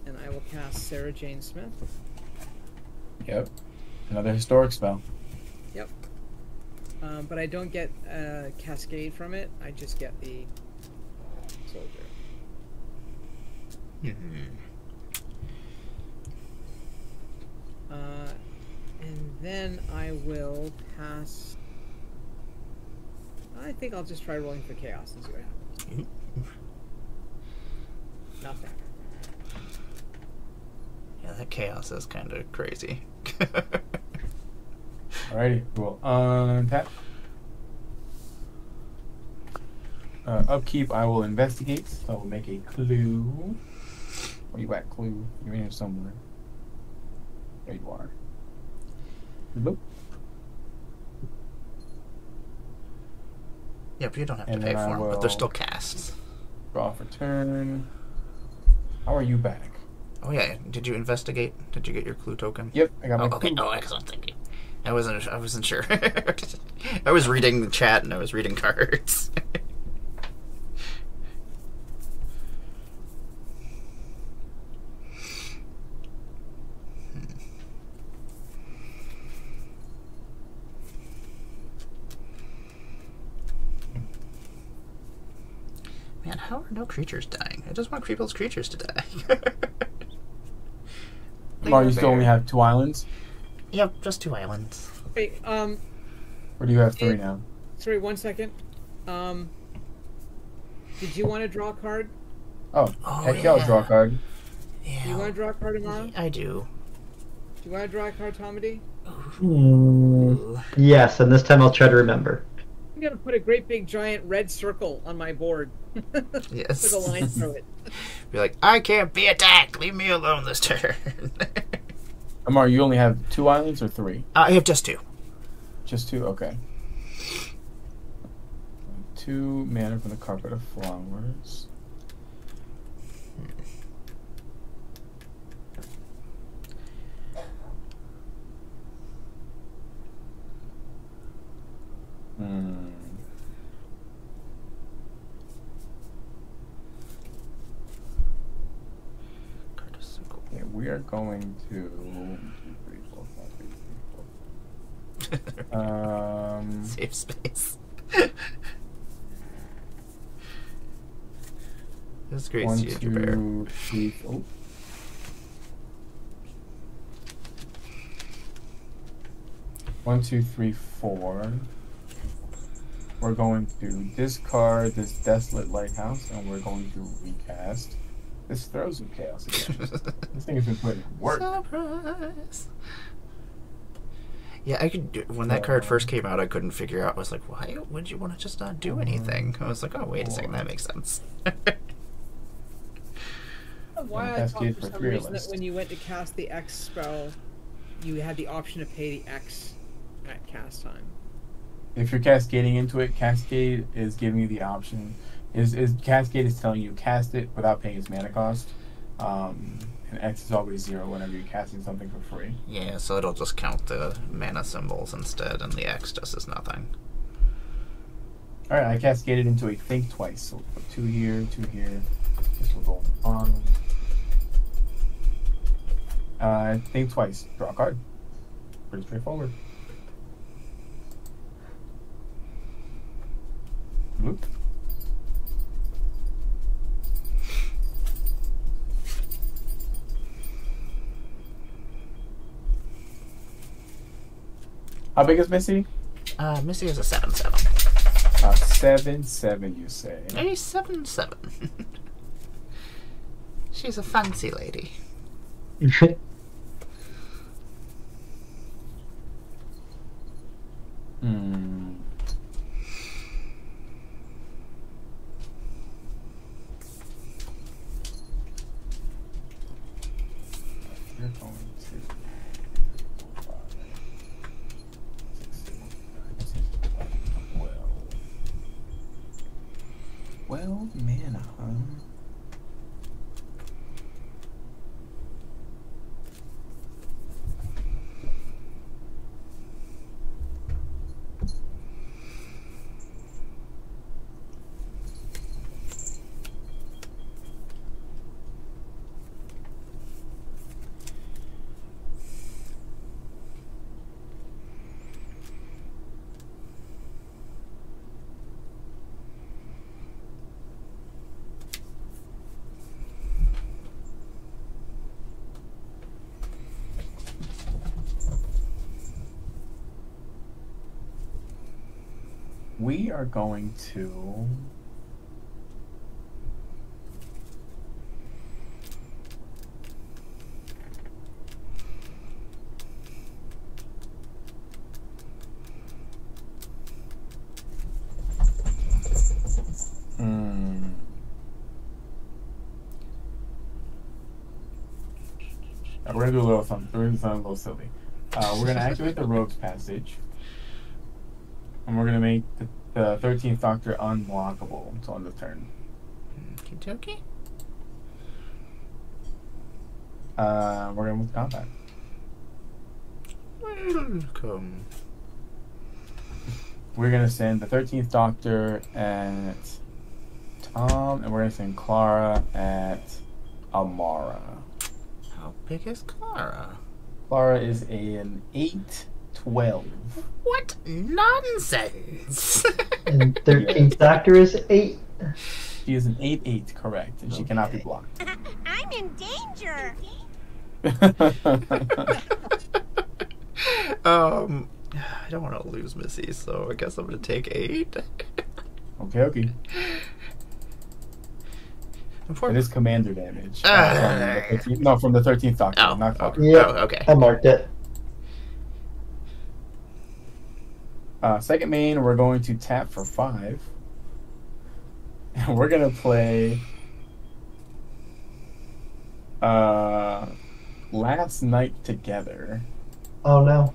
And I will cast Sarah Jane Smith. Yep. Another historic spell. Yep. But I don't get a Cascade from it. I just get the soldier. And then I will pass. I think I'll just try rolling for chaos and see what happens. Nothing. Yeah, that chaos is kind of crazy. Alrighty, cool. Untap. upkeep, I will investigate. So I will make a clue. Where you at, clue? You're in here somewhere. There you are. Boop. Yep, you don't have to And pay then I for them, but they're will- still casts. Draw for turn. How are you back? Oh yeah, did you investigate? Did you get your clue token? Yep, I got my Okay. clue. Oh, excellent. Thank you. I wasn't sure. I was reading the chat and I was reading cards. Man, how are no creatures dying? I just want people's creatures to die. Mar, you still only have 2 islands? Yep, just 2 islands. Wait, Or do you have 3 now? sorry, 1 second. Did you want to draw a card? Oh, Oh, heck yeah, I'll draw a yeah. card. Yeah. Do you want to draw a card tomorrow? Do I do. you want to draw a card, Tomedy? Yes, and this time I'll try to remember. I'm gonna put a great big giant red circle on my board. Yes. With a line through it. Be like, I can't be attacked. Leave me alone this turn. Amar, you only have 2 islands or 3? I have just 2. Just 2? Okay. 2 mana from the Carpet of Flowers. Okay, we are going to 1, 2, 3, 4, 5, 3, 4. Save space. This is great, 1, Ginger Bear. 2, 3, 4. 1, 2, 3, 4. We're going to discard this Desolate Lighthouse, and we're going to recast this Throws of Chaos again. This thing has been put in work. Surprise. Yeah, I could. When that card first came out, I couldn't figure out. I was like, why would you want to just not do anything? I was like, oh, wait a second, that makes sense. Why I Cascade thought for for some 3 of reason us. that when you went to cast the X spell, you had the option to pay the X at cast time. If you're cascading into it, Cascade is giving you the option. Cascade is telling you cast it without paying its mana cost. And X is always 0 whenever you're casting something for free. Yeah, so it'll just count the mana symbols instead, and the X just is nothing. Alright, I cascaded into a Think Twice. So we'll put 2 here, 2 here. This will go on. Think Twice. Draw a card. Pretty straightforward. Whoop. How big is Missy? Missy is a 7/7. 7/7, you say? A 7/7. She's a fancy lady. Hmm. You're going to 5, 6, 7, 8, 9, 10, 11, 12. 12 mana, huh? We are going to We're gonna do a little something. We're gonna do something a little silly. We're gonna activate the Rogue's Passage, and we're gonna make the 13th Doctor unblockable until end of turn. Okie We're gonna move to combat. Welcome. We're gonna send the 13th Doctor at Tom, and we're gonna send Clara at Amara. How big is Clara? Clara is an 8/12. What nonsense! And 13th Doctor is 8. She is an 8/8, correct, and she cannot be Okay. blocked. I'm in danger. I don't want to lose Missy, so I guess I'm gonna take 8. Okay. It is commander damage. From the 13th Doctor, Oh, not Clara. Yep. Oh, okay. I marked it. Second main, we're going to tap for 5. And we're going to play Last Night Together. Oh no.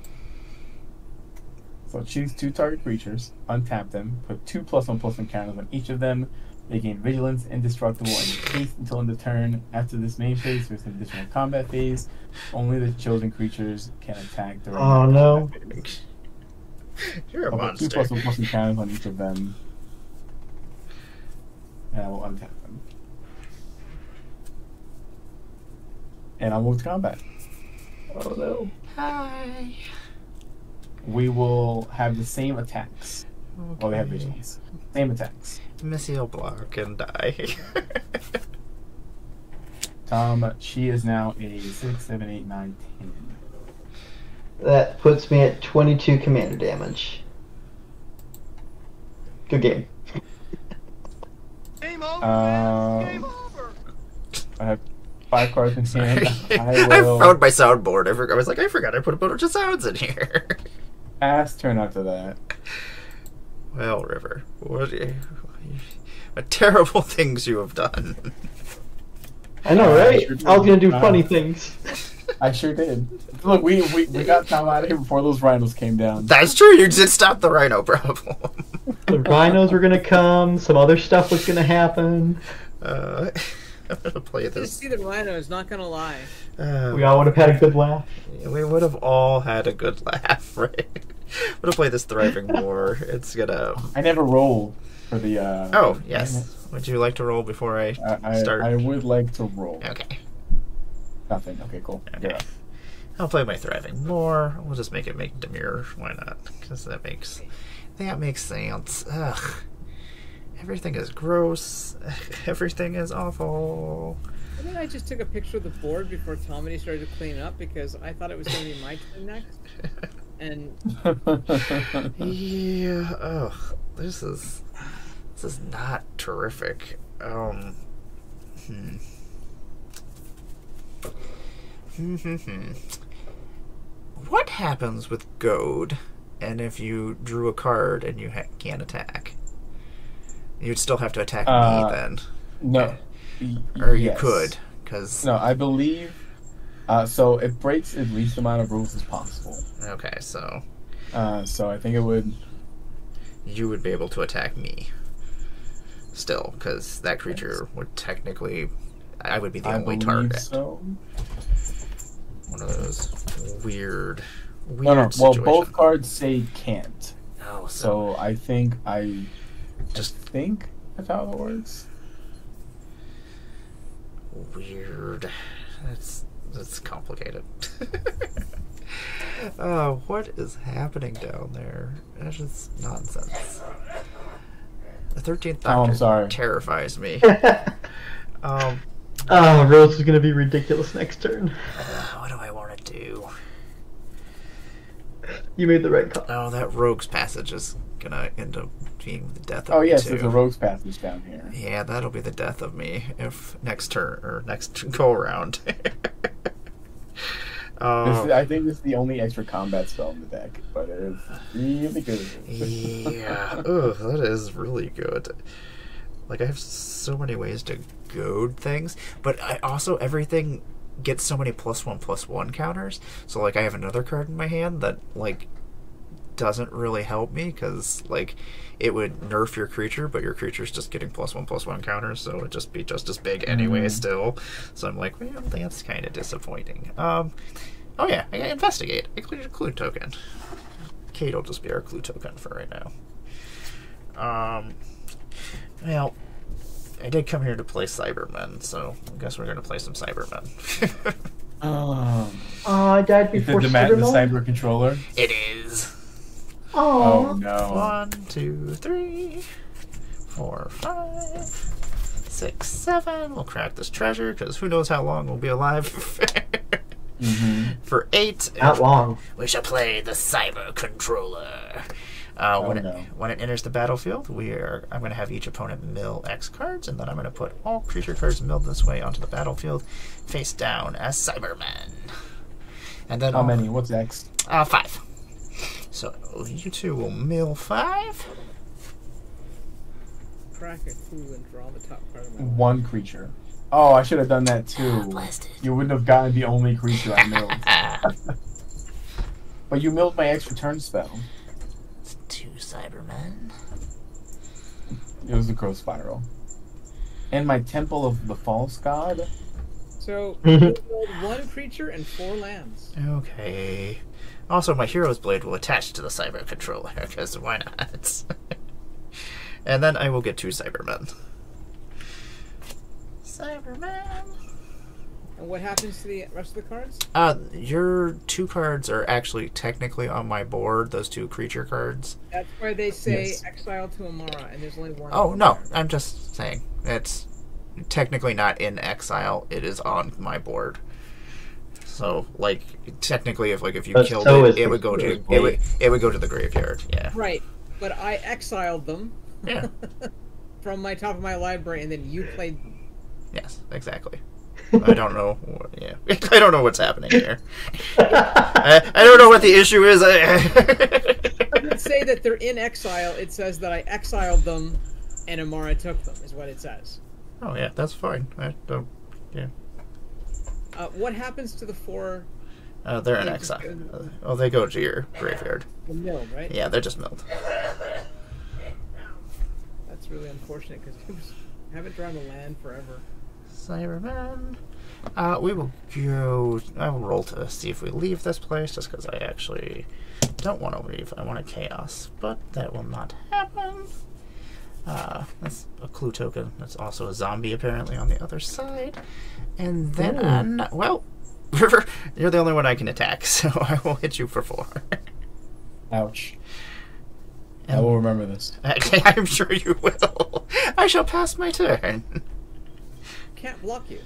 So choose 2 target creatures, untap them, put 2 +1/+1 counters on each of them. They gain Vigilance, Indestructible, and Haste until end of turn. After this main phase, there's an additional combat phase. Only the chosen creatures can attack during Oh, the no. combat phase. You're a I'll put monster. 2 +1/+1 counters on each of them. And I will untap them. And I'll move to combat. Oh no. Hi. We will have the same attacks. Well, they have Okay. vigilance. Same attacks. Missy will block and die. Tom, she is now a 6, 7, 8, 9, 10. That puts me at 22 commander damage. Good game. Game over, Game over. I have 5 cards in hand. I found my soundboard. I was like, I forgot I put a bunch of sounds in here. Pass turn after that. Well, River, what terrible things you have done. I know, right? Sure I was gonna do did. funny things. I sure did. Look, we got Tom out of here before those rhinos came down. That's true. You did stop the rhino problem. The rhinos were gonna come. Some other stuff was gonna happen. I'm gonna play Just this. see the rhinos, not gonna lie. We all would have had a good laugh. We would have all had a good laugh, right? I'm gonna play this Thriving War. It's gonna. I never rolled for the. Oh yes. Would you like to roll before I start? I would like to roll. Okay. Nothing. Okay, cool. Okay. Yeah. I'll play my Thriving War. We'll just make Demir. Why not? Because that makes sense. Ugh. Everything is gross. Everything is awful. And then I just took a picture of the board before Tommy started to clean up because I thought it was going to be my turn next. And Yeah. Ugh. This is not terrific. What happens with Goad, and if you drew a card and you can't attack? You'd still have to attack me then. No. Or you Yes. could, because... No, I believe. So it breaks the least amount of rules as possible. Okay, so So I think it would. you would be able to attack me. Still, because that creature would technically... I would be the I only believe target. so. One of those weird No. Well, situations. both cards say can't. Oh, So I think just that's how it works. weird. That's complicated. What is happening down there? That's just nonsense. The 13th Doctor I'm sorry. terrifies me. Rose is gonna be ridiculous next turn. What do I want to do? You made the right call. Oh, that Rogue's Passage is gonna end up being the death of Oh me yes, too. there's a Rogue's Passage down here. Yeah, that'll be the death of me if next turn or next go around. I think this is the only extra combat spell in the deck, but it is really good. Yeah, ugh, that is really good. Like, I have so many ways to goad things, but I also everything get so many +1/+1 counters. So like I have another card in my hand that like doesn't really help me because like it would nerf your creature, but your creature's just getting +1/+1 counters, so it'd just be just as big anyway still. So I'm like, well, that's kind of disappointing. Oh yeah, I got investigate. I included a clue token. Kate will just be our clue token for right now. Well, I did come here to play Cybermen, so I guess we're gonna play some Cybermen. I died before the cyber controller. It is. Oh no. 1, 2, 3, 4, 5, 6, 7. We'll crack this treasure because who knows how long we'll be alive. For 8. Not long. We shall play the Cyber Controller. When it enters the battlefield, I'm going to have each opponent mill X cards, and then I'm going to put all creature cards milled this way onto the battlefield, face down as Cybermen. And then how many? What's X? 5. So you two will mill 5. Crack a clue and draw the top card of my one creature. Oh, I should have done that too. You wouldn't have gotten the only creature I milled. But you milled my X return spell. It's 2 Cybermen. It was the Crow Spiral. And my Temple of the False God. So, you build 1 creature and 4 lands. Okay. Also, my Hero's Blade will attach to the Cyber Controller, because why not? And then I will get 2 Cybermen. Cybermen. And what happens to the rest of the cards? Your 2 cards are actually technically on my board, those 2 creature cards. That's why they say exile to Amara, and there's only 1. Oh, no, I'm just saying. It's technically not in exile, it is on my board. So, like, technically, if you killed it, it would go to the graveyard. Yeah. Right, but I exiled them. Yeah. From my top of my library, and then you played. Yes, exactly. I don't know. Yeah, I don't know what's happening here. I don't know what the issue is. It doesn't say that they're in exile. It says that I exiled them, and Amara took them. Is what it says. Oh yeah, that's fine. I don't. Yeah. What happens to the 4? They're in exile. They go to your graveyard. They're milled, right? Yeah, they're just milled. That's really unfortunate because I haven't drawn a land forever. Cybermen. We will go. I will roll to see if we leave this place, just because I actually don't want to leave. I want a chaos, but that will not happen. That's a clue token. That's also a zombie, apparently, on the other side. And then, well, you're the only one I can attack, so I will hit you for 4. Ouch. I will remember this. I'm sure you will. I shall pass my turn. Can't block you.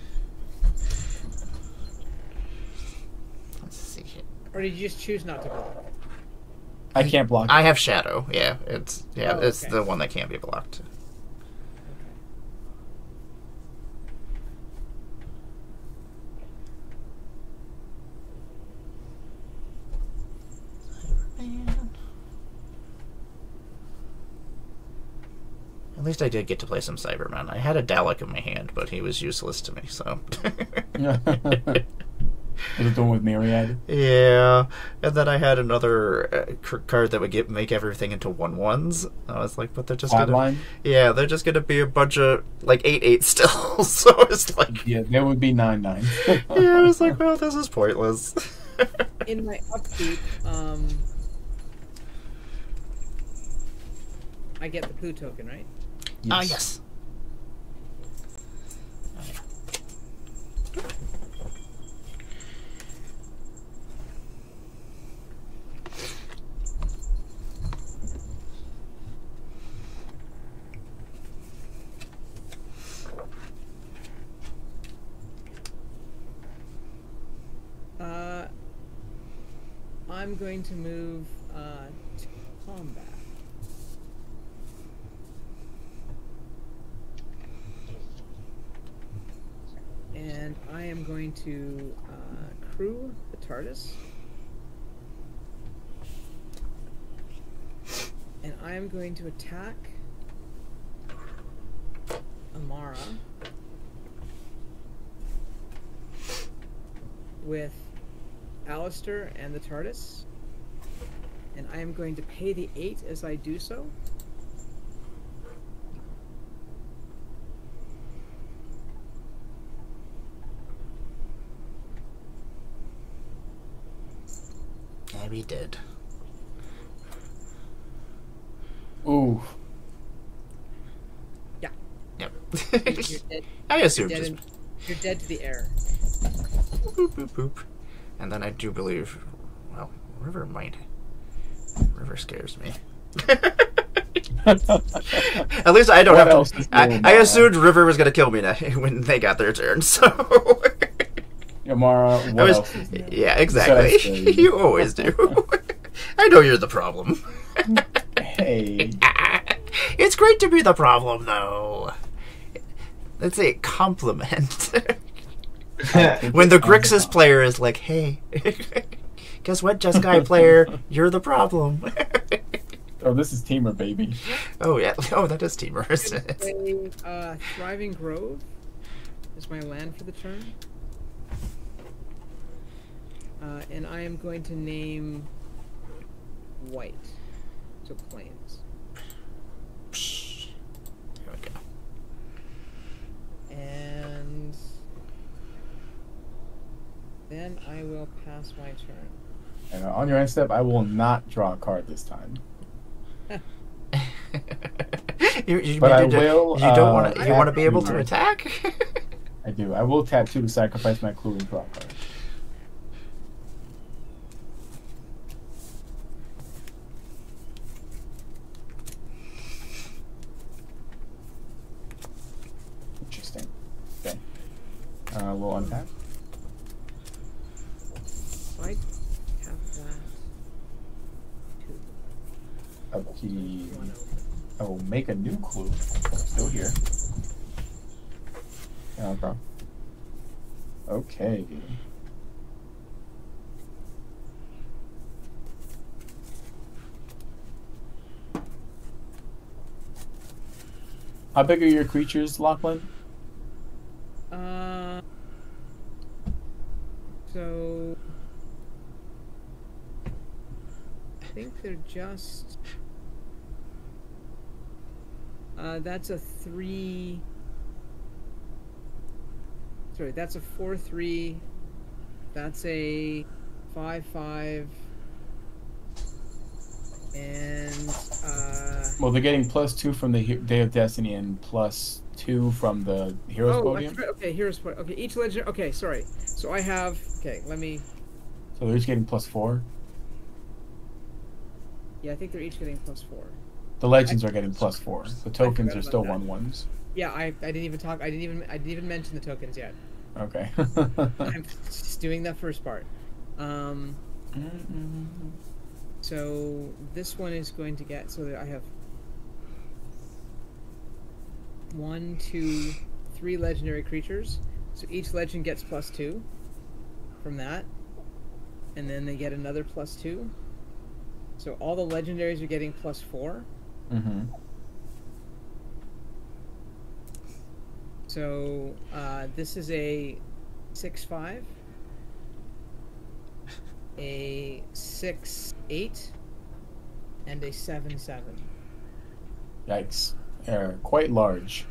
Let's see here. Or did you just choose not to block? I can't block. I have Shadow. Yeah, it's okay. the one that can't be blocked. At least I did get to play some Cybermen. I had a Dalek in my hand, but he was useless to me, so... Was it the one with Myriad? Yeah, and then I had another card that would make everything into 1/1s. I was like, but they're just gonna... Yeah, they're just gonna be a bunch of, like, 8/8 still, so it's like... Yeah, there would be 9/9. Yeah, I was like, well, this is pointless. In my upkeep, I get the clue token, right? Yes. I'm going to move to combat. And I am going to crew the TARDIS. And I am going to attack Amara. with Alistair and the TARDIS. And I am going to pay the 8 as I do so. Abby did. Ooh. Yeah. Yep. You're dead. I assumed You're just dead, you're dead to the air. boop, boop, boop. And then I do believe, well, River might. River scares me. At least I don't What have else to. is going I on? assumed River was going to kill me when they got their turn, so. Yamara, what else is new? Yeah, exactly. You said I You always do. I know you're the problem. Hey. It's great to be the problem, though. Let's say compliment. When the Grixis player is like, hey, guess what, Just Guy player? You're the problem. Oh, this is Teamer, baby. Oh, yeah. Oh, that is Teamer, isn't it? Thriving Grove is my land for the turn. And I am going to name White. So Plains. Here we go. And then I will pass my turn. And on your end step, I will not draw a card this time. But I will. You don't want to. You tap want to be able two. to attack. I do. I will tap 2 to sacrifice my clue and draw a card. Interesting. Okay. We'll untap. So I have that. 2. Okay. One open. I will make a new clue. Still here. Yeah, no problem. Okay. How big are your creatures, Lachlan? So I think they're just. That's a 3. Sorry, that's a 4/3. That's a 5/5. And Well, they're getting +2 from the Day of Destiny and +2 from the Heroes Podium. that's right. Okay, Heroes Podium. Okay, each legend. Okay, sorry. So I have. Okay, let me. So they're each getting +4. Yeah, I think they're each getting +4. The legends are getting +4. The tokens are about still that. 1/1s. Yeah, I didn't even talk. I didn't even mention the tokens yet. Okay. I'm just doing that first part. So this one is going to get. So that I have 1, 2, 3 legendary creatures. So each legend gets +2 from that, and then they get another +2. So all the legendaries are getting +4. Mm-hmm. So this is a 6/5, a 6/8, and a 7/7. Yikes. They're quite large.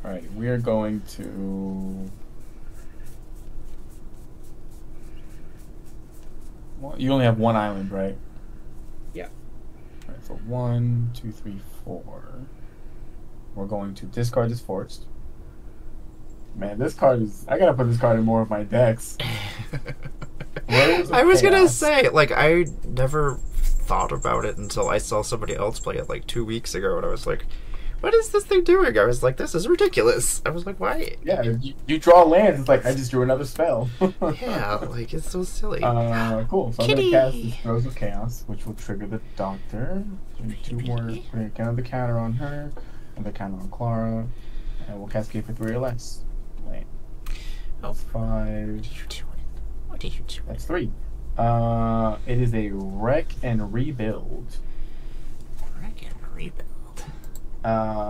Alright, we are going to... Well, you only have 1 island, right? Yeah. Alright, so 1, 2, 3, 4. We're going to discard this forest. Man, this card is... I gotta put this card in more of my decks. I was gonna say, like, I never thought about it until I saw somebody else play it like 2 weeks ago, and I was like, what is this thing doing? I was like, this is ridiculous. I was like, why? Yeah, you draw lands, it's like, I just drew another spell. Yeah, like, it's so silly. Cool. So Kitty. I'm gonna cast this Throes of Chaos, which will trigger the Doctor. So 2 more, putting another counter on her, another counter on Clara, and we'll cascade for 3 or less. Wait. That's 5. What are you doing? What are you doing? That's 3. It is a Wreck and Rebuild. Wreck and rebuild.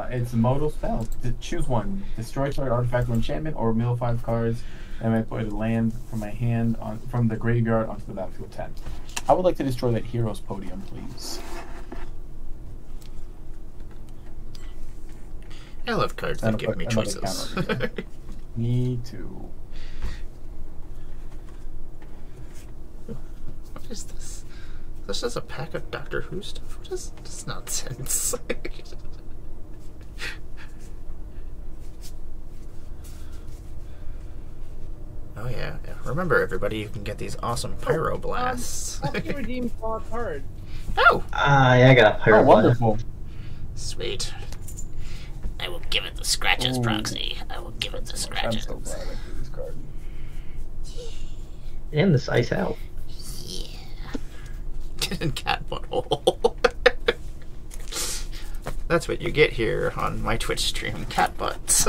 It's a modal spell. Choose one. Destroy target artifact or enchantment, or mill 5 cards, and I play the land from my hand from the graveyard onto the battlefield 10. I would like to destroy that hero's podium, please. I love cards that give me choices. Me too. What is this? This is a pack of Doctor Who stuff? What is this nonsense? Oh yeah. Remember everybody, you can get these awesome pyro blasts. How can you redeem for a card? Oh! Yeah, I got a pyro blast. Wonderful. Sweet. I will give it the scratches, Proxy. I will give it the scratches. I'm so glad I drew this card. And this ice out. Yeah. Get in cat butthole. That's what you get here on my Twitch stream, cat butts.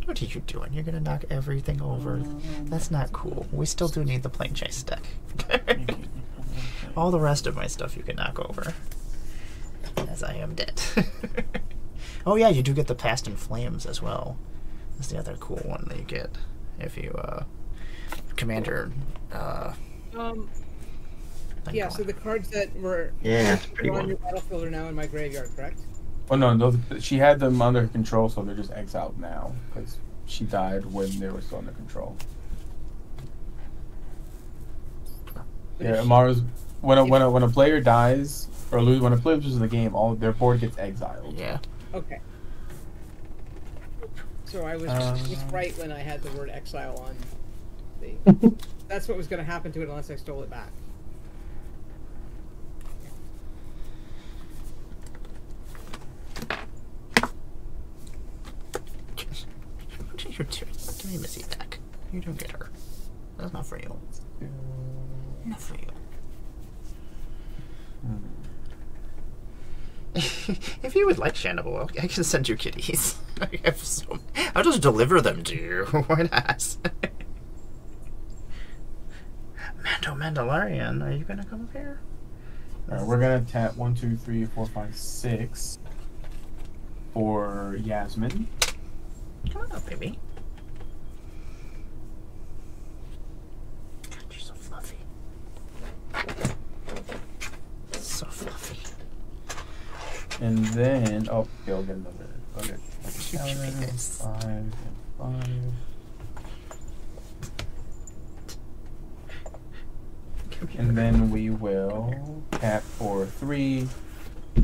What are you doing? You're gonna knock everything over? That's not cool. We still do need the plane chase deck. All the rest of my stuff you can knock over. As I am dead. Oh yeah, you do get the Past in Flames as well. That's the other cool one that you get if you Commander yeah, so the cards that were on your battlefield are now in my graveyard, correct? Oh no, she had them under her control, so they're just exiled now because she died when they were still under control. Yeah, Amara's when a player dies or when a player loses the game, all their board gets exiled. Yeah. Okay. So I was just right when I had the word exile on the. That's what was going to happen to it unless I stole it back. What are you doing? Give me Missy back. You don't get her. That's not for you. Not for you. If you would like Shandable, I can send you kitties. I have so. I'll just deliver them to you. Why not? Mandalorian, are you gonna come up here? Alright, we're gonna tap 1, 2, 3, 4, 5, 6 for Yasmin. Come on up, baby. God, you're so fluffy. So fluffy. And then, oh, okay, I'll get another. Okay. 7, 5, and 5. And then we will tap for 3,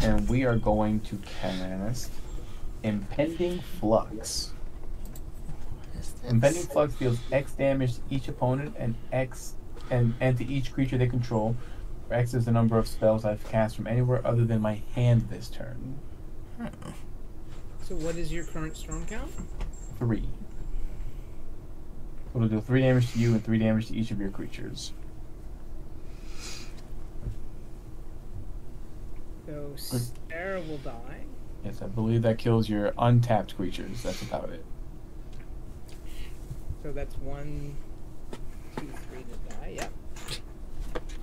and we are going to cast Impending Flux. Impending Flux deals X damage to each opponent and X and to each creature they control. Where X is the number of spells I've cast from anywhere other than my hand this turn. So what is your current storm count? 3. It'll do 3 damage to you and 3 damage to each of your creatures. So Sarah will die. Yes, I believe that kills your untapped creatures. That's about it. So that's 1, 2, 3 to die. Yep.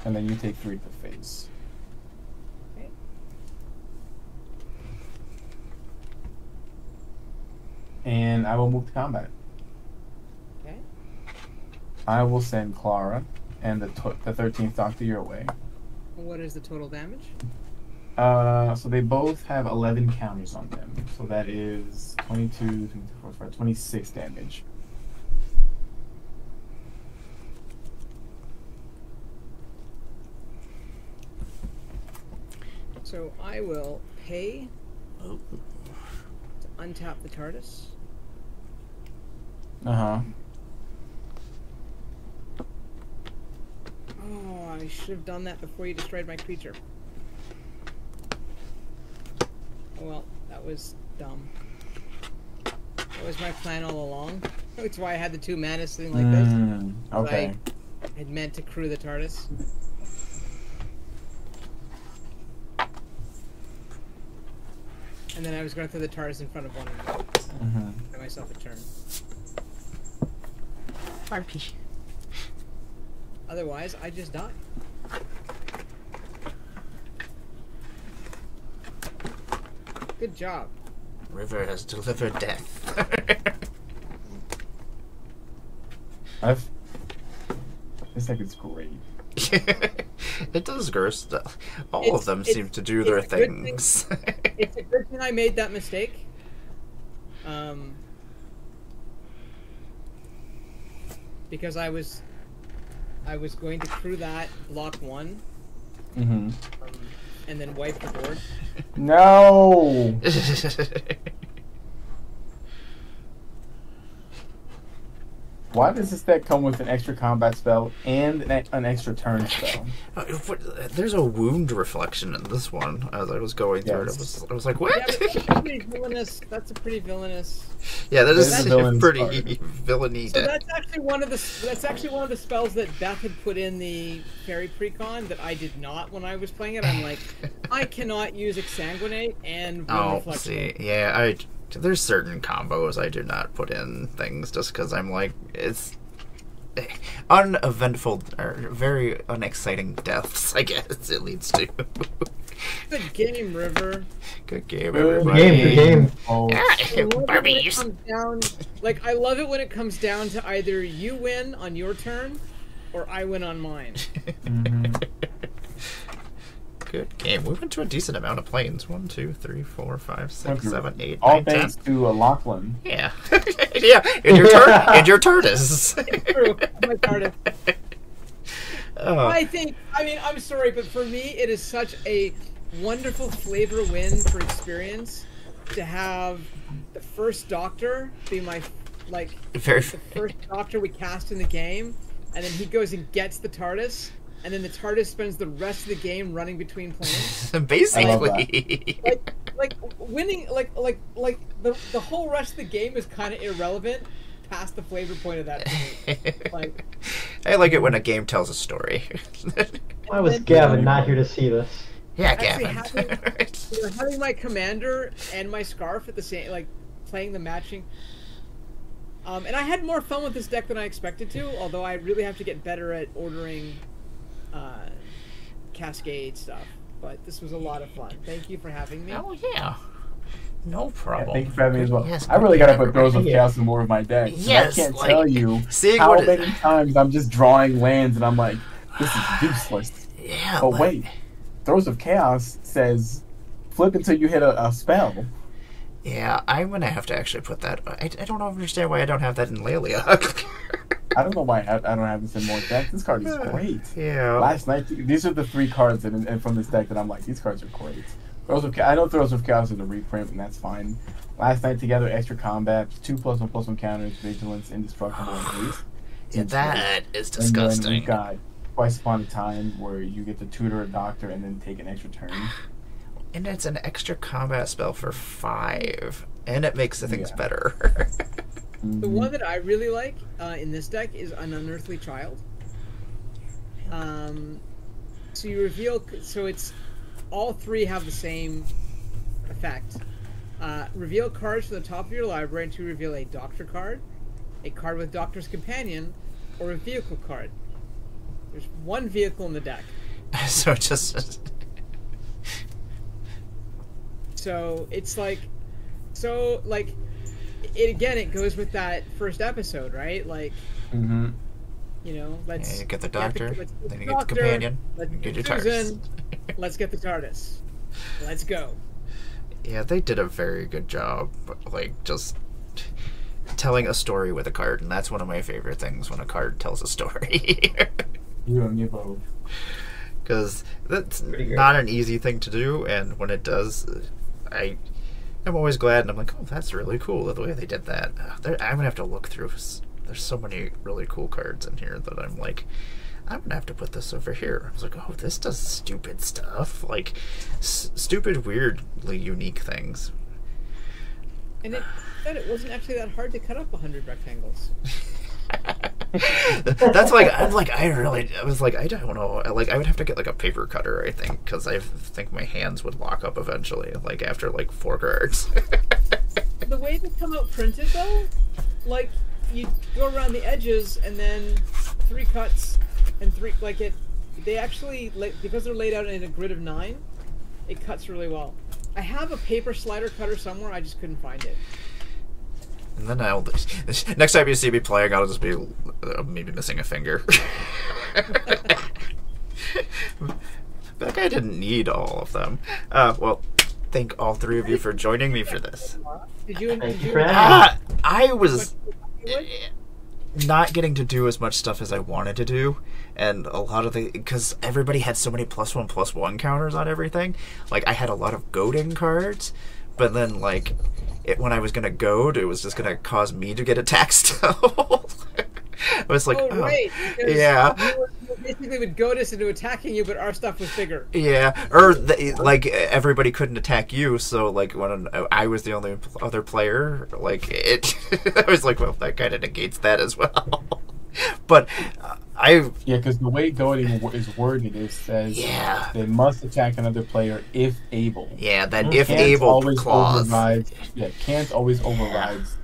And then you take 3 to face. Okay. And I will move to combat. Okay. I will send Clara and the 13th Doctor your way. What is the total damage? So they both have 11 counters on them. So that is 22, 24, 26 damage. So I will pay to untap the TARDIS. Uh-huh. Oh, I should have done that before you destroyed my creature. Oh well, that was dumb. That was my plan all along. That's why I had the 2 mana sitting like this. Okay. I had meant to crew the TARDIS. And then I was going to throw the TARDIS in front of one of them. Give myself a turn. RP. Otherwise, I just die. Good job. River has delivered death. This deck is great. It does gross stuff. All of them seem to do their things. It's a good thing I made that mistake. Because I was going to crew that block 1, Mm-hmm. and then wipe the board. No! Why does this deck come with an extra combat spell and an extra turn spell? There's a wound reflection in this one. As I was going through it, I was like, what? Yeah, but that's pretty villainous. That's a pretty villainous. Yeah, that is That's a pretty villainy So deck. that's actually one of the spells that Beth had put in the fairy precon that I did not when I was playing it. I'm like, I cannot use Exsanguinate and Wound Reflection. See, yeah, there's certain combos I do not put in things just because I'm like, it's uneventful or very unexciting deaths, I guess it leads to. Good game, River. Good game, Good everybody. Good game. Oh, I love it when it Barbies. comes down, like, I love it when it comes down to either you win on your turn or I win on mine. mhm. Good game. We went to a decent amount of planes. 1, 2, 3, 4, 5, 6, 7, 8, All 9, 10. thanks to Lachlan. Yeah. Yeah. In your TARDIS. True. My TARDIS. Oh. I mean, I'm sorry, but for me, it is such a wonderful flavor win for experience to have the first Doctor be my, like, Very. the first Doctor we cast in the game, and then he goes and gets the TARDIS, and then the TARDIS spends the rest of the game running between planes. Basically. like winning, like the whole rest of the game is kind of irrelevant past the flavor point of that point. Like, I like it when a game tells a story. Why was Gavin not here to see this? Yeah, actually Gavin. having my commander and my scarf at the same, like, playing the matching. And I had more fun with this deck than I expected to, although I really have to get better at ordering Cascade stuff. But this was a lot of fun. Thank you for having me. Oh, yeah. No Yeah, problem. thank you for having me as well. Yes, I really gotta put good Throws of game. Chaos in more of my deck. Yes, I can't like, tell you seeing how what many times I'm just drawing lands and I'm like, this is useless. Yeah, But like- wait, Throws of Chaos says flip until you hit a spell. Yeah, I'm gonna have to actually put that. I don't understand why I don't have that in Lelia. I don't know why I don't have this in more decks. This card is great. Yeah. Last night, these are the 3 cards and from this deck that I'm like, these cards are great. I know Throws of Chaos is a reprint, and that's fine. Last night together, extra combat, 2+1/+1 counters, vigilance, indestructible, and haste. Yeah, that is And then disgusting. we've got Twice Upon a Time, where you get to tutor a doctor and then take an extra turn. And it's an extra combat spell for 5, and it makes the things Yeah. better. The one that I really like in this deck is an Unearthly Child. So you reveal, so it's all 3 have the same effect. Reveal cards from the top of your library and to reveal a Doctor card, a card with Doctor's Companion, or a vehicle card. There's 1 vehicle in the deck. So just. So it's like, it goes with that first episode, right? Like, Mm-hmm. you know, let's Yeah, you get the Doctor, let's then you get the Companion, let's you get your Susan, TARDIS. let's get the TARDIS. Let's go. Yeah, they did a very good job, like, just telling a story with a card, and that's one of my favorite things when a card tells a story. You and me both. Because that's Pretty great. not an easy thing to do, and when it does, I'm always glad, and I'm like, oh, that's really cool, the way they did that. I'm gonna have to look through. There's so many really cool cards in here that I'm like, I'm gonna have to put this over here. I was like, oh, this does stupid stuff, like stupid, weirdly unique things. And it said it wasn't actually that hard to cut up 100 rectangles. That's like, I was like, I don't know, like, I would have to get like a paper cutter, I think, because I think my hands would lock up eventually, like after like 4 cards. The way they come out printed, though, like, you go around the edges and then 3 cuts and 3, like, they actually, like, because they're laid out in a grid of 9, it cuts really well. I have a paper slider cutter somewhere. I just couldn't find it. And then next time you see me playing, I'll just be maybe missing a finger. That guy didn't need all of them. Well, thank all three of you for joining me for this. Did you? I was not getting to do as much stuff as I wanted to do, and a lot of because everybody had so many +1/+1 counters on everything. Like, I had a lot of goading cards, but then like when I was gonna goad, it was just gonna cause me to get attacked still. I was like, oh, right. Yeah. You basically would goad us into attacking you, but our stuff was bigger. Yeah, or like everybody couldn't attack you, so like when I was the only other player, like it, I was like, well, that kind of negates that as well. But because the way goading is worded, it says they must attack another player if able. Yeah, that if able clause. Can't always overrides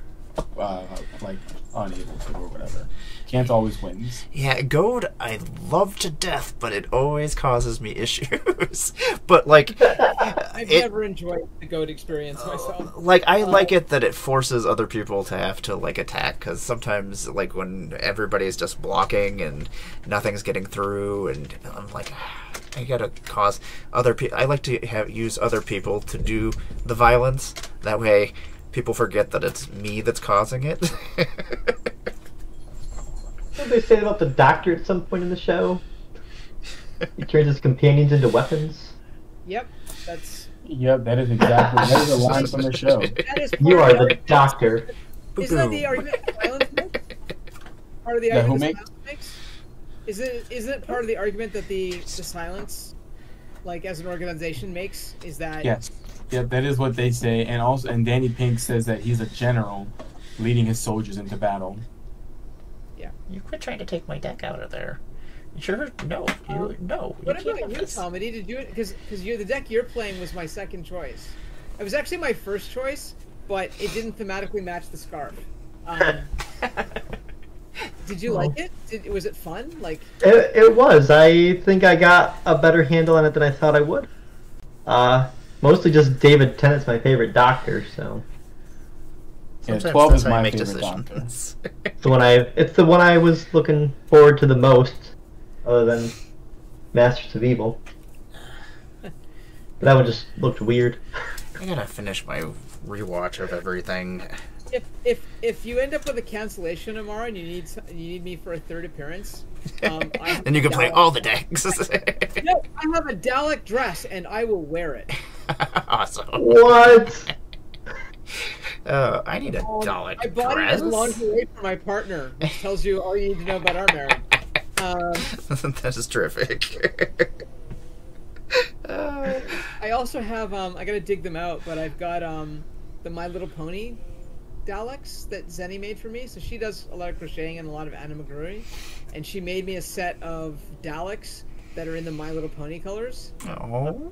like unable to or whatever. Can't always wins. Yeah, goad I love to death, but it always causes me issues. But like, I've never enjoyed the goad experience myself. Like, I like it that it forces other people to have to like attack, because sometimes like when everybody's just blocking and nothing's getting through, and I'm like, I gotta cause other people. I like to use other people to do the violence. That way, people forget that it's me that's causing it. What did they say about the doctor at some point in the show? He turns his companions into weapons. Yep, that's. Yep, that is a line from the show. You are the doctor. Isn't that the argument silence makes? Part of the argument silence makes? Isn't it part of the argument that the silence, like as an organization, makes? Is that? Yes. Yeah, that is what they say, and Danny Pink says that he's a general, leading his soldiers into battle. Yeah. You quit trying to take my deck out of there. Sure? No. No. What about you, Tomedy? Did you? Because the deck you're playing was my second choice. It was actually my first choice, but it didn't thematically match the scarf. Did you like it? Was it fun? Like it was. I think I got a better handle on it than I thought I would. Mostly just David Tennant's my favorite doctor, so. Yeah, 12 is my favorite doctor. It's the one I was looking forward to the most, other than Masters of Evil. But that one just looked weird. I gotta finish my rewatch of everything. If you end up with a cancellation tomorrow and you need me for a third appearance, then you can play all the decks. No, I have a Dalek dress and I will wear it. Awesome. What? I need a Dalek I bought dress. it as lingerie for my partner, which tells you all you need to know about our marriage. That is terrific. I also have I gotta dig them out, but I've got the My Little Pony Daleks that Zenny made for me. So she does a lot of crocheting and a lot of animaguri, and she made me a set of Daleks that are in the My Little Pony colors. Oh.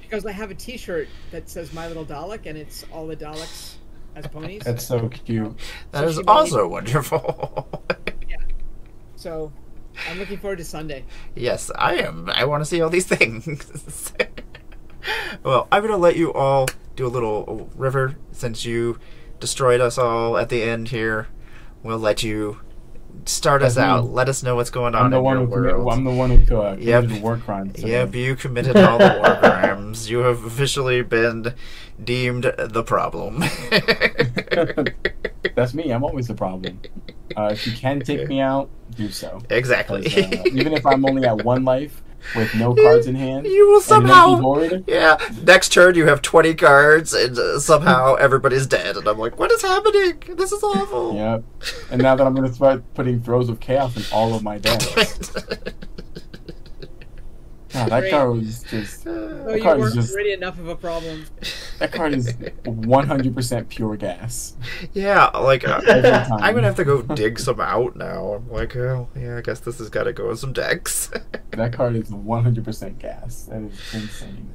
Because I have a T-shirt that says My Little Dalek, and it's all the Daleks as ponies. That's so cute. That is also wonderful. Yeah. So, I'm looking forward to Sunday. Yes, I am. I want to see all these things. Well, I'm going to let you all do a little river, since you destroyed us all at the end here. We'll let you start us out. Let us know what's going on in your world. I'm the one who committed war crimes. Yep, you committed all the war crimes. You have officially been deemed the problem. That's me. I'm always the problem. If you can take me out, do so. Exactly. Even if I'm only at one life with no cards in hand, you will somehow. Yeah. Next turn, you have 20 cards, and somehow everybody's dead. And I'm like, what is happening? This is awful. Yep. And now that I'm going to start putting Throes of Chaos in all of my decks. God, that card was just. Oh, you weren't already enough of a problem. That card is 100% pure gas. Yeah, like I'm gonna have to go dig some out now. I'm like, oh yeah, I guess this has got to go in some decks. That card is 100% gas. That is insane.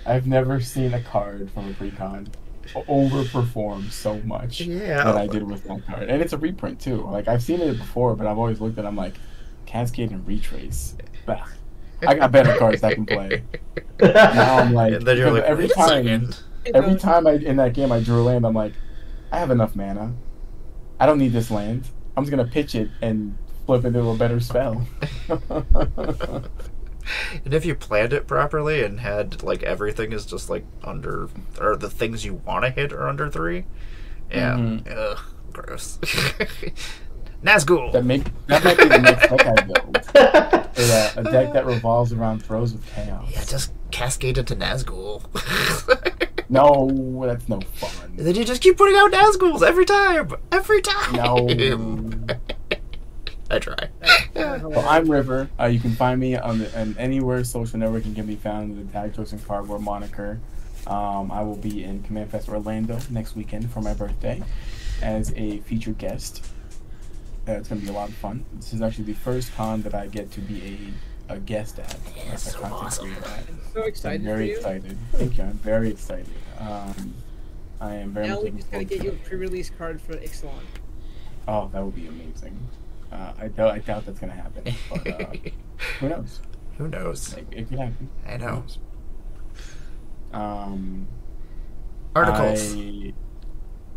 I've never seen a card from a precon overperform so much that I did with that card, and it's a reprint too. Like I've seen it before, but I've always looked at it, I'm like, Cascade and Retrace. Bah. I got better cards that can play. Now I'm like, And then you're like, every wait a time second. in that game I drew a land, I'm like, I have enough mana. I don't need this land. I'm just gonna pitch it and flip into a better spell. And if you planned it properly and had like everything is just like under, or the things you want to hit are under 3, yeah, ugh, gross. Nazgul. That might be the next deck I build. A deck that revolves around Throes of Chaos. Yeah, just cascade into Nazgul. No, that's no fun. And then you just keep putting out Nazguls every time. Every time. No. I try. Well, I'm River. You can find me on anywhere social networking can be found with the Tag Choice and Cardboard moniker. I will be in Command Fest Orlando next weekend for my birthday as a featured guest. It's going to be a lot of fun. This is actually the first con that I get to be a guest at. That's so awesome. I'm so excited. I'm very excited. Thank you. I'm very excited. I am very Now much we looking just gotta forward get to you a it. pre-release card for Ixalan. Oh, that would be amazing. I doubt that's going to happen. But who knows? Who knows? It could happen. I know. Who knows? Articles.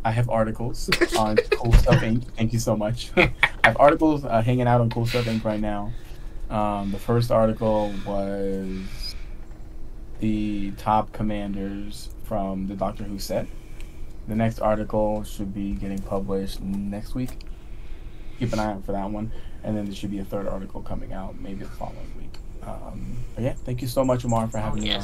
I have articles on Cool Stuff Inc. Thank you so much. I have articles hanging out on Cool Stuff Inc. right now. The first article was the top commanders from the Doctor Who set. The next article should be getting published next week. Keep an eye out for that one. And then there should be a third article coming out maybe the following week. But yeah, thank you so much, Omar, for having me on.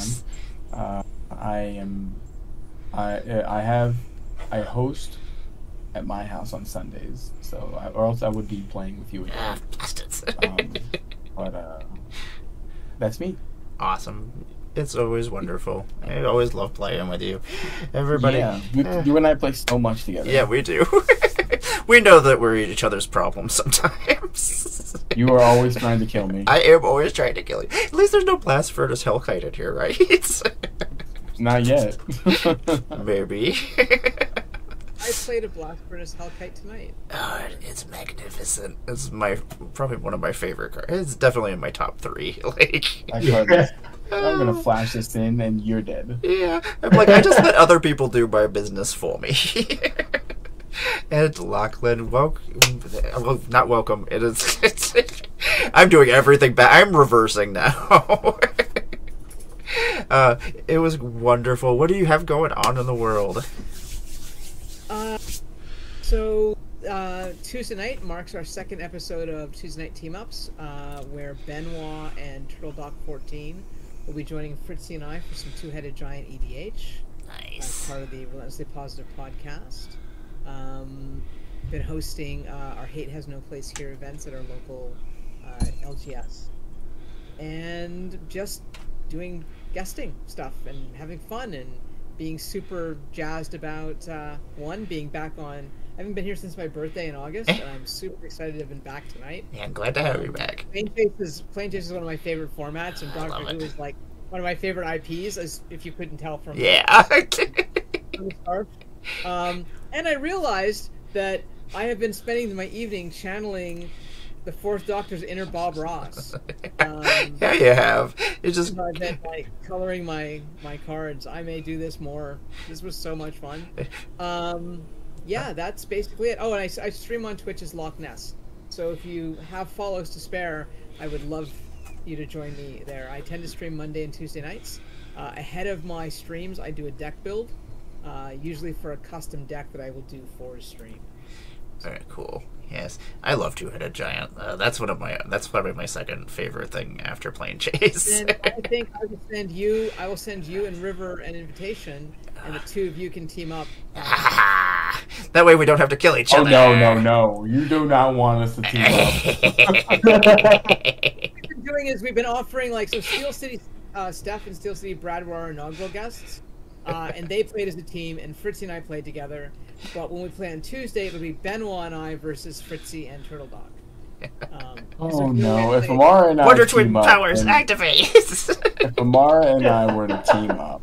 I host at my house on Sundays, or else I would be playing with you again. Bastards. But that's me. Awesome. It's always wonderful. I always love playing with you. Everybody. Yeah, you and I play so much together. Yeah, we do. We know that we're each other's problems sometimes. You are always trying to kill me. I am always trying to kill you. At least there's no Blast Furnace Hellkite in here, right? Not yet. Maybe. I played a Blast Furnace Hellkite tonight. Oh, it's magnificent. It's probably one of my favorite cards. It's definitely in my top 3. Like, I'm gonna flash this in, and you're dead. yeah, I'm like, I just let other people do my business for me. And Lachlan, welcome. Well, not welcome. It is. I'm doing everything back. I'm reversing now. It was wonderful. What do you have going on in the world? So Tuesday night marks our second episode of Tuesday Night Team Ups, where Benoit and Turtle Doc 14 will be joining Fritzy and I for some Two-Headed Giant EDH. Nice. As part of the Relentlessly Positive podcast. Been hosting our Hate Has No Place Here events at our local LGS. And just doing guesting stuff and having fun and being super jazzed about, being back on... I haven't been here since my birthday in August, and I'm super excited to have been back tonight. Yeah, I'm glad to have you back. Plane Chase is one of my favorite formats, and Doctor Who is like one of my favorite IPs, as if you couldn't tell from from the start. And I realized that I have been spending my evening channeling the Fourth Doctor's inner Bob Ross. Yeah, you have. It's just I've been like coloring my cards. I may do this more. This was so much fun. Yeah, that's basically it. Oh, and I stream on Twitch as Loch Ness. So if you have follows to spare, I would love you to join me there. I tend to stream Monday and Tuesday nights. Ahead of my streams, I do a deck build, usually for a custom deck that I will do for a stream. Very cool. Yes, I love Two-Headed Giant. That's probably my second favorite thing after Plane Chase. And I think I will send you and River an invitation, and the two of you can team up. That way we don't have to kill each other. Oh no! You do not want us to team up. What we've been doing is we've been offering Steel City Steph and Steel City Brad were our inaugural guests, and they played as a team, and Fritzy and I played together. But when we play on Tuesday, it'll be Benoit and I versus Fritzy and Turtle Dog. Oh no! If Amara and I Wonder team Twin up, powers activate. If Amara and I were to team up,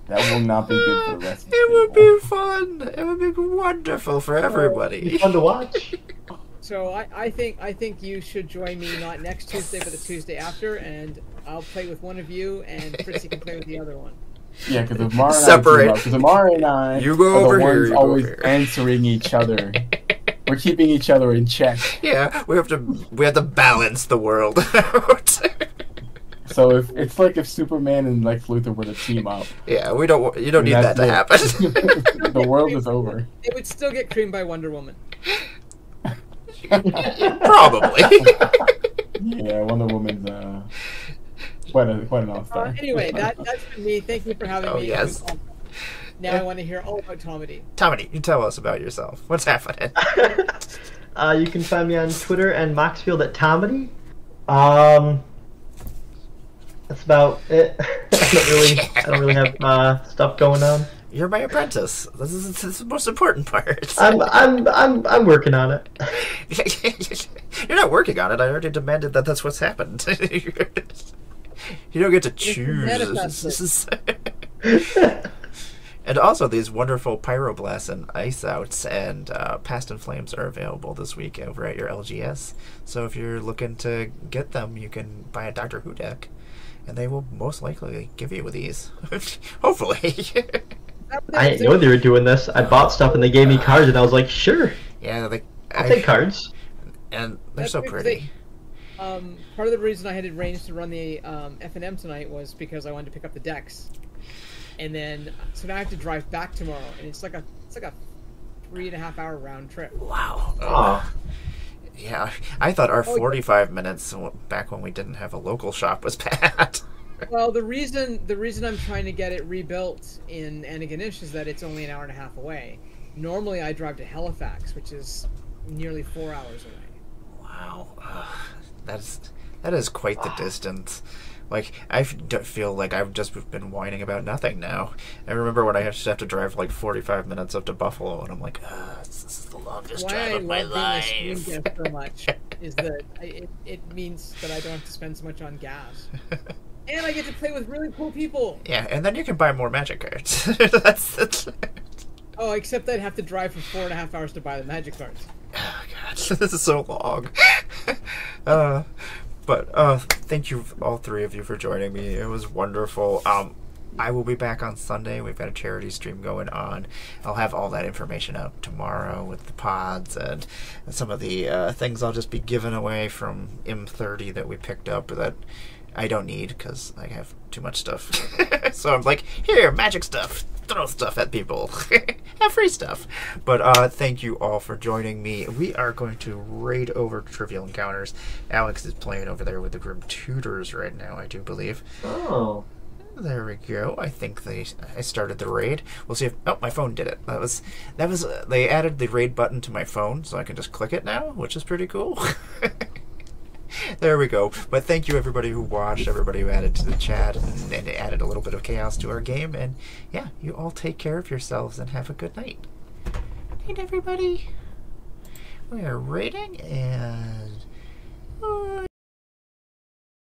that will not be good for the rest of the It would people. be fun. It would be wonderful for everybody. It'd be fun to watch. So I think you should join me not next Tuesday, but the Tuesday after, and I'll play with one of you, and Fritzy can play with the other one. Yeah, because Amara and Separate. Because Amara and I You go are over the here, ones you go always over here. answering each other. We're keeping each other in check. Yeah, we have to balance the world out. So if it's like if Superman and Lex Luthor were to team up, Yeah, you don't need that that's to it. happen. The world is over. It would still get creamed by Wonder Woman. Probably. Yeah, Wonder Woman's quite an all-star. Anyway, that's been me. Thank you for having Oh, me. yes. Now I want to hear all about Tomedy. Tommy, you tell us about yourself. What's happening? You can find me on Twitter and Moxfield at Tomedy. That's about it. I don't really have stuff going on. You're my apprentice. This is the most important part. I'm working on it. You're not working on it. I already demanded that. That's what's happened. You don't get to choose. And also, these wonderful pyroblasts and ice outs and past and flames are available this week over at your LGS. So if you're looking to get them, you can buy a Doctor Who deck, and they will most likely give you these. Hopefully. I didn't know they were doing this. I bought stuff and they gave me cards, and I was like, sure, Yeah, I'll take cards. and they're That's so because pretty. Part of the reason I had arranged to run the F&M tonight was because I wanted to pick up the decks. And then, so now I have to drive back tomorrow, and it's like a 3.5 hour round trip. Wow. Oh, Yeah, I thought our 45 minutes back when we didn't have a local shop was bad. Well, the reason I'm trying to get it rebuilt in Antigonish is that it's only an hour and a half away. Normally, I drive to Halifax, which is nearly 4 hours away. Wow, that is quite the distance. Like, I feel like I've just been whining about nothing now. I remember when I used to have to drive like 45 minutes up to Buffalo, and I'm like, this is the longest drive of my life. Why I love being a stream guest so much is that it means that I don't have to spend so much on gas. And I get to play with really cool people. Yeah, and then you can buy more magic cards. That's Oh, except I'd have to drive for 4.5 hours to buy the magic cards. Oh god, this is so long. But thank you all three of you for joining me. It was wonderful. I will be back on Sunday. We've got a charity stream going on. I'll have all that information up tomorrow with the pods and some of the things I'll just be giving away from M30 that we picked up that I don't need because I have too much stuff. So I'm like, here, magic stuff. Throw stuff at people. Have free stuff. But thank you all for joining me. We are going to raid over Trivial Encounters. Alex is playing over there with the Grim Tutors right now, I do believe. oh. There we go. I think I started the raid. We'll see if my phone did it. That was they added the raid button to my phone, so I can just click it now, which is pretty cool. There we go. But thank you everybody who watched, everybody who added to the chat, and added a little bit of chaos to our game. And yeah, you all take care of yourselves and have a good night. Night, everybody. We are raiding, and